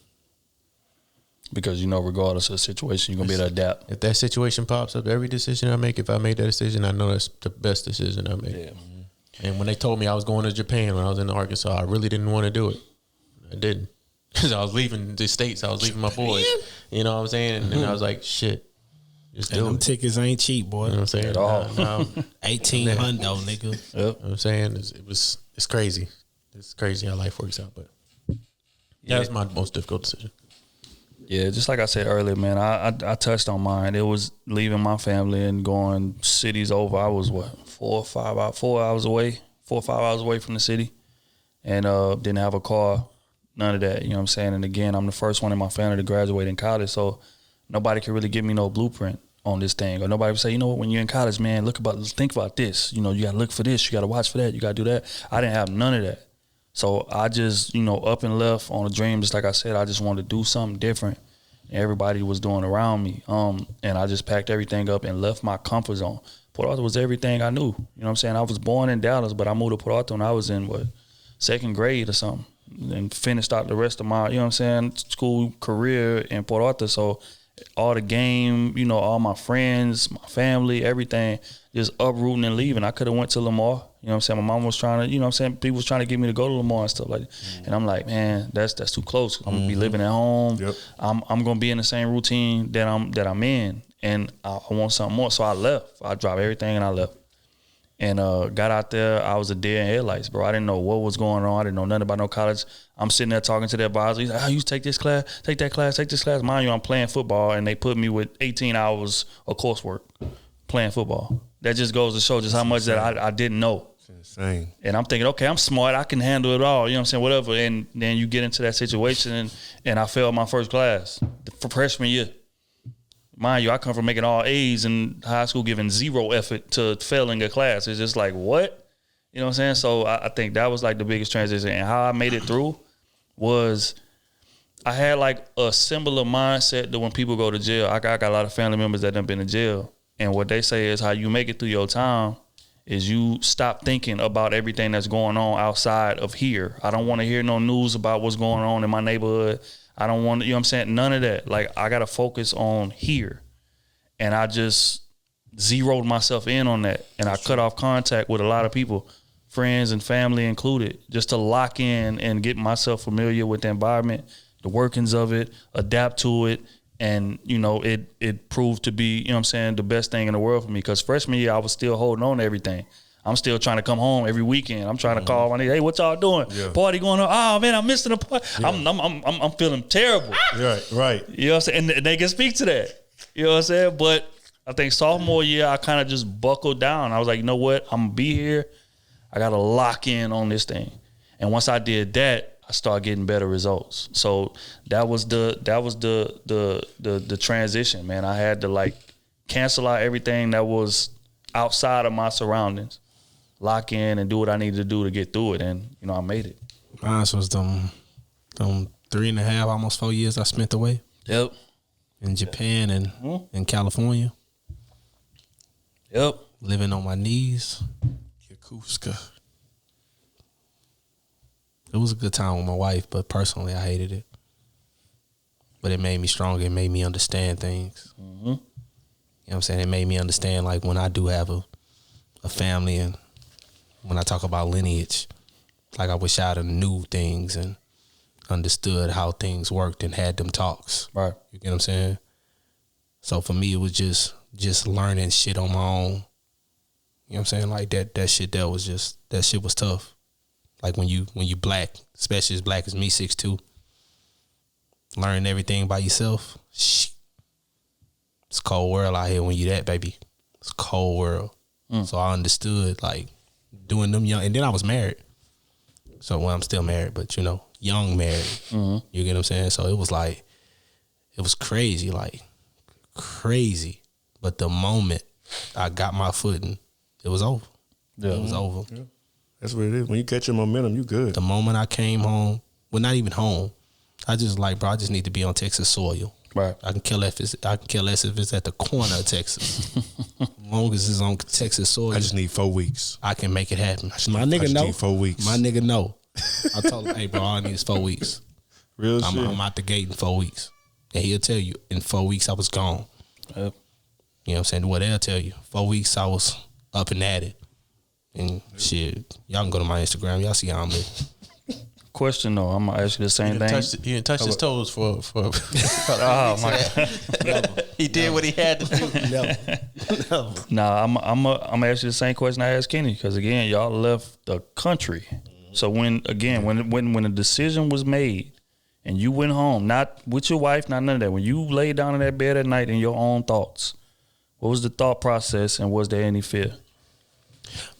Because regardless of the situation, you're going to be able to adapt. If that situation pops up, every decision I make, if I made that decision, I know that's the best decision I made. Yeah. And when they told me I was going to Japan when I was in Arkansas, I really didn't want to do it. I didn't. Because I was leaving the States. I was leaving my boys. You know what I'm saying? And then I was like, shit. Just do them it. tickets ain't cheap, boy. You know what I'm saying? At all. 1,800, nigga. Yep. You know what I'm saying? It's crazy. It's crazy how life works out. But that was my most difficult decision. Yeah, just like I said earlier, man, I touched on mine. It was leaving my family and going cities over. I was, 4 or 5 hours away from the city, and didn't have a car, none of that, you know what I'm saying? And again, I'm the first one in my family to graduate in college, so nobody can really give me no blueprint on this thing. Or nobody would say, you know what, when you're in college, man, think about this. You know, you got to look for this, you got to watch for that, you got to do that. I didn't have none of that. So I just, up and left on a dream. Just like I said, I just wanted to do something different. Everybody was doing around me. And I just packed everything up and left my comfort zone. Port Arthur was everything I knew. You know what I'm saying? I was born in Dallas, but I moved to Port Arthur when I was in, second grade or something. And finished out the rest of my, school career in Port Arthur. So all the game, all my friends, my family, everything, just uprooting and leaving. I could have went to Lamar. You know what I'm saying? My mom was trying to, people was trying to get me to go to Lamar and stuff like that. Mm-hmm. And I'm like, man, that's too close. I'm gonna be living at home. Yep. I'm gonna be in the same routine that I'm in, and I want something more. So I left. I dropped everything and I left. And got out there. I was a deer in headlights, bro. I didn't know what was going on. I didn't know nothing about no college. I'm sitting there talking to the advisor. He's like, you take this class, take that class, take this class. Mind you, I'm playing football, and they put me with 18 hours of coursework playing football. That just goes to show just how much that I didn't know. It's insane. And I'm thinking, okay, I'm smart. I can handle it all. You know what I'm saying? Whatever. And then you get into that situation, and I failed my first class for freshman year. Mind you, I come from making all A's in high school, giving zero effort to failing a class. It's just like, what? You know what I'm saying? So I think that was like the biggest transition. And how I made it through was I had like a similar mindset to when people go to jail. I got a lot of family members that have been in jail. And what they say is how you make it through your time is you stop thinking about everything that's going on outside of here. I don't want to hear no news about what's going on in my neighborhood. I don't want to, you know what I'm saying? None of that. Like, I got to focus on here. And I just zeroed myself in on that. And I cut off contact with a lot of people, friends and family included, just to lock in and get myself familiar with the environment, the workings of it, adapt to it. And, it proved to be, you know what I'm saying, the best thing in the world for me. Because freshman year, I was still holding on to everything. I'm still trying to come home every weekend. I'm trying to call my nigga, hey, what y'all doing? Yeah. Party going on? Oh, man, I'm missing the party. Yeah. I'm feeling terrible. Right. You know what I'm saying? And they can speak to that. You know what I'm saying? But I think sophomore year, I kind of just buckled down. I was like, you know what? I'm going to be here. I got to lock in on this thing. And once I did that, I started getting better results. So that was the transition, man. I had to cancel out everything that was outside of my surroundings, lock in and do what I needed to do to get through it. And, I made it. Mine was them 3.5, almost 4 years I spent away. Yep. In Japan and in California. Yep. Living on my knees. Yakuska. It was a good time with my wife, but personally, I hated it. But it made me stronger. It made me understand things. Mm-hmm. You know what I'm saying? It made me understand, when I do have a family, and when I talk about lineage, I wish I'd have knew things and understood how things worked and had them talks. Right. You get what I'm saying? So for me, it was just learning shit on my own. You know what I'm saying? That shit was tough. When you black, especially as black as me, 6'2", learning everything by yourself. Shit. It's a cold world out here when you that, baby. It's a cold world. So I understood doing them young, and then I was married. So I'm still married, but young married. Mm-hmm. You get what I'm saying? So it was crazy, crazy. But the moment I got my footing, it was over. Yeah. It was over. Yeah. That's what it is. When you catch your momentum, you good. The moment I came home, well, not even home, I just bro, I just need to be on Texas soil. Right. I can care less if it's at the corner of Texas. As long as it's on Texas soil. I just need 4 weeks. I can make it happen. My nigga know. 4 weeks. My nigga know. I told him, hey, bro, all I need is 4 weeks. Real shit. I'm out the gate in 4 weeks. And he'll tell you, in 4 weeks, I was gone. Yep. You know what I'm saying? Well, they'll tell you, 4 weeks, I was up and at it. And shit, y'all can go to my Instagram. Y'all see how I'm living. Question though, I'm gonna ask you the same thing. He didn't touch his toes for oh my God. He did what he had to do. Never. Nah, I'm gonna ask you the same question I asked Kenny, because again, y'all left the country. So when a decision was made and you went home, not with your wife, not none of that. When you laid down in that bed at night in your own thoughts, what was the thought process, and was there any fear?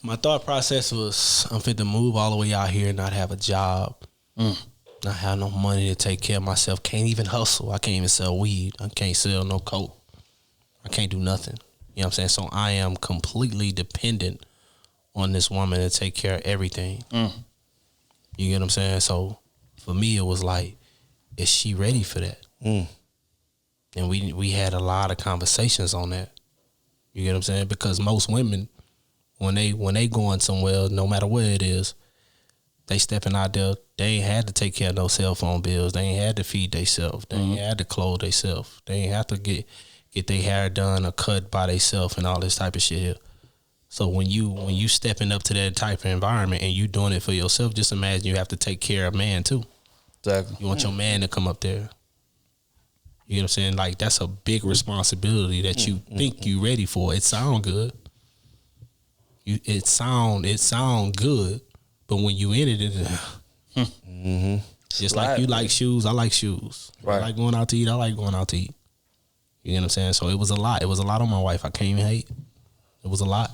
My thought process was, I'm fit to move all the way out here and not have a job. Not have no money to take care of myself. Can't even hustle. I can't even sell weed. I can't sell no coke. I can't do nothing. You know what I'm saying? So I am completely dependent on this woman to take care of everything. You get what I'm saying? So for me, it was like, is she ready for that? And we had a lot of conversations on that. You get what I'm saying? Because most women, when they going somewhere, no matter where it is, they stepping out there, they ain't had to take care of no cell phone bills. They ain't had to feed themselves. They ain't had to clothe themselves. They ain't have to get their hair done or cut by themselves and all this type of shit here. So when you stepping up to that type of environment and you doing it for yourself, just imagine you have to take care of a man too. Exactly. You want your man to come up there. You know what I'm saying? Like, that's a big responsibility that you think you ready for. It sound good. It sound good, but when you in it, just like you like shoes, I like shoes. Right. I like going out to eat, I like going out to eat. You know what I'm saying? So it was a lot. It was a lot on my wife. I can't even hate. It was a lot.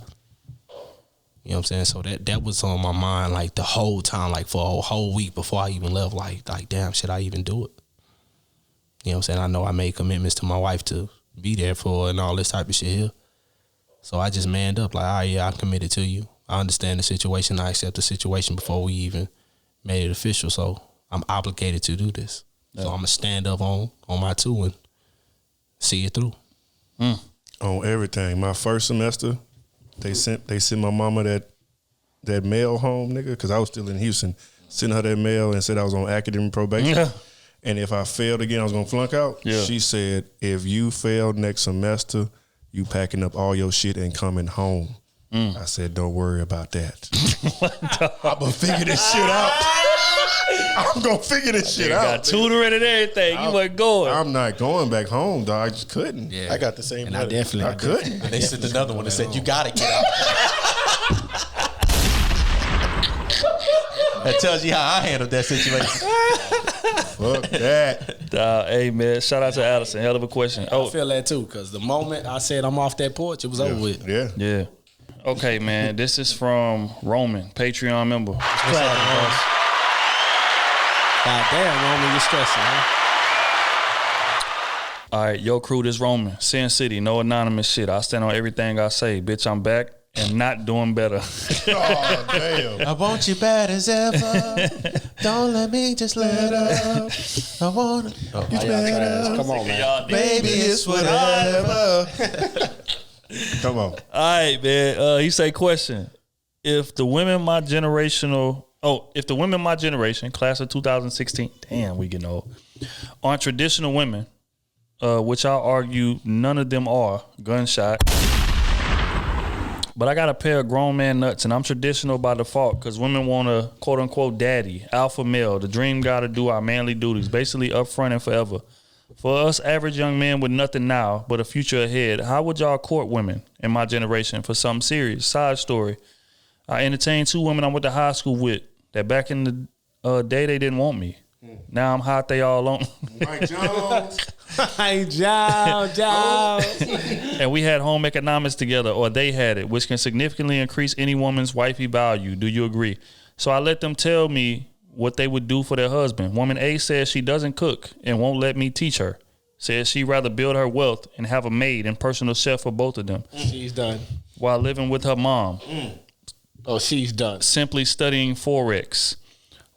You know what I'm saying? So that was on my mind like the whole time, like for a whole week before I even left, like damn, should I even do it? You know what I'm saying? I know I made commitments to my wife to be there for her and all this type of shit here. So I just manned up, like, all right, yeah, I'm committed to you. I understand the situation. I accept the situation before we even made it official. So I'm obligated to do this. Yeah. So I'm gonna stand up on my two and see it through. On everything. My first semester, they sent my mama that mail home, nigga, because I was still in Houston. Sent her that mail and said I was on academic probation. Yeah. And if I failed again, I was gonna flunk out. Yeah. She said, if you fail next semester, you packing up all your shit and coming home. I said, don't worry about that. I'm gonna figure this shit out. I'm gonna figure this shit out. Got tutoring and everything. You wasn't going. I'm not going back home, dog. I just couldn't. Yeah. I got the same. And I couldn't. And they sent another one that said, you gotta get out. That tells you how I handled that situation. Fuck that. Hey, man, shout out to Addison. Hell of a question. I feel that too, because the moment I said I'm off that porch, it was over with. Yeah. Okay, man, this is from Roman, Patreon member. God damn, Roman, you're stressing, huh? All right, yo, crew, this Roman. Sin City, no anonymous shit. I stand on everything I say. Bitch, I'm back and not doing better. Oh, damn. I want you bad as ever. Don't let me just let up. I want to. Come on, man. Baby, it's whatever. Come on. All right, man. He say, question: if the women my generation, class of 2016, damn, we getting old, aren't traditional women, which I'll argue none of them are, gunshot. But I got a pair of grown man nuts, and I'm traditional by default because women want a quote unquote daddy, alpha male, the dream guy to do our manly duties, basically upfront and forever. For us average young men with nothing now but a future ahead, how would y'all court women in my generation for something serious? Side story. I entertained 2 women I went to high school with that back in the day they didn't want me. Now I'm hot, they all on. Mike Jones. Mike Jones. And we had home economics together, or they had it, which can significantly increase any woman's wifey value. Do you agree? So I let them tell me what they would do for their husband. Woman A says she doesn't cook and won't let me teach her. Says she'd rather build her wealth and have a maid and personal chef for both of them. She's done. While living with her mom. Oh, she's done. Simply studying Forex.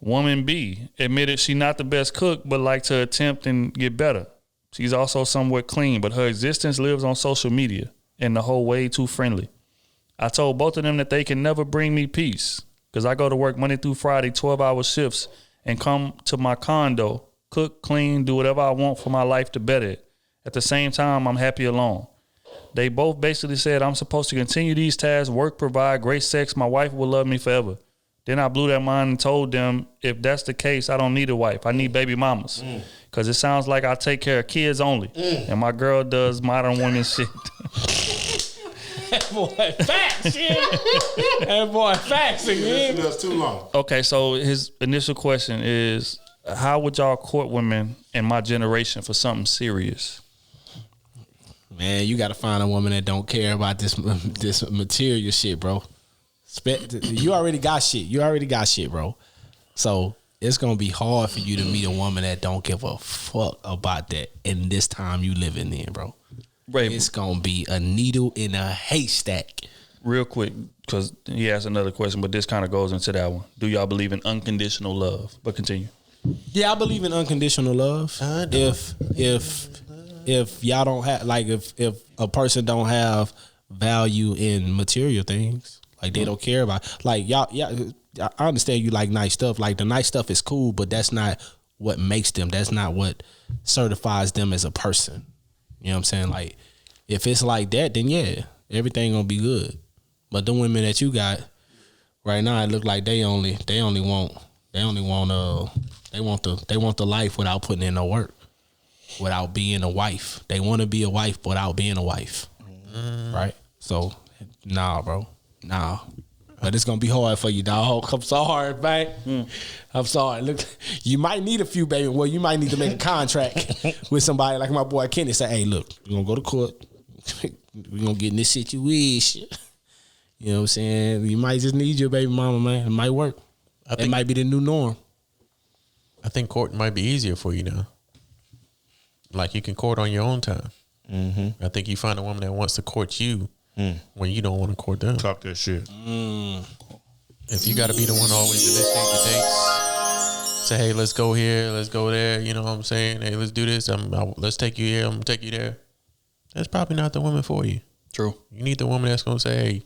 Woman B admitted she not the best cook, but like to attempt and get better. She's also somewhat clean, but her existence lives on social media and the whole way too friendly. I told both of them that they can never bring me peace because I go to work Monday through Friday, 12-hour shifts, and come to my condo, cook, clean, do whatever I want for my life to better it. At the same time, I'm happy alone. They both basically said I'm supposed to continue these tasks, work, provide, great sex, my wife will love me forever. Then I blew their mind and told them if that's the case, I don't need a wife. I need baby mamas. Because it sounds like I take care of kids only. And my girl does modern women shit. That boy facts, That boy facts again. That's too long. Okay, so his initial question is, How would y'all court women in my generation for something serious? Man, you got to find a woman that don't care about this material shit, bro. You already got shit. You already got shit, bro. So it's gonna be hard for you to meet a woman that don't give a fuck about that in this time you living in, bro. Right. It's gonna be a needle in a haystack. Real quick, because he asked another question, but this kind of goes into that one. Do y'all believe in unconditional love? But continue. Yeah, I believe in unconditional love. If y'all don't have, like, if a person don't have value in material things, like they don't care about, like y'all, I understand you like nice stuff. Like the nice stuff is cool, but that's not what makes them. That's not what certifies them as a person. You know what I'm saying? Like if it's like that, then yeah, everything gonna be good. But the women that you got right now, it look like they want the life without putting in no work, without being a wife. They want to be a wife without being a wife, right? So, nah, bro, nah. But it's gonna be hard for you, dog. I'm sorry, man. I'm sorry. Look, you might need a few, baby. Well, you might need to make a contract with somebody like my boy Kanyes. Say, hey, look, we're gonna go to court. We're gonna get in this situation. You know what I'm saying? You might just need your baby mama, man. It might work. It might be the new norm. I think court might be easier for you now. Like you can court on your own time. I think you find a woman that wants to court you when you don't want to court them. Talk that shit. If you got to be the one always initiate the dates, say, hey, let's go here, let's go there. You know what I'm saying? Hey, let's do this. Let's take you here. I'm gonna take you there. That's probably not the woman for you. True. You need the woman that's gonna say, hey,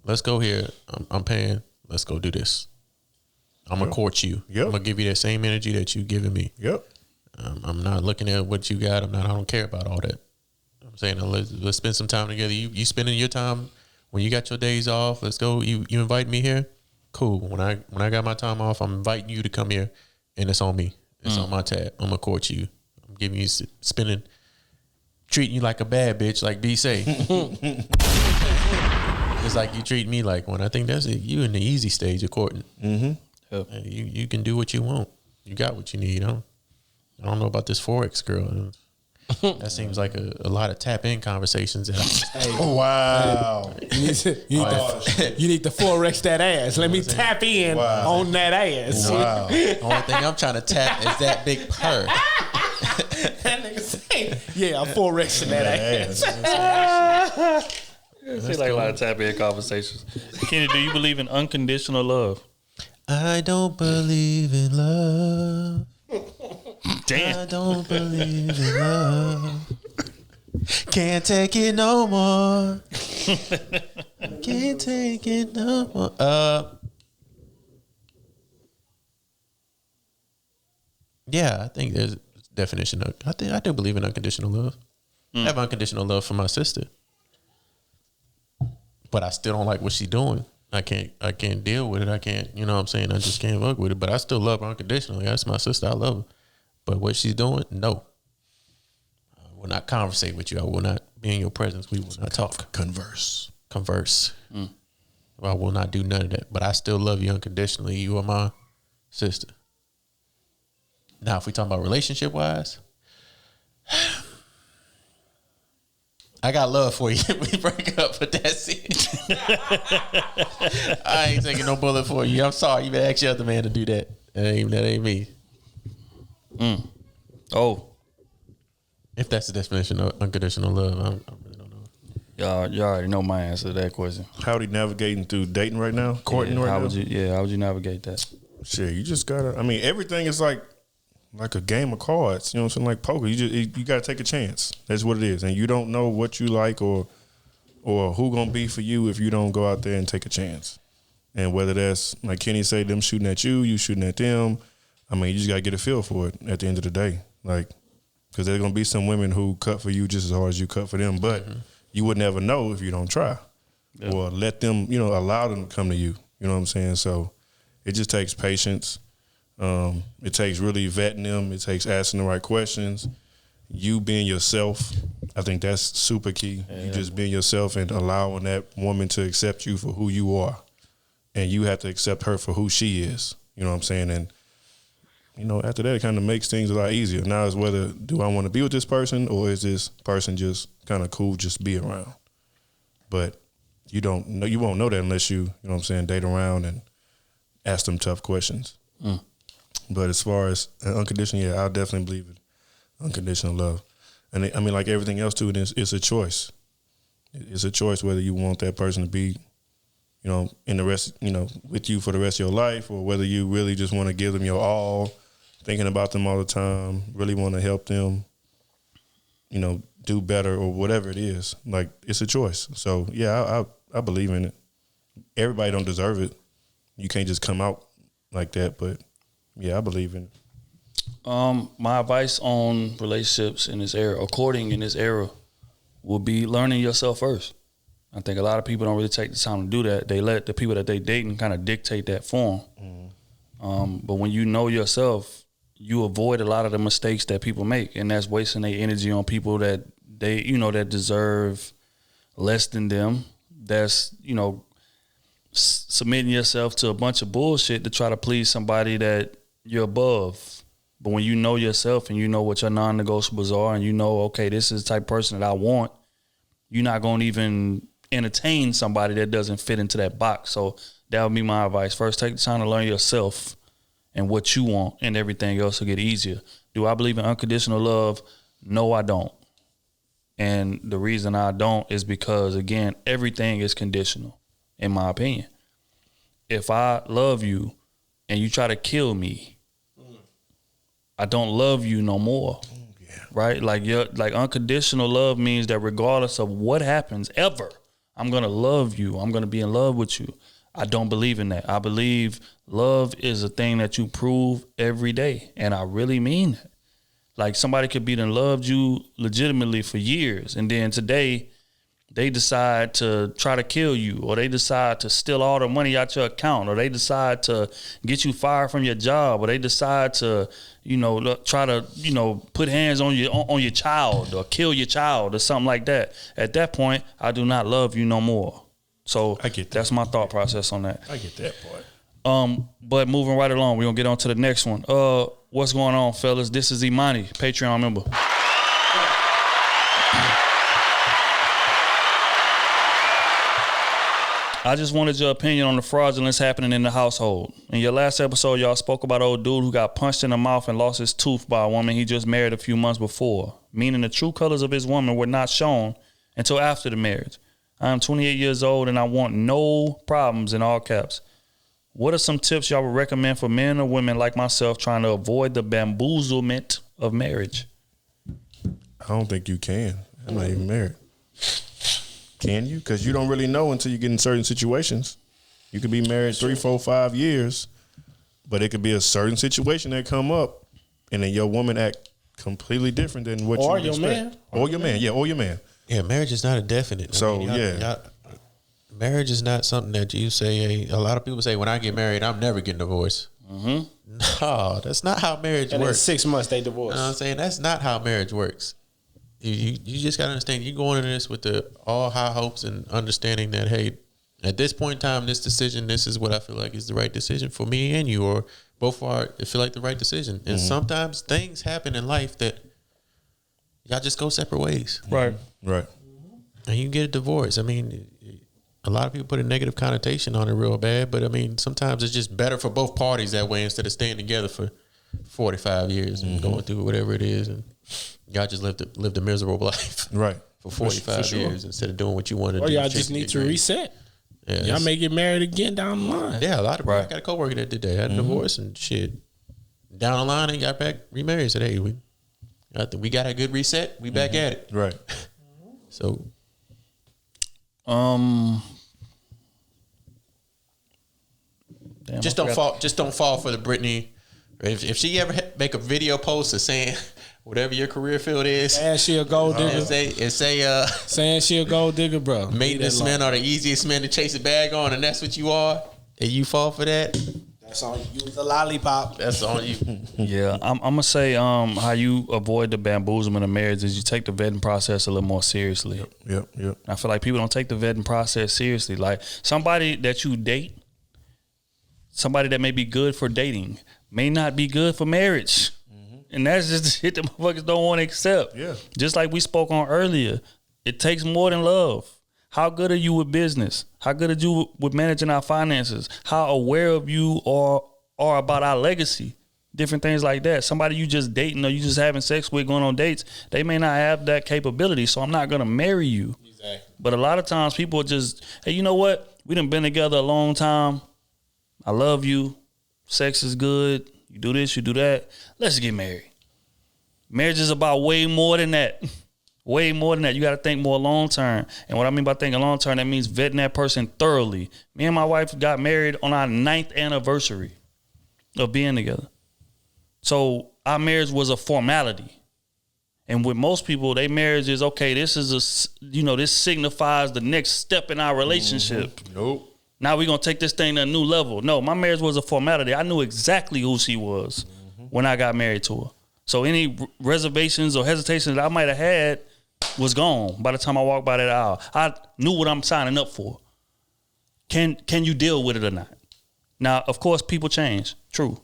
let's go here. I'm paying. Let's go do this. I'm gonna court you. I'm gonna give you that same energy that you giving me. I'm not looking at what you got. I don't care about all that. I'm saying let's spend some time together. You spending your time when you got your days off. Let's go. You invite me here. Cool. When I got my time off, I'm inviting you to come here, and it's on me. It's on my tab. I'm gonna court you. I'm giving you treating you like a bad bitch, like B say. It's like you treat me like one. I think that's it. You in the easy stage of courting. You can do what you want. You got what you need. I don't know about this Forex girl. That seems like a lot of tap in conversations. Wow. You need to Forex that ass. Let me tap in on that ass. Wow. Only thing I'm trying to tap is that big purr. That nigga say, yeah, I'm Forexing that ass. Seems like a lot of tap in conversations. Kenny, do you believe in unconditional love? I don't believe in love. Damn. I don't believe in love. Can't take it no more. Can't take it no more. Yeah, I think there's a definition of. I do believe in unconditional love. I have unconditional love for my sister, but I still don't like what she's doing. I can't deal with it. I can't, you know what I'm saying? I just can't work with it. But I still love her unconditionally. That's my sister. I love her. But what she's doing, no. I will not conversate with you. I will not be in your presence. We will not talk. Converse. I will not do none of that. But I still love you unconditionally. You are my sister. Now, if we talking about relationship wise, I got love for you. We break up, but that's it. I ain't taking no bullet for you. I'm sorry. You better ask your other man to do that. That ain't me. Oh. If that's the definition of unconditional love, I really don't know. Y'all already know my answer to that question. How are you navigating through dating right now? Courting right now? How would you navigate that? Shit, you just gotta. I mean, everything is like a game of cards. You know what I'm saying? Like poker. You gotta take a chance. That's what it is. And you don't know what you like or who gonna be for you if you don't go out there and take a chance. And whether that's like Kenny say, them shooting at you, you shooting at them. I mean, you just gotta get a feel for it at the end of the day. Like, because there's gonna be some women who cut for you just as hard as you cut for them, but you would never know if you don't try or let them, allow them to come to you. You know what I'm saying? So it just takes patience. It takes really vetting them. It takes asking the right questions. You being yourself, I think that's super key. You just being yourself and allowing that woman to accept you for who you are. And you have to accept her for who she is. You know what I'm saying? And after that, it kind of makes things a lot easier. Now it's whether do I want to be with this person or is this person just kind of cool, just be around. But you won't know that unless you know what I'm saying, date around and ask them tough questions. But as far as unconditional, yeah, I definitely believe in unconditional love. And I mean, like everything else too, it's a choice. It's a choice whether you want that person to be, in the rest, with you for the rest of your life, or whether you really just want to give them your all, thinking about them all the time, really want to help them, do better or whatever it is. Like, it's a choice. So yeah, I believe in it. Everybody don't deserve it. You can't just come out like that, but yeah, I believe in it. My advice on relationships in this era, or courting in this era, will be learning yourself first. I think a lot of people don't really take the time to do that. They let the people that they dating kind of dictate that for them. But when you know yourself, you avoid a lot of the mistakes that people make, and that's wasting their energy on people that that deserve less than them. That's, submitting yourself to a bunch of bullshit to try to please somebody that you're above. But when you know yourself and you know what your non-negotiables are, and okay, this is the type of person that I want, you're not going to even entertain somebody that doesn't fit into that box. So that would be my advice. First, take the time to learn yourself and what you want, and everything else will get easier. Do I believe in unconditional love? No, I don't. And the reason I don't is because, again, everything is conditional, in my opinion. If I love you and you try to kill me, I don't love you no more. Right? Like unconditional love means that regardless of what happens ever, I'm going to love you. I'm going to be in love with you. I don't believe in that. I believe love is a thing that you prove every day. And I really mean that. Like, somebody could be done loved you legitimately for years, and then today they decide to try to kill you, or they decide to steal all the money out your account, or they decide to get you fired from your job, or they decide to, try to, put hands on your child or kill your child or something like that. At that point, I do not love you no more. So I get that. That's my thought process on that. I get that part. But moving right along, we're gonna get on to the next one. What's going on, fellas? This is Imani, Patreon member. I just wanted your opinion on the fraudulence happening in the household. In your last episode, y'all spoke about old dude who got punched in the mouth and lost his tooth by a woman he just married a few months before, meaning the true colors of his woman were not shown until after the marriage. I am 28 years old and I want no problems, in all caps. What are some tips y'all would recommend for men or women like myself trying to avoid the bamboozlement of marriage? I don't think you can. I'm not even married. Can you? Because you don't really know until you get in certain situations. You could be married 3, 4, 5 years, but it could be a certain situation that come up, and then your woman act completely different than what you expect. Man. Or your man. Yeah, or your man. Yeah, marriage is not a definite. So, marriage is not something that you say. A lot of people say, when I get married, I'm never getting divorced. No, that's not how marriage and works. In 6 months, they divorce. You know what I'm saying? That's not how marriage works. You just got to understand, you're going into this with all high hopes and understanding that, hey, at this point in time, this decision, this is what I feel like is the right decision for me and you, or both are feel like the right decision. And sometimes things happen in life that y'all just go separate ways. Right. Right. And you get a divorce. I mean, a lot of people put a negative connotation on it real bad, but I mean, sometimes it's just better for both parties that way instead of staying together for 45 years and going through whatever it is. And y'all just lived a miserable life. Right. For 45 years instead of doing what you wanted to do. Or y'all just need to reset. Yeah, y'all may get married again down the line. Yeah, a lot of people. I got a coworker that did that. Had a divorce and shit. Down the line, and got back remarried. Said, hey, we got a good reset. We back at it. Right. So, just don't fall for the Brittany. If she ever make a video post of saying whatever your career field is, saying she a gold digger, saying she a gold digger, bro. Maintenance men are the easiest men to chase a bag on, and that's what you are, and you fall for that. That's on you. The lollipop. That's on you. Yeah, I'm gonna say how you avoid the bamboozlement of marriage is you take the vetting process a little more seriously. Yep. I feel like people don't take the vetting process seriously. Like, somebody that you date, somebody that may be good for dating, may not be good for marriage. And that's just the shit that motherfuckers don't want to accept. Yeah. Just like we spoke on earlier, it takes more than love. How good are you with business? How good are you with managing our finances? How aware of you are about our legacy? Different things like that. Somebody you just dating or you just having sex with, going on dates, they may not have that capability, so I'm not going to marry you. Exactly. But a lot of times people just, hey, you know what? We done been together a long time. I love you. Sex is good. You do this, you do that. Let's get married. Marriage is about way more than that. Way more than that. You got to think more long term. And what I mean by thinking long term, that means vetting that person thoroughly. Me and my wife got married on our 9th anniversary of being together. So our marriage was a formality. And with most people, their marriage is, okay, this is this signifies the next step in our relationship. Nope. Now we're going to take this thing to a new level. No, my marriage was a formality. I knew exactly who she was when I got married to her. So any reservations or hesitations that I might have had was gone by the time I walked by that aisle. I knew what I'm signing up for. Can you deal with it or not? Now, of course, people change. True.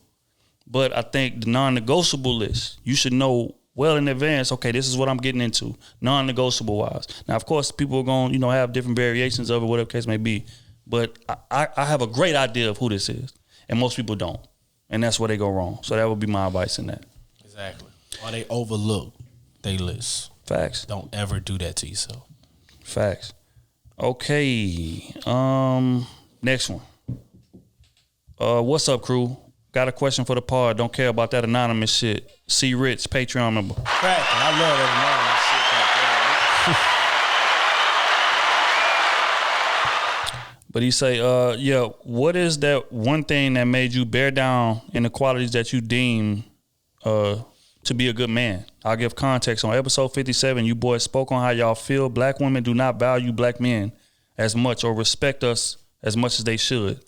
But I think the non-negotiable list, you should know well in advance, okay, this is what I'm getting into, non-negotiable wise. Now, of course, people are going to have different variations of it, whatever the case may be. But I have a great idea of who this is, and most people don't. And that's where they go wrong. So that would be my advice in that. Exactly. Or they overlook they list. Facts. Don't ever do that to yourself. Facts. Okay. Next one. What's up, Krew? Got a question for the pod. Don't care about that anonymous shit. C. Rich, Patreon member. Cracking. I love that anonymous shit. But he say, what is that one thing that made you bear down in the qualities that you deem to be a good man? I'll give context. On episode 57, you boys spoke on how y'all feel black women do not value black men as much or respect us as much as they should,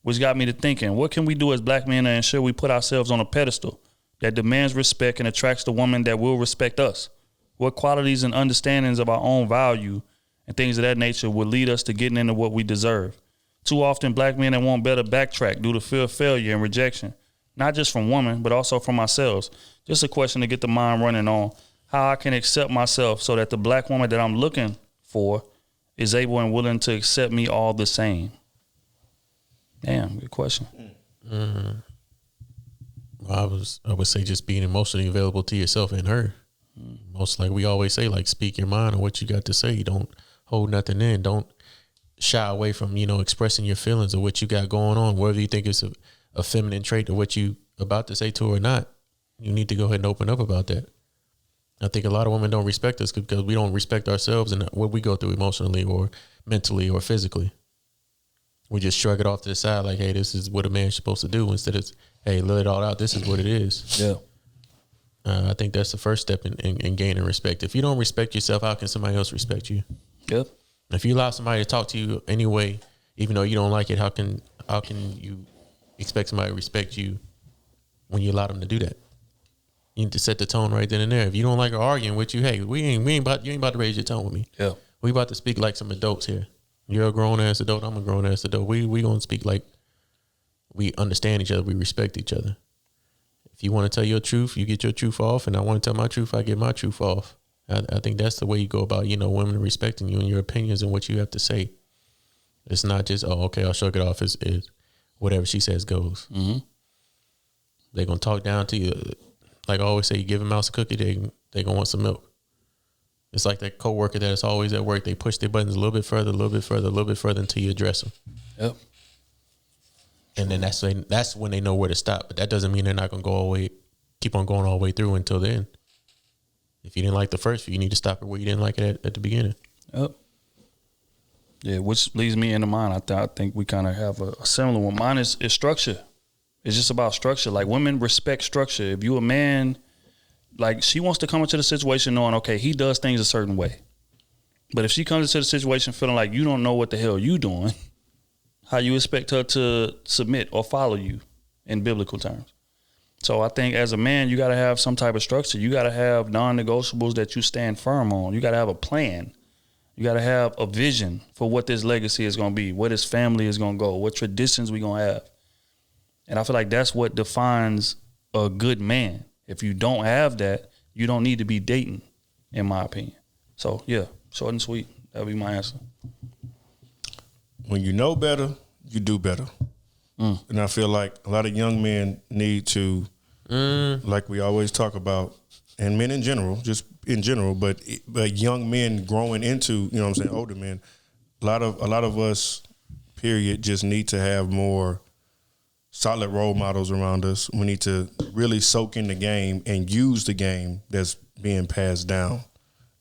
which got me to thinking, what can we do as black men to ensure we put ourselves on a pedestal that demands respect and attracts the woman that will respect us? What qualities and understandings of our own value and things of that nature will lead us to getting into what we deserve? Too often, black men that want better backtrack due to fear of failure and rejection, not just from women, but also from ourselves. Just a question to get the mind running on how I can accept myself so that the black woman that I'm looking for is able and willing to accept me all the same. Damn, good question. Mm-hmm. Well, I would say just being emotionally available to yourself and her. Most like we always say, like, speak your mind on what you got to say. Don't hold nothing in. Don't shy away from, expressing your feelings or what you got going on, whether you think it's a feminine trait or what you about to say to her or not. You need to go ahead and open up about that. I think a lot of women don't respect us because we don't respect ourselves and what we go through emotionally or mentally or physically. We just shrug it off to the side like, hey, this is what a man's supposed to do, instead of, hey, let it all out. This is what it is. Yeah. I think that's the first step in gaining respect. If you don't respect yourself, how can somebody else respect you? Yep. If you allow somebody to talk to you anyway, even though you don't like it, how can you expect somebody to respect you when you allow them to do that? You need to set the tone right then and there. If you don't like her arguing with you, hey, you ain't about to raise your tone with me. Yeah. We about to speak like some adults here. You're a grown ass adult. I'm a grown ass adult. We gonna speak like we understand each other. We respect each other. If you want to tell your truth, you get your truth off, and I want to tell my truth, I get my truth off. I think that's the way you go about, women respecting you and your opinions and what you have to say. It's not just, oh, okay, I'll shrug it off. Is whatever she says goes. Mm-hmm. They're gonna talk down to you. Like I always say, you give a mouse a cookie, they gonna want some milk. It's like that coworker that is always at work. They push their buttons a little bit further, a little bit further, a little bit further until you address them. Yep. And then that's when they know where to stop. But that doesn't mean they're not gonna keep on going all the way through until then. If you didn't like the first few, you need to stop it where you didn't like it at the beginning. Yep. Yeah, which leads me into mine. I think we kind of have a similar one. Mine is structure. It's just about structure. Like, women respect structure. If you a man, like, she wants to come into the situation knowing, okay, he does things a certain way. But if she comes into the situation feeling like you don't know what the hell you doing, how you expect her to submit or follow you in biblical terms? So I think as a man, you got to have some type of structure. You got to have non-negotiables that you stand firm on. You got to have a plan. You got to have a vision for what this legacy is going to be, where this family is going to go, what traditions we going to have. And I feel like that's what defines a good man. If you don't have that, you don't need to be dating, in my opinion. So, yeah, short and sweet. That would be my answer. When you know better, you do better. And I feel like a lot of young men need to, like we always talk about, and men in general, just in general, but young men growing into, you know what I'm saying, older men, a lot of us, period, just need to have more solid role models around us. We need to really soak in the game and use the game that's being passed down.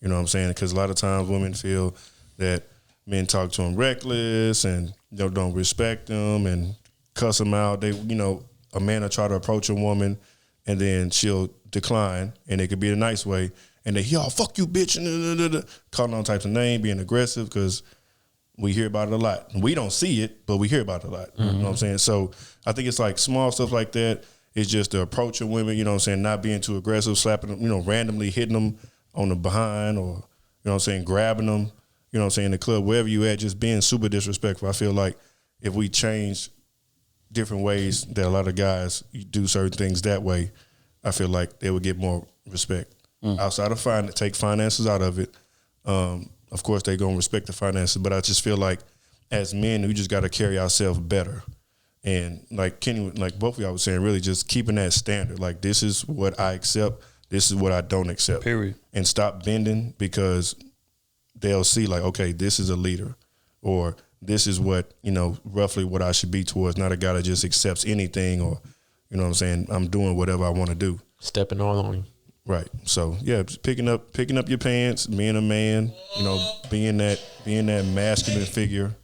You know what I'm saying? Because a lot of times women feel that men talk to them reckless and don't respect them and cuss them out. They, a man will try to approach a woman and then she'll decline, and it could be a nice way. And they, fuck you, bitch, calling all types of names, being aggressive, because we hear about it a lot. We don't see it, but we hear about it a lot. You know what I'm saying? So I think it's like small stuff like that. It's just the approach of women, you know what I'm saying, not being too aggressive, slapping them, randomly hitting them on the behind, or, you know what I'm saying, grabbing them, you know what I'm saying, in the club, wherever you at, just being super disrespectful. I feel like if we change different ways that a lot of guys do certain things that way, I feel like they would get more respect. Outside of take finances out of it. Of course, they're going to respect the finances, but I just feel like as men, we just got to carry ourselves better. And like Kenny, like both of y'all was saying, really just keeping that standard. Like, this is what I accept. This is what I don't accept. Period. And stop bending, because they'll see like, okay, this is a leader, or this is what, roughly what I should be towards, not a guy that just accepts anything, or, you know what I'm saying, I'm doing whatever I want to do. Stepping all on you. Right. So yeah, just picking up your pants, being a man, being that masculine figure,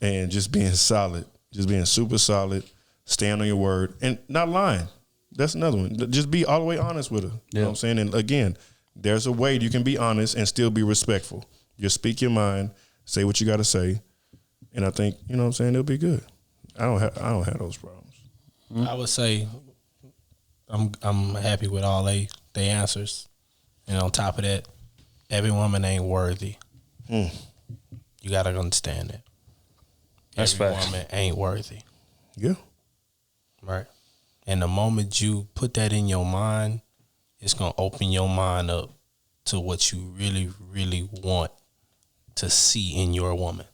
and just being solid, just being super solid, stand on your word, and not lying. That's another one. Just be all the way honest with her. You know what I'm saying? And again, there's a way you can be honest and still be respectful. Just speak your mind, say what you got to say, and I think, you know what I'm saying, it'll be good. I don't have those problems. I would say I'm happy with all they answers. And on top of that, every woman ain't worthy. You got to understand that. That's every fact. woman ain't worthy. Yeah. Right. And the moment you put that in your mind, it's going to open your mind up to what you really, really want to see in your woman.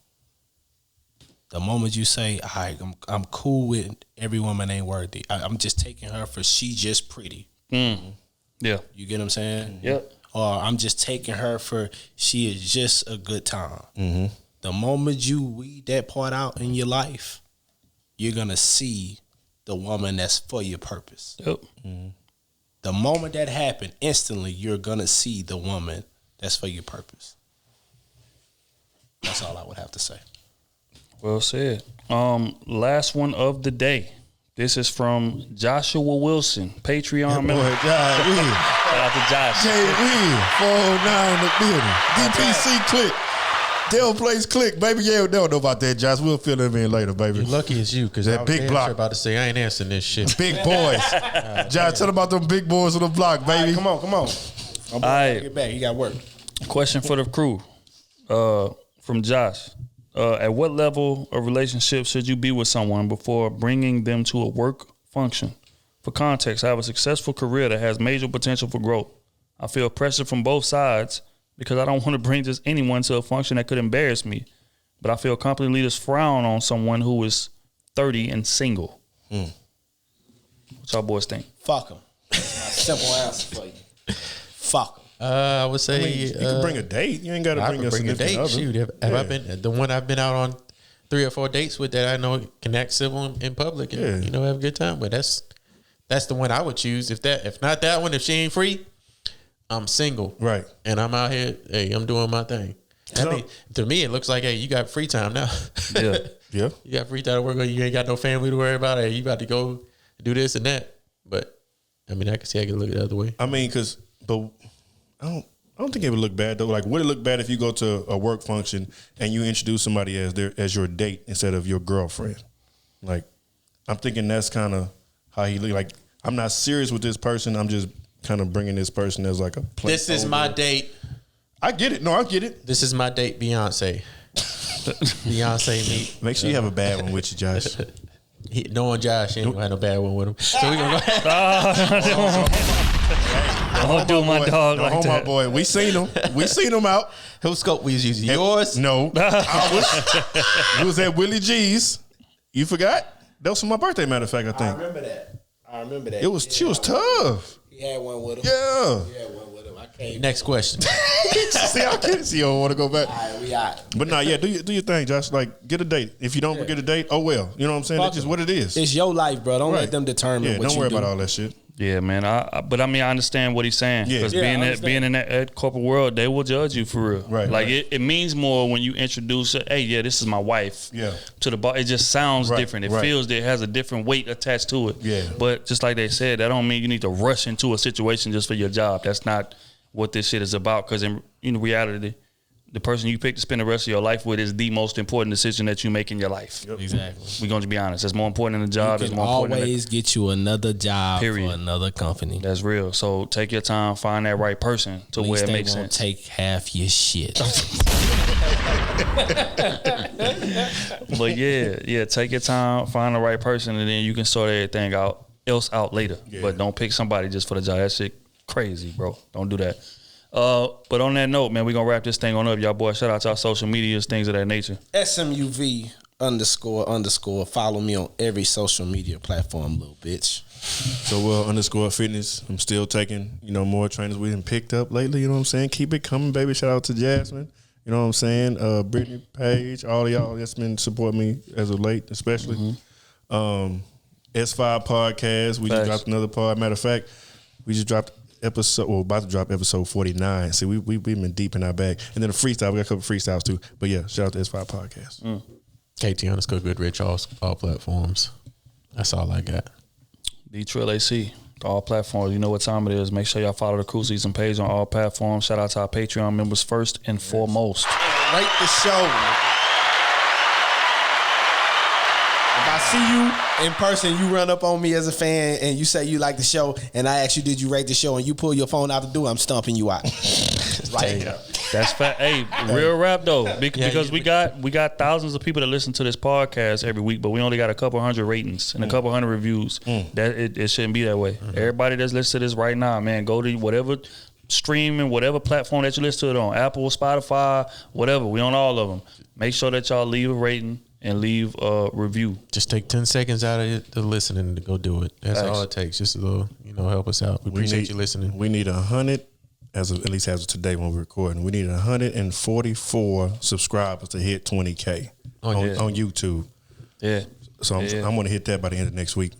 The moment you say, all right, I'm cool with every woman ain't worthy. I'm just taking her for she just pretty. Yeah. You get what I'm saying? Yep. Or I'm just taking her for she is just a good time. The moment you weed that part out in your life, you're going to see the woman that's for your purpose. Yep. The moment that happened, instantly you're going to see the woman that's for your purpose. That's all I would have to say. Well said. Last one of the day. This is from Joshua Wilson, Patreon member. Shout out to Josh. Jay Win, 409 in the building. DPC click. Dale Place click, baby. Yeah, they don't know about that, Josh. We'll fill them in later, baby. You're lucky it's you, because that big block. About to say I ain't answering this shit. Big boys. Josh, tell them about them big boys on the block, baby. Come on. All right. Get back. You got work. Question for the crew from Josh. At what level of relationship should you be with someone before bringing them to a work function? For context, I have a successful career that has major potential for growth. I feel pressure from both sides because I don't want to bring just anyone to a function that could embarrass me. But I feel company leaders frown on someone who is 30 and single. What y'all boys think? Fuck them. Simple answer for you. Fuck them. I would say you can bring a date. You ain't got to bring a date. Other. Shoot, have I been the one I've been out on 3 or 4 dates with that I know can act civil in public and have a good time. But that's the one I would choose. If not that one, if she ain't free, I'm single, right? And I'm out here. Hey, I'm doing my thing. To me, it looks like, hey, you got free time now. Yeah. You got free time to work on. You ain't got no family to worry about. Hey, you about to go do this and that. But I mean, I can look the other way. I mean, but I don't think it would look bad though. Like, would it look bad if you go to a work function and you introduce somebody as your date instead of your girlfriend? Like, I'm thinking that's kind of how he look. Like, I'm not serious with this person. I'm just kind of bringing this person as like a placeholder. This is my date. I get it. No, I get it. This is my date, Beyonce. Beyonce meet. Make sure you have a bad one with you, Josh. Knowing Josh, he ain't gonna have no bad one with him. So we gonna go. Don't do my dog like that. My boy. We seen him. We seen him out. Whose scope we was using? Yours? No. It was at Willie G's. You forgot? That was for my birthday, matter of fact, I think. I remember that. It was she was tough. He had one with him. Yeah. He had one with him. I can't. Next question. See, I can't see. I don't want to go back. All right, we out. But nah, yeah, do your thing, Josh. Like, get a date. If you don't get a date, oh well. You know what I'm saying? That's just what it is. It's your life, bro. Don't let them determine what don't you worry do. about all that shit. Yeah, man. But I mean, I understand what he's saying. Yeah. Because Yeah, being in that corporate world, they will judge you for real. Right. Like it means more when you introduce, hey, yeah, this is my wife. Yeah. To the bar, it just sounds different. It feels it has a different weight attached to it. Yeah. But just like they said, that don't mean you need to rush into a situation just for your job. That's not what this shit is about. Because in reality, the person you pick to spend the rest of your life with is the most important decision that you make in your life. Yep. Exactly. We're going to be honest. It's more important than the job. You can always get you another job for another company. That's real. So take your time, find that right person to where it makes sense. Take half your shit. But yeah, take your time, find the right person, and then you can sort everything else out later. Yeah. But don't pick somebody just for the job. That shit crazy, bro. Don't do that. But on that note, man, we're gonna wrap this thing on up, y'all boys. Shout out to our social medias, things of that nature. SMUV__. Follow me on every social media platform, little bitch. So _fitness. I'm still taking, more trainers we done picked up lately, you know what I'm saying? Keep it coming, baby. Shout out to Jasmine. You know what I'm saying? Brittany, Paige, all of y'all that's been supporting me as of late, especially. S5 podcast. We just dropped another pod. Matter of fact, we just dropped about to drop episode 49. See, we've been deep in our bag. And then a freestyle. We got a couple freestyles too. But yeah, shout out to S5 podcast. KT_Goodrich, all platforms. That's all I got. D_AC, all platforms. You know what time it is. Make sure y'all follow the Krew Season page on all platforms. Shout out to our Patreon members first and foremost. Rate the show. If I see you in person, you run up on me as a fan and you say you like the show, and I ask you, did you rate the show, and you pull your phone out the door, I'm stomping you out. Right. That's fact. Hey, real rap though, because we got thousands of people that listen to this podcast every week, but we only got a couple hundred ratings and a couple hundred reviews. That it shouldn't be that way. Everybody that's listening to this right now, man, go to whatever streaming, whatever platform that you listen to it on, Apple, Spotify, whatever. We on all of them. Make sure that y'all leave a rating and leave a review. Just take 10 seconds out of the listening to go do it. That's all it takes. Just a little, help us out. We appreciate you listening. We need 100, at least as of today when we're recording, we need 144 subscribers to hit 20K on YouTube. Yeah. So I'm going to hit that by the end of next week.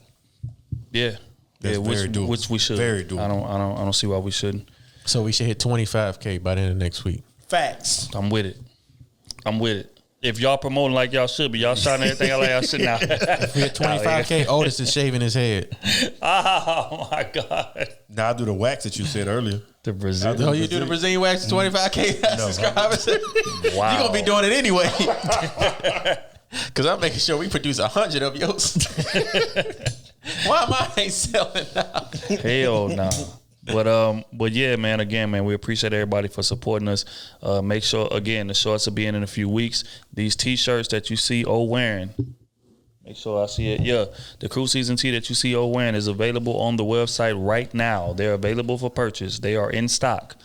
Yeah. That's very doable. Which we should. Very doable. I don't see why we shouldn't. So we should hit 25K by the end of next week. Facts. I'm with it. If y'all promoting like y'all should be, y'all shouting everything out like y'all should now. If we hit 25K, Otis is shaving his head. Oh my God. Now I do the wax that you said earlier. The Brazilian. Oh, you do the Brazilian wax to 25K subscribers? Wow. You're going to be doing it anyway. Because I'm making sure we produce 100 of yours. Why am I ain't selling now? Hell no. But yeah, man, again, man, we appreciate everybody for supporting us. Make sure, again, the shorts will be in a few weeks. These T-shirts that you see wearing, make sure I see it. Yeah, the Krew Season tee that you see wearing is available on the website right now. They're available for purchase. They are in stock.